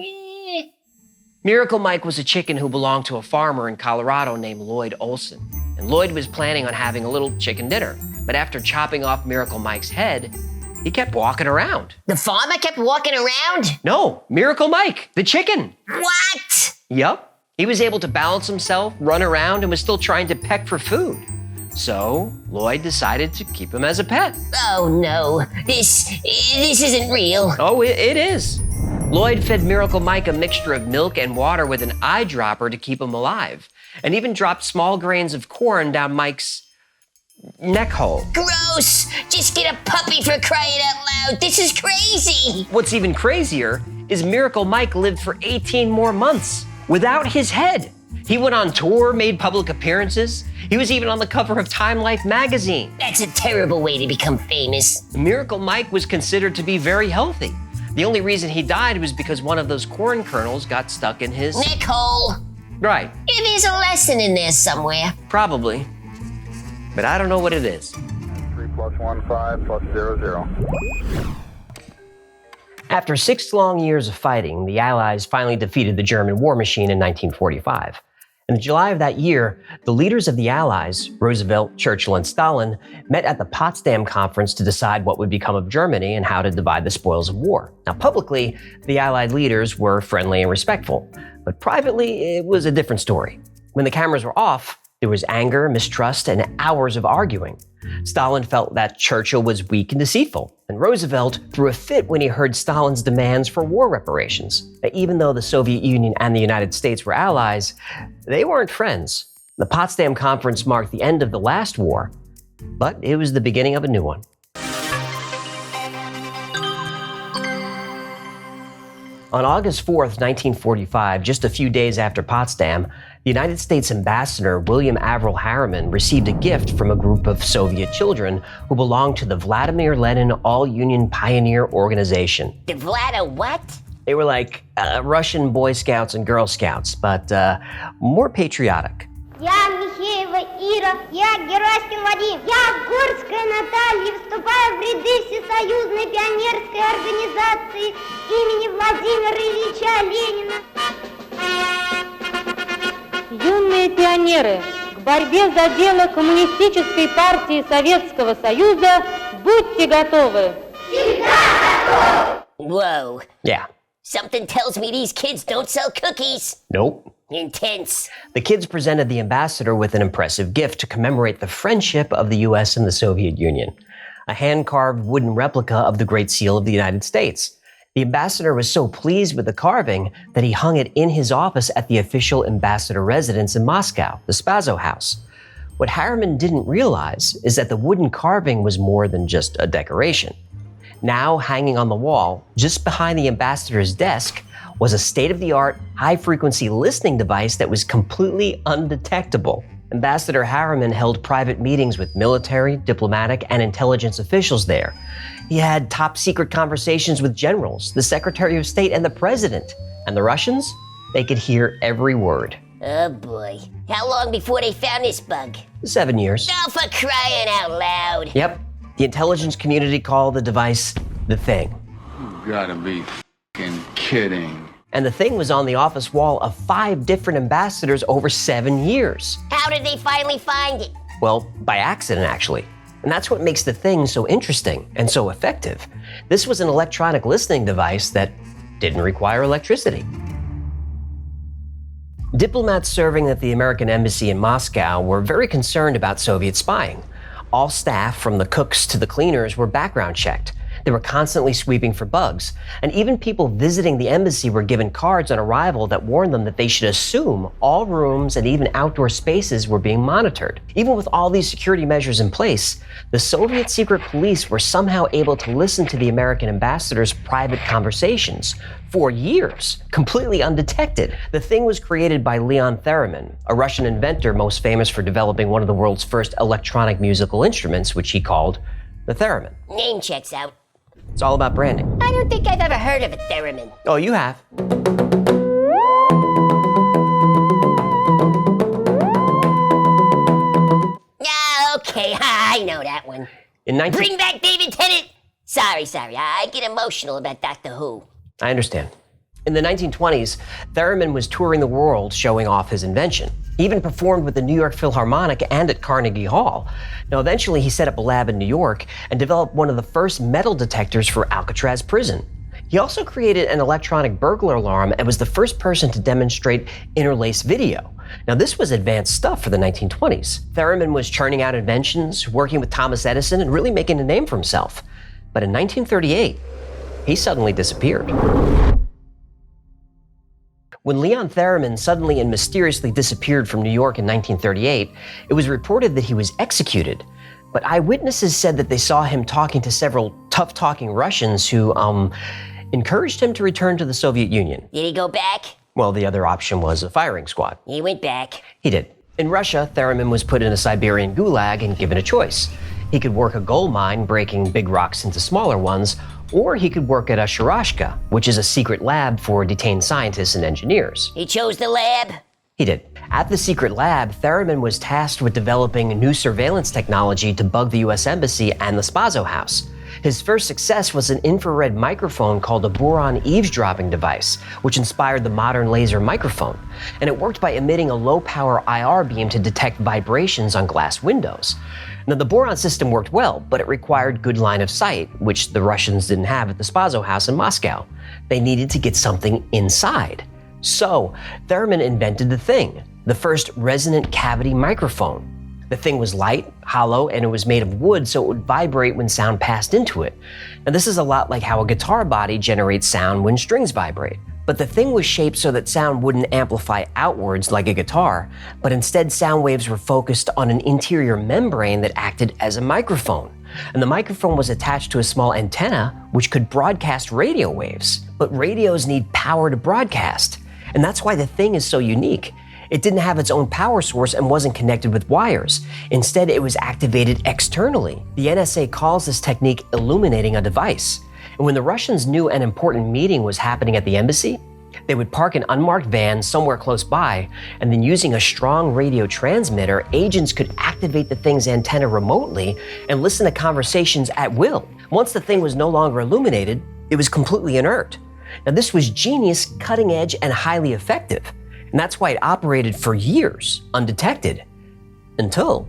Miracle Mike was a chicken who belonged to a farmer in Colorado named Lloyd Olson. And Lloyd was planning on having a little chicken dinner. But after chopping off Miracle Mike's head, he kept walking around. The farmer kept walking around? No, Miracle Mike, the chicken. What? Yup. He was able to balance himself, run around, and was still trying to peck for food. So Lloyd decided to keep him as a pet. Oh no, this isn't real. Oh, it is. Lloyd fed Miracle Mike a mixture of milk and water with an eyedropper to keep him alive, and even dropped small grains of corn down Mike's neck hole. Gross! Just get a puppy for crying out loud. This is crazy. What's even crazier is Miracle Mike lived for 18 more months without his head. He went on tour, made public appearances. He was even on the cover of Time Life magazine. That's a terrible way to become famous. Miracle Mike was considered to be very healthy. The only reason he died was because one of those corn kernels got stuck in his neck hole. Right. There's a lesson in there somewhere. Probably. But I don't know what it is. 3+15+00. After 6 long years of fighting, the Allies finally defeated the German war machine in 1945. In July of that year, the leaders of the Allies, Roosevelt, Churchill, and Stalin, met at the Potsdam Conference to decide what would become of Germany and how to divide the spoils of war. Now, publicly, the Allied leaders were friendly and respectful, but privately, it was a different story. When the cameras were off, there was anger, mistrust, and hours of arguing. Stalin felt that Churchill was weak and deceitful, and Roosevelt threw a fit when he heard Stalin's demands for war reparations. Even though the Soviet Union and the United States were allies, they weren't friends. The Potsdam Conference marked the end of the last war, but it was the beginning of a new one. On August 4th, 1945, just a few days after Potsdam, The United States ambassador, William Averell Harriman, received a gift from a group of Soviet children who belonged to the Vladimir Lenin All-Union Pioneer Organization. The Vlada what? They were like Russian Boy Scouts and Girl Scouts, but more patriotic. Я Михеева Ира, я Гераськин Вадим, я Горская Наталья, вступаю в ряды Всесоюзной пионерской организации имени Владимира Ильича Ленина. Юные пионеры, к борьбе за дело Коммунистической партии Советского Союза будьте готовы. Whoa. Yeah. Something tells me these kids don't sell cookies. Nope. Intense. The kids presented the ambassador with an impressive gift to commemorate the friendship of the U.S. and the Soviet Union, a hand-carved wooden replica of the Great Seal of the United States. The ambassador was so pleased with the carving that he hung it in his office at the official ambassador residence in Moscow, the Spaso House. What Harriman didn't realize is that the wooden carving was more than just a decoration. Now hanging on the wall, just behind the ambassador's desk, was a state-of-the-art, high-frequency listening device that was completely undetectable. Ambassador Harriman held private meetings with military, diplomatic, and intelligence officials there. He had top-secret conversations with generals, the Secretary of State, and the President. And the Russians? They could hear every word. Oh boy. How long before they found this bug? 7 years. Oh, for crying out loud. Yep. The intelligence community called the device the Thing. You gotta be f***ing kidding. And the Thing was on the office wall of 5 different ambassadors over 7 years. How did they finally find it? Well, by accident, actually. And that's what makes the Thing so interesting and so effective. This was an electronic listening device that didn't require electricity. Diplomats serving at the American embassy in Moscow were very concerned about Soviet spying. All staff, from the cooks to the cleaners, were background checked. They were constantly sweeping for bugs. And even people visiting the embassy were given cards on arrival that warned them that they should assume all rooms and even outdoor spaces were being monitored. Even with all these security measures in place, the Soviet secret police were somehow able to listen to the American ambassador's private conversations for years, completely undetected. The Thing was created by Leon Theremin, a Russian inventor most famous for developing one of the world's first electronic musical instruments, which he called the theremin. Name checks out. It's all about branding. I don't think I've ever heard of a theremin. Oh, you have. Okay, I know that one. Bring back David Tennant! Sorry, I get emotional about Doctor Who. I understand. In the 1920s, Theremin was touring the world showing off his invention. He even performed with the New York Philharmonic and at Carnegie Hall. Now, eventually, he set up a lab in New York and developed one of the first metal detectors for Alcatraz prison. He also created an electronic burglar alarm and was the first person to demonstrate interlaced video. Now, this was advanced stuff for the 1920s. Theremin was churning out inventions, working with Thomas Edison, and really making a name for himself. But in 1938, he suddenly disappeared. When Leon Theremin suddenly and mysteriously disappeared from New York in 1938, it was reported that he was executed. But eyewitnesses said that they saw him talking to several tough-talking Russians who, encouraged him to return to the Soviet Union. Did he go back? Well, the other option was a firing squad. He went back. He did. In Russia, Theremin was put in a Siberian gulag and given a choice. He could work a gold mine, breaking big rocks into smaller ones, or he could work at a Sharashka, which is a secret lab for detained scientists and engineers. He chose the lab? He did. At the secret lab, Theremin was tasked with developing new surveillance technology to bug the U.S. Embassy and the Spaso House. His first success was an infrared microphone called a boron eavesdropping device, which inspired the modern laser microphone. And it worked by emitting a low-power IR beam to detect vibrations on glass windows. Now, the boron system worked well, but it required good line of sight, which the Russians didn't have at the Spaso House in Moscow. They needed to get something inside. So, Theremin invented the Thing, the first resonant cavity microphone. The Thing was light, hollow, and it was made of wood so it would vibrate when sound passed into it. Now, this is a lot like how a guitar body generates sound when strings vibrate. But the Thing was shaped so that sound wouldn't amplify outwards like a guitar, but instead sound waves were focused on an interior membrane that acted as a microphone. And the microphone was attached to a small antenna which could broadcast radio waves. But radios need power to broadcast. And that's why the Thing is so unique. It didn't have its own power source and wasn't connected with wires. Instead, it was activated externally. The NSA calls this technique illuminating a device. And when the Russians knew an important meeting was happening at the embassy, they would park an unmarked van somewhere close by, and then using a strong radio transmitter, agents could activate the thing's antenna remotely and listen to conversations at will. Once the thing was no longer illuminated, it was completely inert. Now, this was genius, cutting edge, and highly effective. And that's why it operated for years, undetected, until...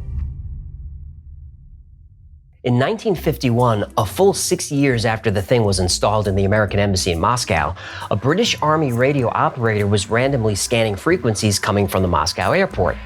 In 1951, a full 6 years after the thing was installed in the American embassy in Moscow, a British Army radio operator was randomly scanning frequencies coming from the Moscow airport.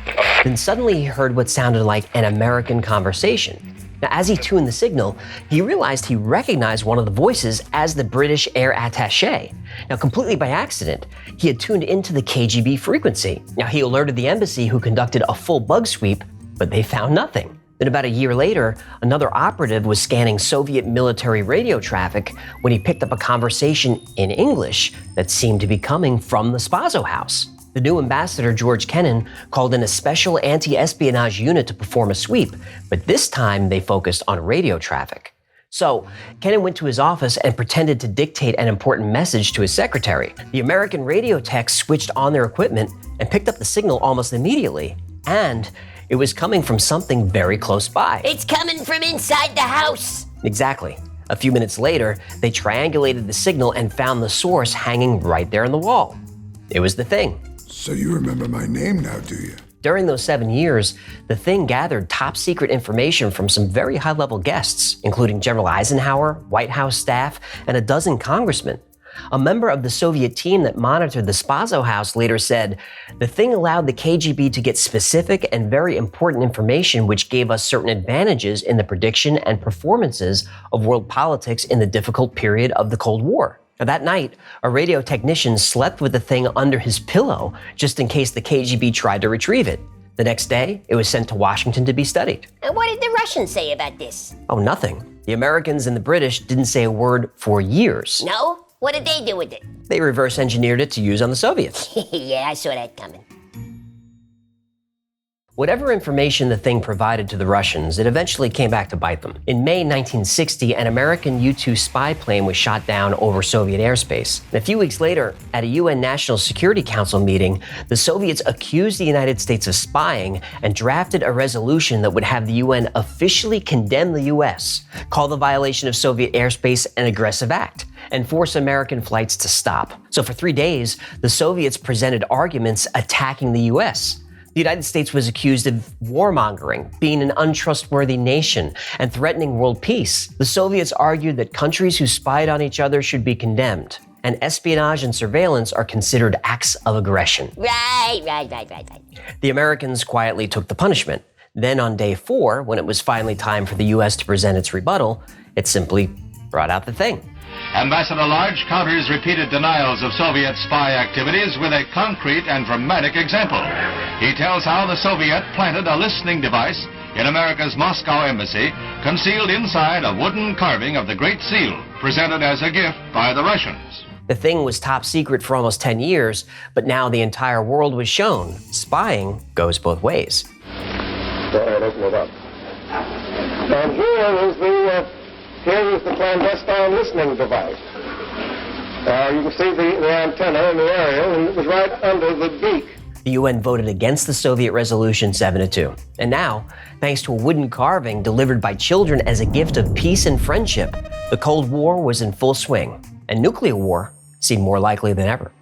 Then suddenly he heard what sounded like an American conversation. Now, as he tuned the signal, he realized he recognized one of the voices as the British air attaché. Now, completely by accident, he had tuned into the KGB frequency. Now, he alerted the embassy, who conducted a full bug sweep, but they found nothing. Then about a year later, another operative was scanning Soviet military radio traffic when he picked up a conversation in English that seemed to be coming from the Spaso house. The new ambassador, George Kennan, called in a special anti-espionage unit to perform a sweep, but this time they focused on radio traffic. So, Kennan went to his office and pretended to dictate an important message to his secretary. The American radio techs switched on their equipment and picked up the signal almost immediately. And it was coming from something very close by. It's coming from inside the house. Exactly. A few minutes later, they triangulated the signal and found the source hanging right there on the wall. It was the thing. So you remember my name now, do you? During those 7 years, the thing gathered top secret information from some very high-level guests, including General Eisenhower, White House staff, and a dozen congressmen. A member of the Soviet team that monitored the Spaso house later said, "The thing allowed the KGB to get specific and very important information which gave us certain advantages in the prediction and performances of world politics in the difficult period of the Cold War." Now, that night, a radio technician slept with the thing under his pillow just in case the KGB tried to retrieve it. The next day, it was sent to Washington to be studied. And what did the Russians say about this? Oh, nothing. The Americans and the British didn't say a word for years. No? What did they do with it? They reverse engineered it to use on the Soviets. Yeah, I saw that coming. Whatever information the thing provided to the Russians, it eventually came back to bite them. In May 1960, an American U-2 spy plane was shot down over Soviet airspace. And a few weeks later, at a UN National Security Council meeting, the Soviets accused the United States of spying and drafted a resolution that would have the UN officially condemn the US, call the violation of Soviet airspace an aggressive act, and force American flights to stop. So for 3 days, the Soviets presented arguments attacking the US. The United States was accused of warmongering, being an untrustworthy nation, and threatening world peace. The Soviets argued that countries who spied on each other should be condemned, and espionage and surveillance are considered acts of aggression. Right. The Americans quietly took the punishment. Then on day 4, when it was finally time for the US to present its rebuttal, it simply brought out the thing. Ambassador Large counters repeated denials of Soviet spy activities with a concrete and dramatic example. He tells how the Soviet planted a listening device in America's Moscow embassy, concealed inside a wooden carving of the Great Seal, presented as a gift by the Russians. The thing was top secret for almost 10 years, but now the entire world was shown. Spying goes both ways. Go ahead, open it up. And here is the clandestine listening device. You can see the antenna in the aerial, and it was right under the beak. The UN voted against the Soviet resolution 7-2. And now, thanks to a wooden carving delivered by children as a gift of peace and friendship, the Cold War was in full swing, and nuclear war seemed more likely than ever.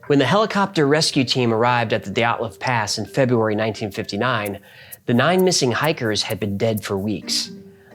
When the helicopter rescue team arrived at the Dyatlov Pass in February 1959, the 9 missing hikers had been dead for weeks.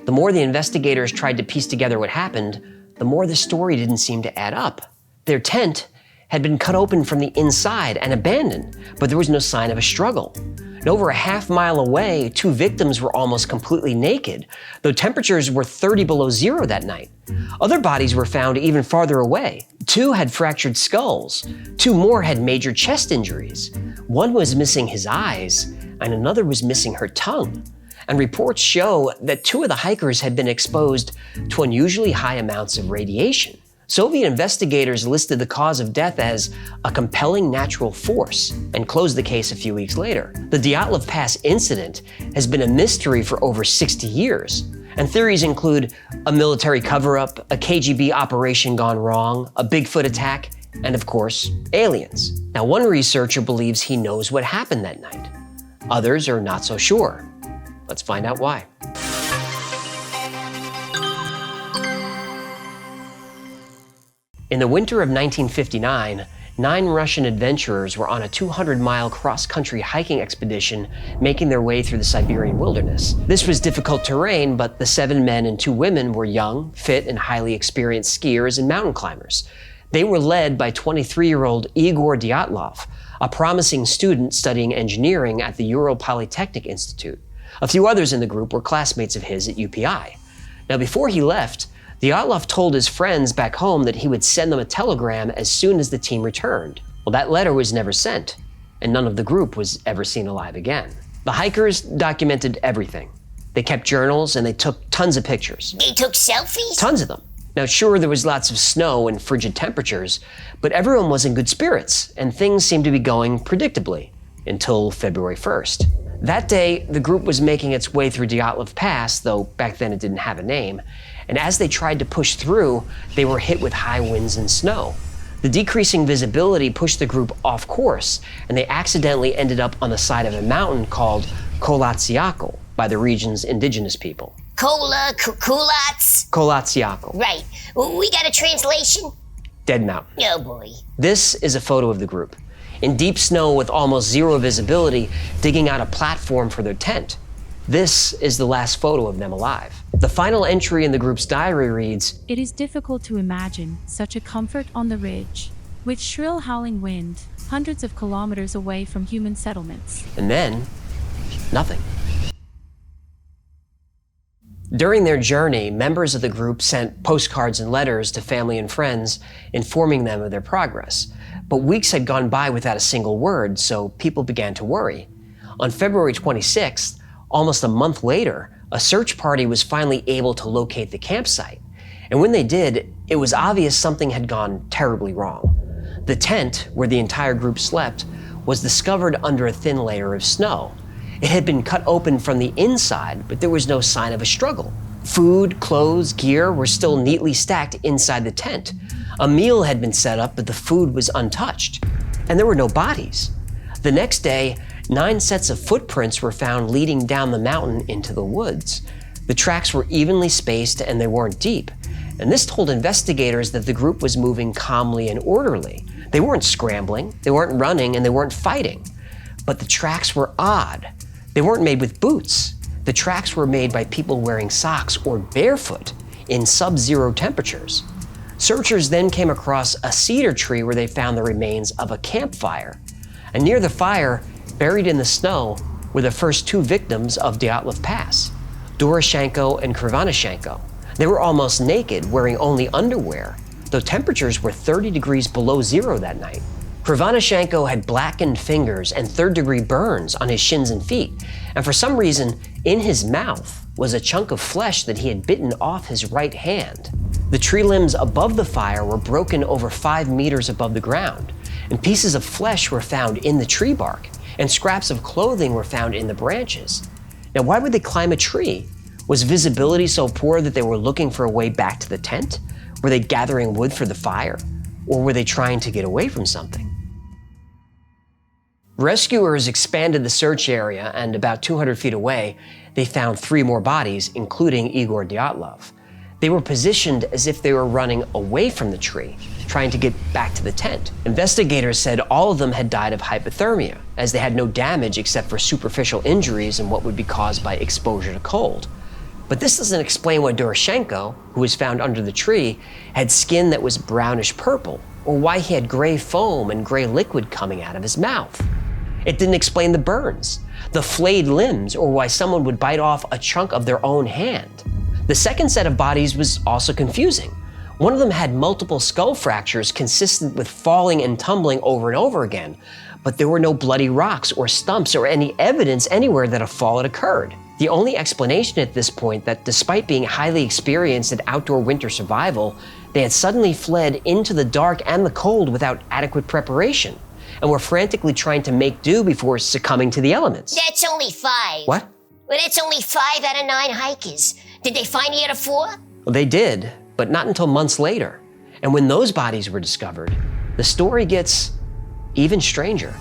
The more the investigators tried to piece together what happened, the more the story didn't seem to add up. Their tent had been cut open from the inside and abandoned, but there was no sign of a struggle. And over a half-mile away, 2 victims were almost completely naked, though temperatures were 30 below zero that night. Other bodies were found even farther away. 2 had fractured skulls. 2 more had major chest injuries. 1 was missing his eyes, and another was missing her tongue. and reports show that 2 of the hikers had been exposed to unusually high amounts of radiation. Soviet investigators listed the cause of death as a compelling natural force and closed the case a few weeks later. The Dyatlov Pass incident has been a mystery for over 60 years, and theories include a military cover-up, a KGB operation gone wrong, a Bigfoot attack, and of course, aliens. Now, one researcher believes he knows what happened that night. Others are not so sure. Let's find out why. In the winter of 1959, 9 Russian adventurers were on a 200-mile cross-country hiking expedition making their way through the Siberian wilderness. This was difficult terrain, but the 7 men and 2 women were young, fit, and highly experienced skiers and mountain climbers. They were led by 23-year-old Igor Dyatlov, a promising student studying engineering at the Ural Polytechnic Institute. A few others in the group were classmates of his at UPI. Now, before he left, Dyatlov told his friends back home that he would send them a telegram as soon as the team returned. Well, that letter was never sent, and none of the group was ever seen alive again. The hikers documented everything. They kept journals and they took tons of pictures. They took selfies? Tons of them. Now, sure, there was lots of snow and frigid temperatures, but everyone was in good spirits, and things seemed to be going predictably until February 1st. That day, the group was making its way through Dyatlov Pass, though back then it didn't have a name, and as they tried to push through, they were hit with high winds and snow. The decreasing visibility pushed the group off course, and they accidentally ended up on the side of a mountain called Kolatsiakl by the region's indigenous people. Kulats? Kolatsiakl. Right. We got a translation? Dead Mountain. Oh boy. This is a photo of the group, in deep snow with almost zero visibility, digging out a platform for their tent. This is the last photo of them alive. The final entry in the group's diary reads, "It is difficult to imagine such a comfort on the ridge, with shrill howling wind, hundreds of kilometers away from human settlements." And then, nothing. During their journey, members of the group sent postcards and letters to family and friends, informing them of their progress. But weeks had gone by without a single word, so people began to worry. On February 26th, almost a month later, a search party was finally able to locate the campsite. And when they did, it was obvious something had gone terribly wrong. The tent, where the entire group slept, was discovered under a thin layer of snow. It had been cut open from the inside, but there was no sign of a struggle. Food, clothes, gear were still neatly stacked inside the tent. A meal had been set up, but the food was untouched. And there were no bodies. The next day, 9 sets of footprints were found leading down the mountain into the woods. The tracks were evenly spaced and they weren't deep. And this told investigators that the group was moving calmly and orderly. They weren't scrambling, they weren't running, and they weren't fighting. But the tracks were odd. They weren't made with boots. The tracks were made by people wearing socks or barefoot in sub-zero temperatures. Searchers then came across a cedar tree where they found the remains of a campfire. And near the fire, buried in the snow, were the first 2 victims of Dyatlov Pass, Doroshenko and Krivonishenko. They were almost naked, wearing only underwear, though temperatures were 30 degrees below zero that night. Krivonishenko had blackened fingers and 3rd-degree burns on his shins and feet, and for some reason, in his mouth was a chunk of flesh that he had bitten off his right hand. The tree limbs above the fire were broken over 5 meters above the ground, and pieces of flesh were found in the tree bark, and scraps of clothing were found in the branches. Now, why would they climb a tree? Was visibility so poor that they were looking for a way back to the tent? Were they gathering wood for the fire? Or were they trying to get away from something? Rescuers expanded the search area, and about 200 feet away, they found 3 more bodies, including Igor Dyatlov. They were positioned as if they were running away from the tree, trying to get back to the tent. Investigators said all of them had died of hypothermia, as they had no damage except for superficial injuries and what would be caused by exposure to cold. But this doesn't explain why Doroshenko, who was found under the tree, had skin that was brownish purple, or why he had gray foam and gray liquid coming out of his mouth. It didn't explain the burns, the flayed limbs, or why someone would bite off a chunk of their own hand. The second set of bodies was also confusing. One of them had multiple skull fractures consistent with falling and tumbling over and over again, but there were no bloody rocks or stumps or any evidence anywhere that a fall had occurred. The only explanation at this point that despite being highly experienced at outdoor winter survival, they had suddenly fled into the dark and the cold without adequate preparation, and were frantically trying to make do before succumbing to the elements. That's only 5. What? Well, that's only 5 out of 9 hikers. Did they find the other 4? Well, they did, but not until months later. And when those bodies were discovered, the story gets even stranger.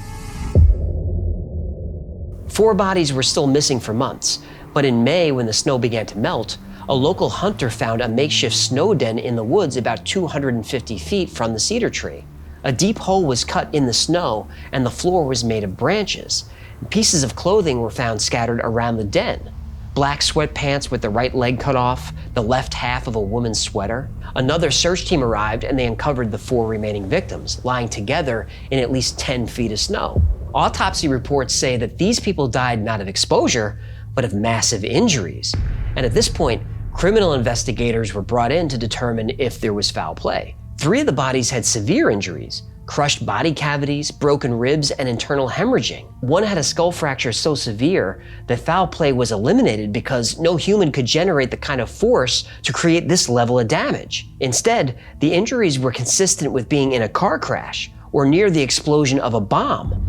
4 bodies were still missing for months, but in May, when the snow began to melt, a local hunter found a makeshift snow den in the woods about 250 feet from the cedar tree. A deep hole was cut in the snow, and the floor was made of branches. Pieces of clothing were found scattered around the den. Black sweatpants with the right leg cut off, the left half of a woman's sweater. Another search team arrived and they uncovered the 4 remaining victims, lying together in at least 10 feet of snow. Autopsy reports say that these people died not of exposure, but of massive injuries. And at this point, criminal investigators were brought in to determine if there was foul play. 3 of the bodies had severe injuries: crushed body cavities, broken ribs, and internal hemorrhaging. One had a skull fracture so severe that foul play was eliminated because no human could generate the kind of force to create this level of damage. Instead, the injuries were consistent with being in a car crash or near the explosion of a bomb.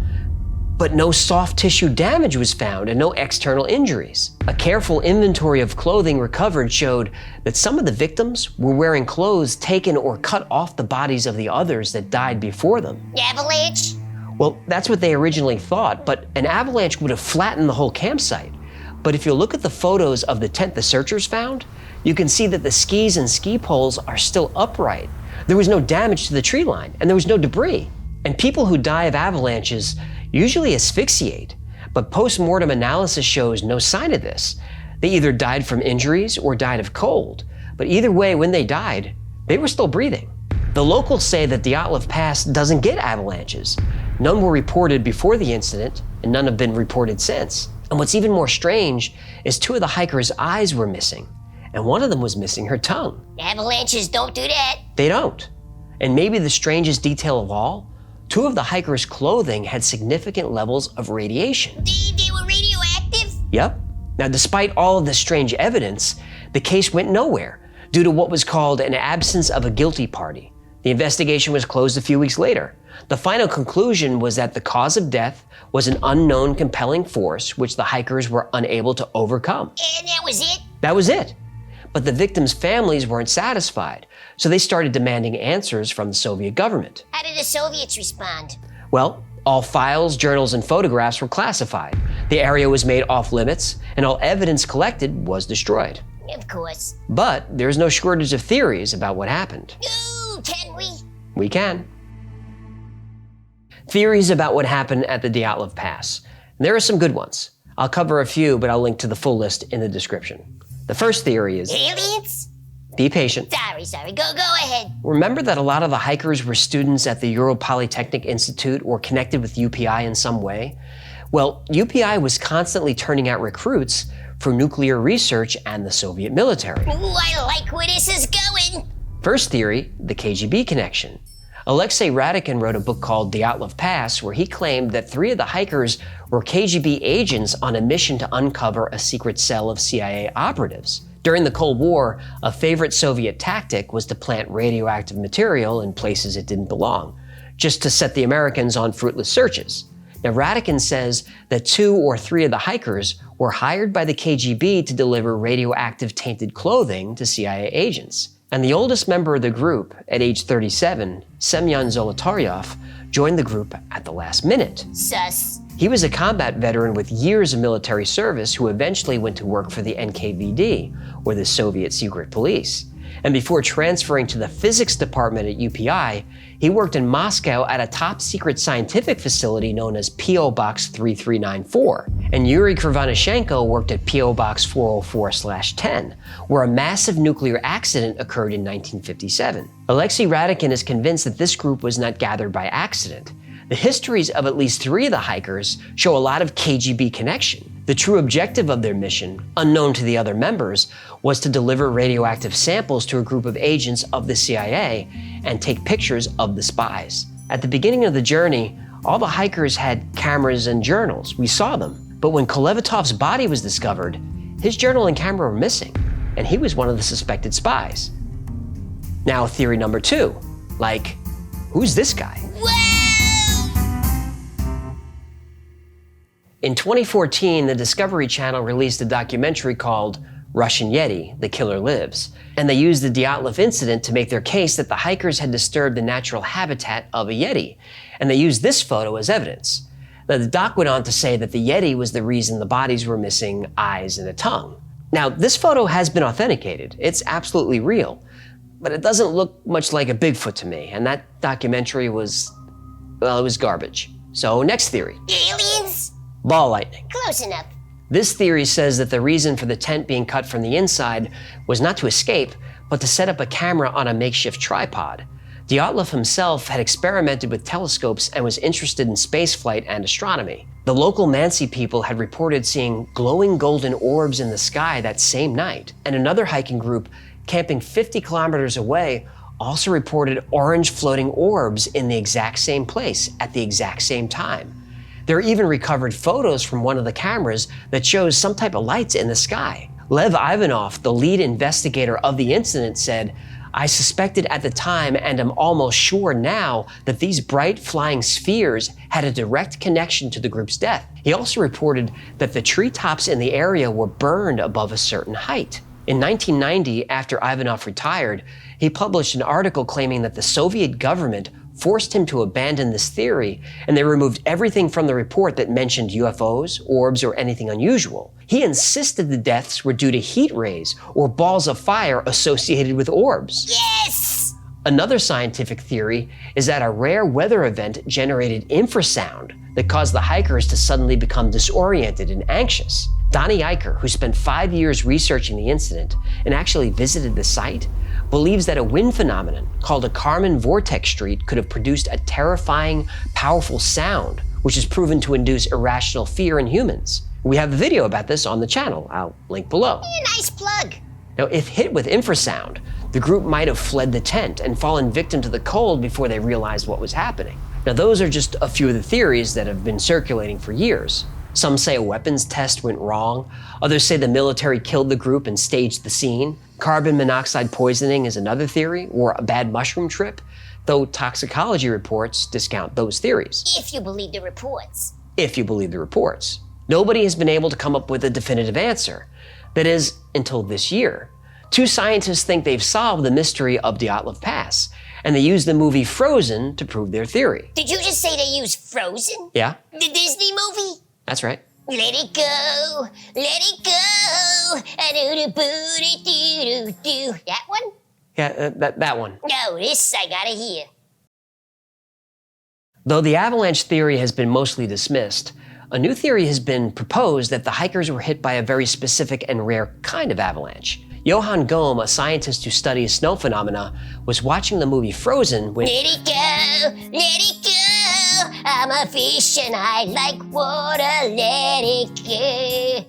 But no soft tissue damage was found and no external injuries. A careful inventory of clothing recovered showed that some of the victims were wearing clothes taken or cut off the bodies of the others that died before them. Avalanche? Well, that's what they originally thought, but an avalanche would have flattened the whole campsite. But if you look at the photos of the tent the searchers found, you can see that the skis and ski poles are still upright. There was no damage to the tree line, and there was no debris. And people who die of avalanches usually asphyxiate, but post-mortem analysis shows no sign of this. They either died from injuries or died of cold, but either way, when they died, they were still breathing. The locals say that Dyatlov Pass doesn't get avalanches. None were reported before the incident, and none have been reported since. And what's even more strange is 2 of the hikers' eyes were missing, and one of them was missing her tongue. Avalanches don't do that. They don't. And maybe the strangest detail of all, 2 of the hikers' clothing had significant levels of radiation. They were radioactive? Yep. Now, despite all of this strange evidence, the case went nowhere due to what was called an absence of a guilty party. The investigation was closed a few weeks later. The final conclusion was that the cause of death was an unknown compelling force which the hikers were unable to overcome. And that was it? That was it. But the victims' families weren't satisfied, so they started demanding answers from the Soviet government. How did the Soviets respond? Well, all files, journals, and photographs were classified. The area was made off limits, and all evidence collected was destroyed. Of course. But there's no shortage of theories about what happened. Ooh, can we? We can. Theories about what happened at the Dyatlov Pass. There are some good ones. I'll cover a few, but I'll link to the full list in the description. The first theory is... Aliens? Be patient. Sorry. Go ahead. Remember that a lot of the hikers were students at the Ural Polytechnic Institute or connected with UPI in some way? Well, UPI was constantly turning out recruits for nuclear research and the Soviet military. Ooh, I like where this is going. First theory, the KGB connection. Alexei Radikin wrote a book called Dyatlov Pass, where he claimed that 3 of the hikers were KGB agents on a mission to uncover a secret cell of CIA operatives. During the Cold War, a favorite Soviet tactic was to plant radioactive material in places it didn't belong, just to set the Americans on fruitless searches. Now, Radikin says that 2 or 3 of the hikers were hired by the KGB to deliver radioactive tainted clothing to CIA agents. And the oldest member of the group, at age 37, Semyon Zolotaryov, joined the group at the last minute. Sus. He was a combat veteran with years of military service who eventually went to work for the NKVD, or the Soviet secret police. And before transferring to the physics department at UPI, he worked in Moscow at a top secret scientific facility known as PO Box 3394. And Yuri Krivonashenko worked at PO Box 404/10, where a massive nuclear accident occurred in 1957. Alexei Radikin is convinced that this group was not gathered by accident. The histories of at least 3 of the hikers show a lot of KGB connection. The true objective of their mission, unknown to the other members, was to deliver radioactive samples to a group of agents of the CIA and take pictures of the spies. At the beginning of the journey, All the hikers had cameras and journals. We saw them. But when Kolevatov's body was discovered, his journal and camera were missing, and he was one of the suspected spies. Now, theory number 2. Like, who's this guy? In 2014, the Discovery Channel released a documentary called Russian Yeti, The Killer Lives, and they used the Dyatlov incident to make their case that the hikers had disturbed the natural habitat of a Yeti, and they used this photo as evidence. Now, the doc went on to say that the Yeti was the reason the bodies were missing eyes and a tongue. Now, this photo has been authenticated. It's absolutely real, but it doesn't look much like a Bigfoot to me, and that documentary was, well, it was garbage. So, next theory. Aliens? Ball lightning. Close enough. This theory says that the reason for the tent being cut from the inside was not to escape, but to set up a camera on a makeshift tripod. Dyatlov himself had experimented with telescopes and was interested in spaceflight and astronomy. The local Mansi people had reported seeing glowing golden orbs in the sky that same night, and another hiking group camping 50 kilometers away also reported orange floating orbs in the exact same place at the exact same time. There are even recovered photos from one of the cameras that shows some type of lights in the sky. Lev Ivanov, the lead investigator of the incident, said, "I suspected at the time and am almost sure now that these bright flying spheres had a direct connection to the group's death." He also reported that the treetops in the area were burned above a certain height. In 1990, after Ivanov retired, he published an article claiming that the Soviet government forced him to abandon this theory, and they removed everything from the report that mentioned UFOs, orbs, or anything unusual. He insisted the deaths were due to heat rays or balls of fire associated with orbs. Yes! Another scientific theory is that a rare weather event generated infrasound that caused the hikers to suddenly become disoriented and anxious. Donnie Eicher, who spent 5 years researching the incident and actually visited the site, believes that a wind phenomenon called a Kármán vortex street could have produced a terrifying, powerful sound, which is proven to induce irrational fear in humans. We have a video about this on the channel. I'll link below. Yeah, nice plug. Now, if hit with infrasound, the group might have fled the tent and fallen victim to the cold before they realized what was happening. Now, those are just a few of the theories that have been circulating for years. Some say a weapons test went wrong. Others say the military killed the group and staged the scene. Carbon monoxide poisoning is another theory, or a bad mushroom trip, though toxicology reports discount those theories. If you believe the reports. If you believe the reports. Nobody has been able to come up with a definitive answer. That is, until this year. 2 scientists think they've solved the mystery of Dyatlov Pass, and they use the movie Frozen to prove their theory. Did you just say they use Frozen? Yeah, The Disney movie? that's right. Let it go, let it go. Do. That one? Yeah, that one. No, this I gotta hear. Though the avalanche theory has been mostly dismissed, a new theory has been proposed that the hikers were hit by a very specific and rare kind of avalanche. Johann Gohm, a scientist who studies snow phenomena, was watching the movie Frozen when— Let it go, let it go. I'm a fish and I like water, let it go.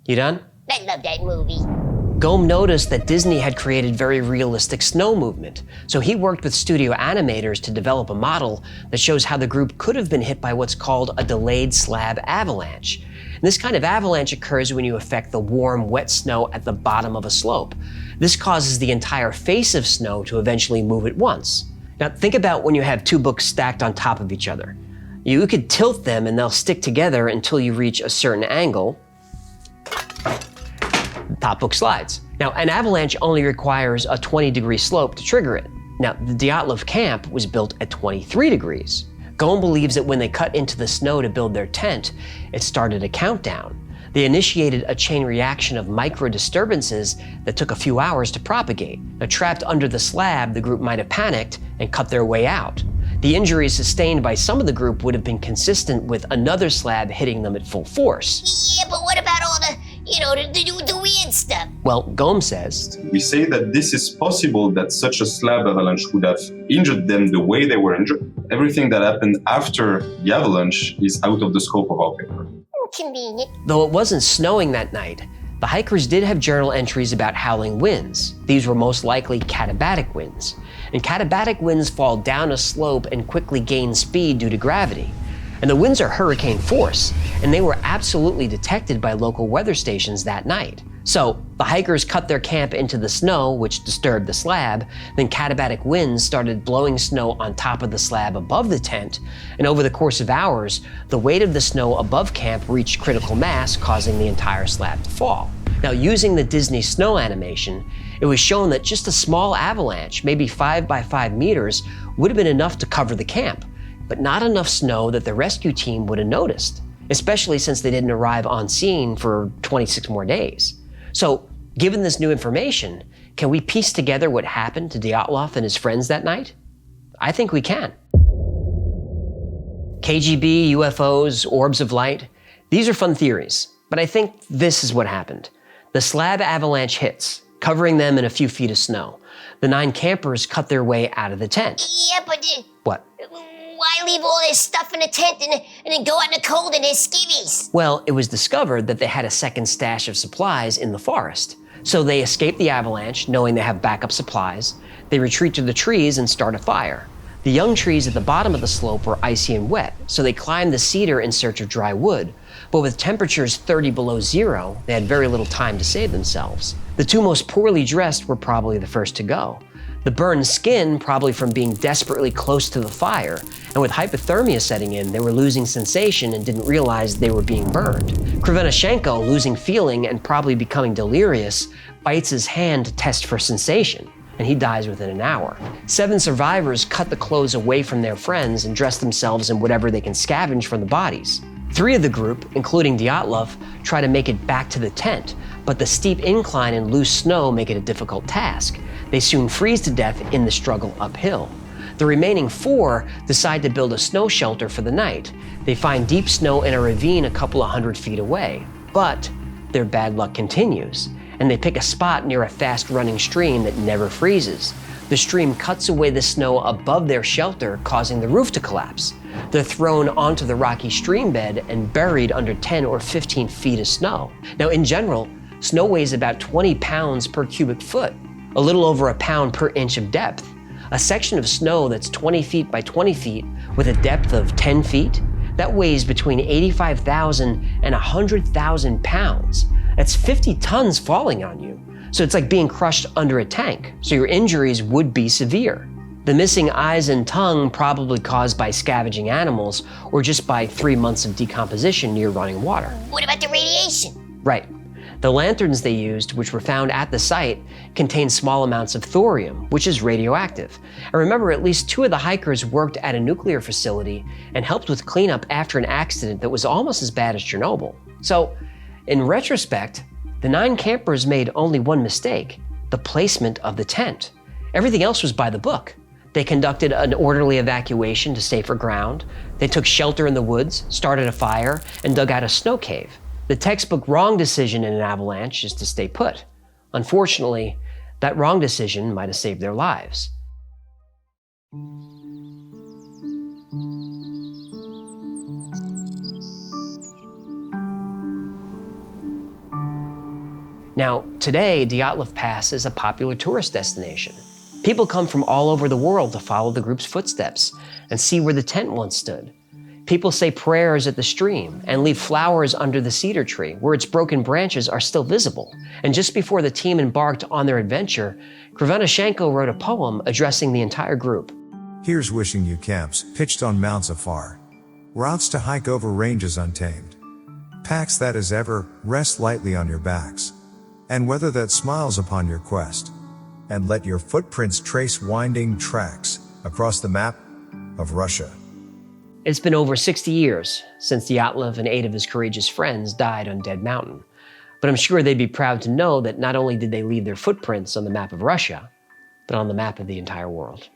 You done? I love that movie. Gohm noticed that Disney had created very realistic snow movement, so he worked with studio animators to develop a model that shows how the group could have been hit by what's called a delayed slab avalanche. And this kind of avalanche occurs when you affect the warm, wet snow at the bottom of a slope. This causes the entire face of snow to eventually move at once. Now think about when you have 2 books stacked on top of each other. You could tilt them and they'll stick together until you reach a certain angle. The top book slides. Now, an avalanche only requires a 20-degree slope to trigger it. Now, the Dyatlov camp was built at 23 degrees. Gohm believes that when they cut into the snow to build their tent, it started a countdown. They initiated a chain reaction of micro-disturbances that took a few hours to propagate. Now, trapped under the slab, the group might have panicked and cut their way out. The injuries sustained by some of the group would have been consistent with another slab hitting them at full force. Yeah, but what about all the weird stuff? Well, Gohm says, we say that this is possible that such a slab avalanche would have injured them the way they were injured. Everything that happened after the avalanche is out of the scope of our paper. Convenient. Though it wasn't snowing that night, the hikers did have journal entries about howling winds. These were most likely katabatic winds. And katabatic winds fall down a slope and quickly gain speed due to gravity. And the winds are hurricane force, and they were absolutely detected by local weather stations that night. So the hikers cut their camp into the snow, which disturbed the slab. Then katabatic winds started blowing snow on top of the slab above the tent, and over the course of hours, the weight of the snow above camp reached critical mass, causing the entire slab to fall. Now, using the Disney snow animation, it was shown that just a small avalanche, maybe 5 by 5 meters, would have been enough to cover the camp, but not enough snow that the rescue team would have noticed, especially since they didn't arrive on scene for 26 more days. So, given this new information, can we piece together what happened to Dyatlov and his friends that night? I think we can. KGB, UFOs, orbs of light, these are fun theories, but I think this is what happened. The slab avalanche hits, covering them in a few feet of snow. The 9 campers cut their way out of the tent. Yeah, but What? why leave all this stuff in the tent and then go out in the cold in their skivvies? Well, it was discovered that they had a second stash of supplies in the forest. So they escape the avalanche, knowing they have backup supplies. They retreat to the trees and start a fire. The young trees at the bottom of the slope were icy and wet, so they climbed the cedar in search of dry wood. But with temperatures 30 below zero, they had very little time to save themselves. The 2 most poorly dressed were probably the first to go. The burned skin, probably from being desperately close to the fire, and with hypothermia setting in, they were losing sensation and didn't realize they were being burned. Krivenashenko, losing feeling and probably becoming delirious, bites his hand to test for sensation, and he dies within an hour. 7 survivors cut the clothes away from their friends and dress themselves in whatever they can scavenge from the bodies. 3 of the group, including Dyatlov, try to make it back to the tent, but the steep incline and loose snow make it a difficult task. They soon freeze to death in the struggle uphill. The remaining 4 decide to build a snow shelter for the night. They find deep snow in a ravine a couple of 100 feet away, but their bad luck continues, and they pick a spot near a fast-running stream that never freezes. The stream cuts away the snow above their shelter, causing the roof to collapse. They're thrown onto the rocky stream bed and buried under 10 or 15 feet of snow. Now, in general, snow weighs about 20 pounds per cubic foot, a little over a pound per inch of depth. A section of snow that's 20 feet by 20 feet with a depth of 10 feet, that weighs between 85,000 and 100,000 pounds. That's 50 tons falling on you. So it's like being crushed under a tank, so your injuries would be severe. The missing eyes and tongue probably caused by scavenging animals or just by 3 months of decomposition near running water. What about the radiation? Right. The lanterns they used, which were found at the site, contained small amounts of thorium, which is radioactive. And remember, at least 2 of the hikers worked at a nuclear facility and helped with cleanup after an accident that was almost as bad as Chernobyl. So, in retrospect, the 9 campers made only one mistake: the placement of the tent. Everything else was by the book. They conducted an orderly evacuation to safer ground. They took shelter in the woods, started a fire, and dug out a snow cave. The textbook wrong decision in an avalanche is to stay put. Unfortunately, that wrong decision might have saved their lives. Now, today, Dyatlov Pass is a popular tourist destination. People come from all over the world to follow the group's footsteps and see where the tent once stood. People say prayers at the stream and leave flowers under the cedar tree where its broken branches are still visible. And just before the team embarked on their adventure, Krivenashenko wrote a poem addressing the entire group. Here's wishing you camps pitched on mounts afar, routes to hike over ranges untamed, packs that as ever rest lightly on your backs, and weather that smiles upon your quest, and let your footprints trace winding tracks across the map of Russia. It's been over 60 years since Dyatlov and 8 of his courageous friends died on Dead Mountain, but I'm sure they'd be proud to know that not only did they leave their footprints on the map of Russia, but on the map of the entire world.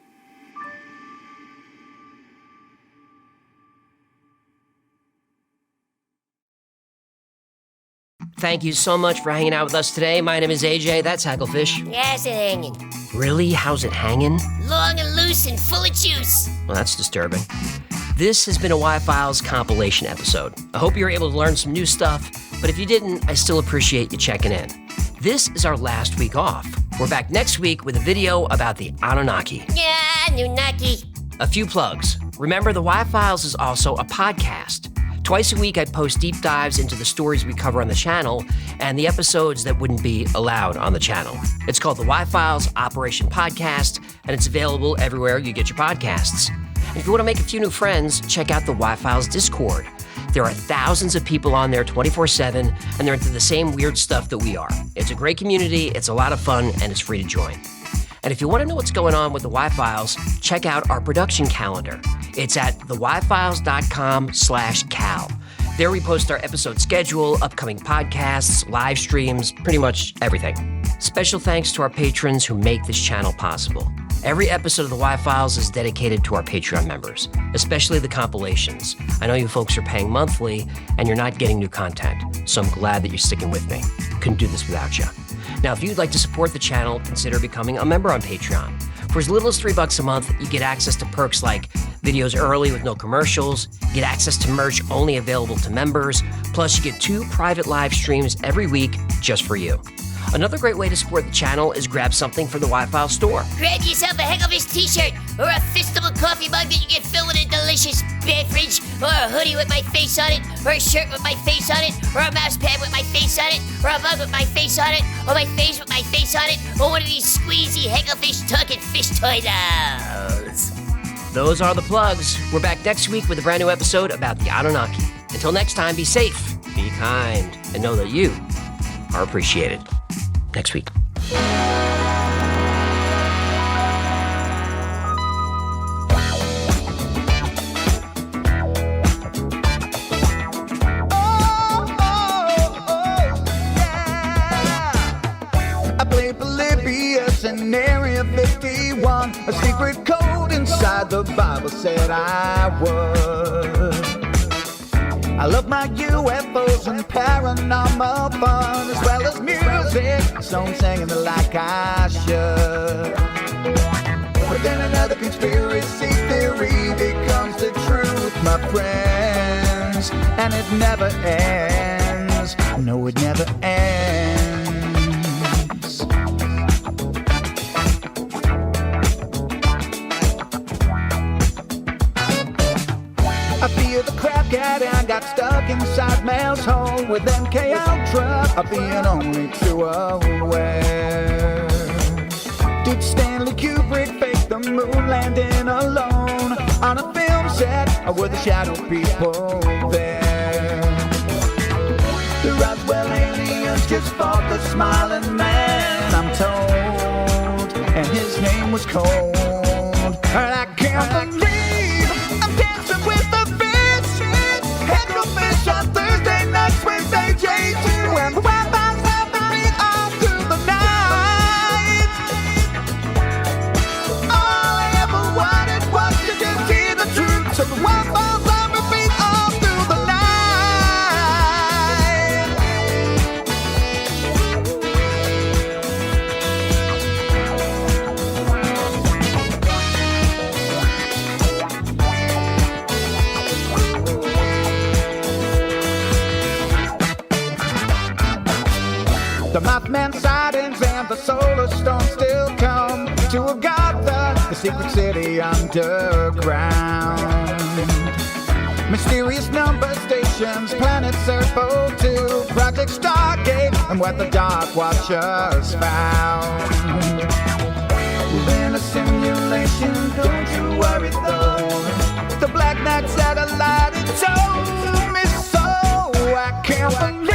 Thank you so much for hanging out with us today. My name is AJ, that's Hacklefish. Yes, it's hanging. Really? How's it hanging? Long and loose and full of juice. Well, that's disturbing. This has been a Y-Files compilation episode. I hope you were able to learn some new stuff, but if you didn't, I still appreciate you checking in. This is our last week off. We're back next week with a video about the Anunnaki. Yeah, Anunnaki. A few plugs. Remember, the Y-Files is also a podcast. Twice a week, I post deep dives into the stories we cover on the channel and the episodes that wouldn't be allowed on the channel. It's called the Y-Files Operation Podcast, and it's available everywhere you get your podcasts. And if you want to make a few new friends, check out the Y-Files Discord. There are thousands of people on there 24/7, and they're into the same weird stuff that we are. It's a great community, it's a lot of fun, and it's free to join. And if you want to know what's going on with the Y-Files, check out our production calendar. It's at theyfiles.com/cal. There we post our episode schedule, upcoming podcasts, live streams, pretty much everything. Special thanks to our patrons who make this channel possible. Every episode of the Y-Files is dedicated to our Patreon members, especially the compilations. I know you folks are paying monthly and you're not getting new content, so I'm glad that you're sticking with me. Couldn't do this without you. Now, if you'd like to support the channel, consider becoming a member on Patreon. For as little as $3 a month, you get access to perks like videos early with no commercials, get access to merch only available to members, plus you get 2 private live streams every week just for you. Another great way to support the channel is grab something from the Y-File store. Grab yourself a Heckelfish t-shirt, or a fistable coffee mug that you can fill with a delicious beverage, or a hoodie with my face on it, or a shirt with my face on it, or a mouse pad with my face on it, or a mug with my face on it, or my face with my face on it, or one of these squeezy Heckelfish tuck and fish toy dolls. Those are the plugs. We're back next week with a brand new episode about the Anunnaki. Until next time, be safe, be kind, and know that you are appreciated. Next week. I played Polybius in Area 51. A secret code inside the Bible said I would. I love my UFOs and paranormal fun, as well as music, so I'm singing it like I should. But then another conspiracy theory becomes the truth, my friends, and it never ends. No, it never ends. I fear the crap cat and I got stuck inside Mel's hole with MK Ultra of being only too aware. Did Stanley Kubrick fake the moon landing alone on a film set, or were the shadow people there? The Roswell aliens just fought the smiling man, I'm told, and his name was Cold. And I can't believe I'm dancing with the Heckelfish on Thursday nights with AJ2, and the Wi-Fi's helping me all through the night. All I ever wanted was to just hear the truth, so the Wi-Fi's on repeat all through the night. The Mothman sightings and the solar storm still come to Agatha, the secret city underground. Mysterious number stations, planet Serpo 2, Project Stargate, and what the Dark Watchers found. We're in a simulation, don't you worry though. The Black Knight satellite, it told me so. I can't believe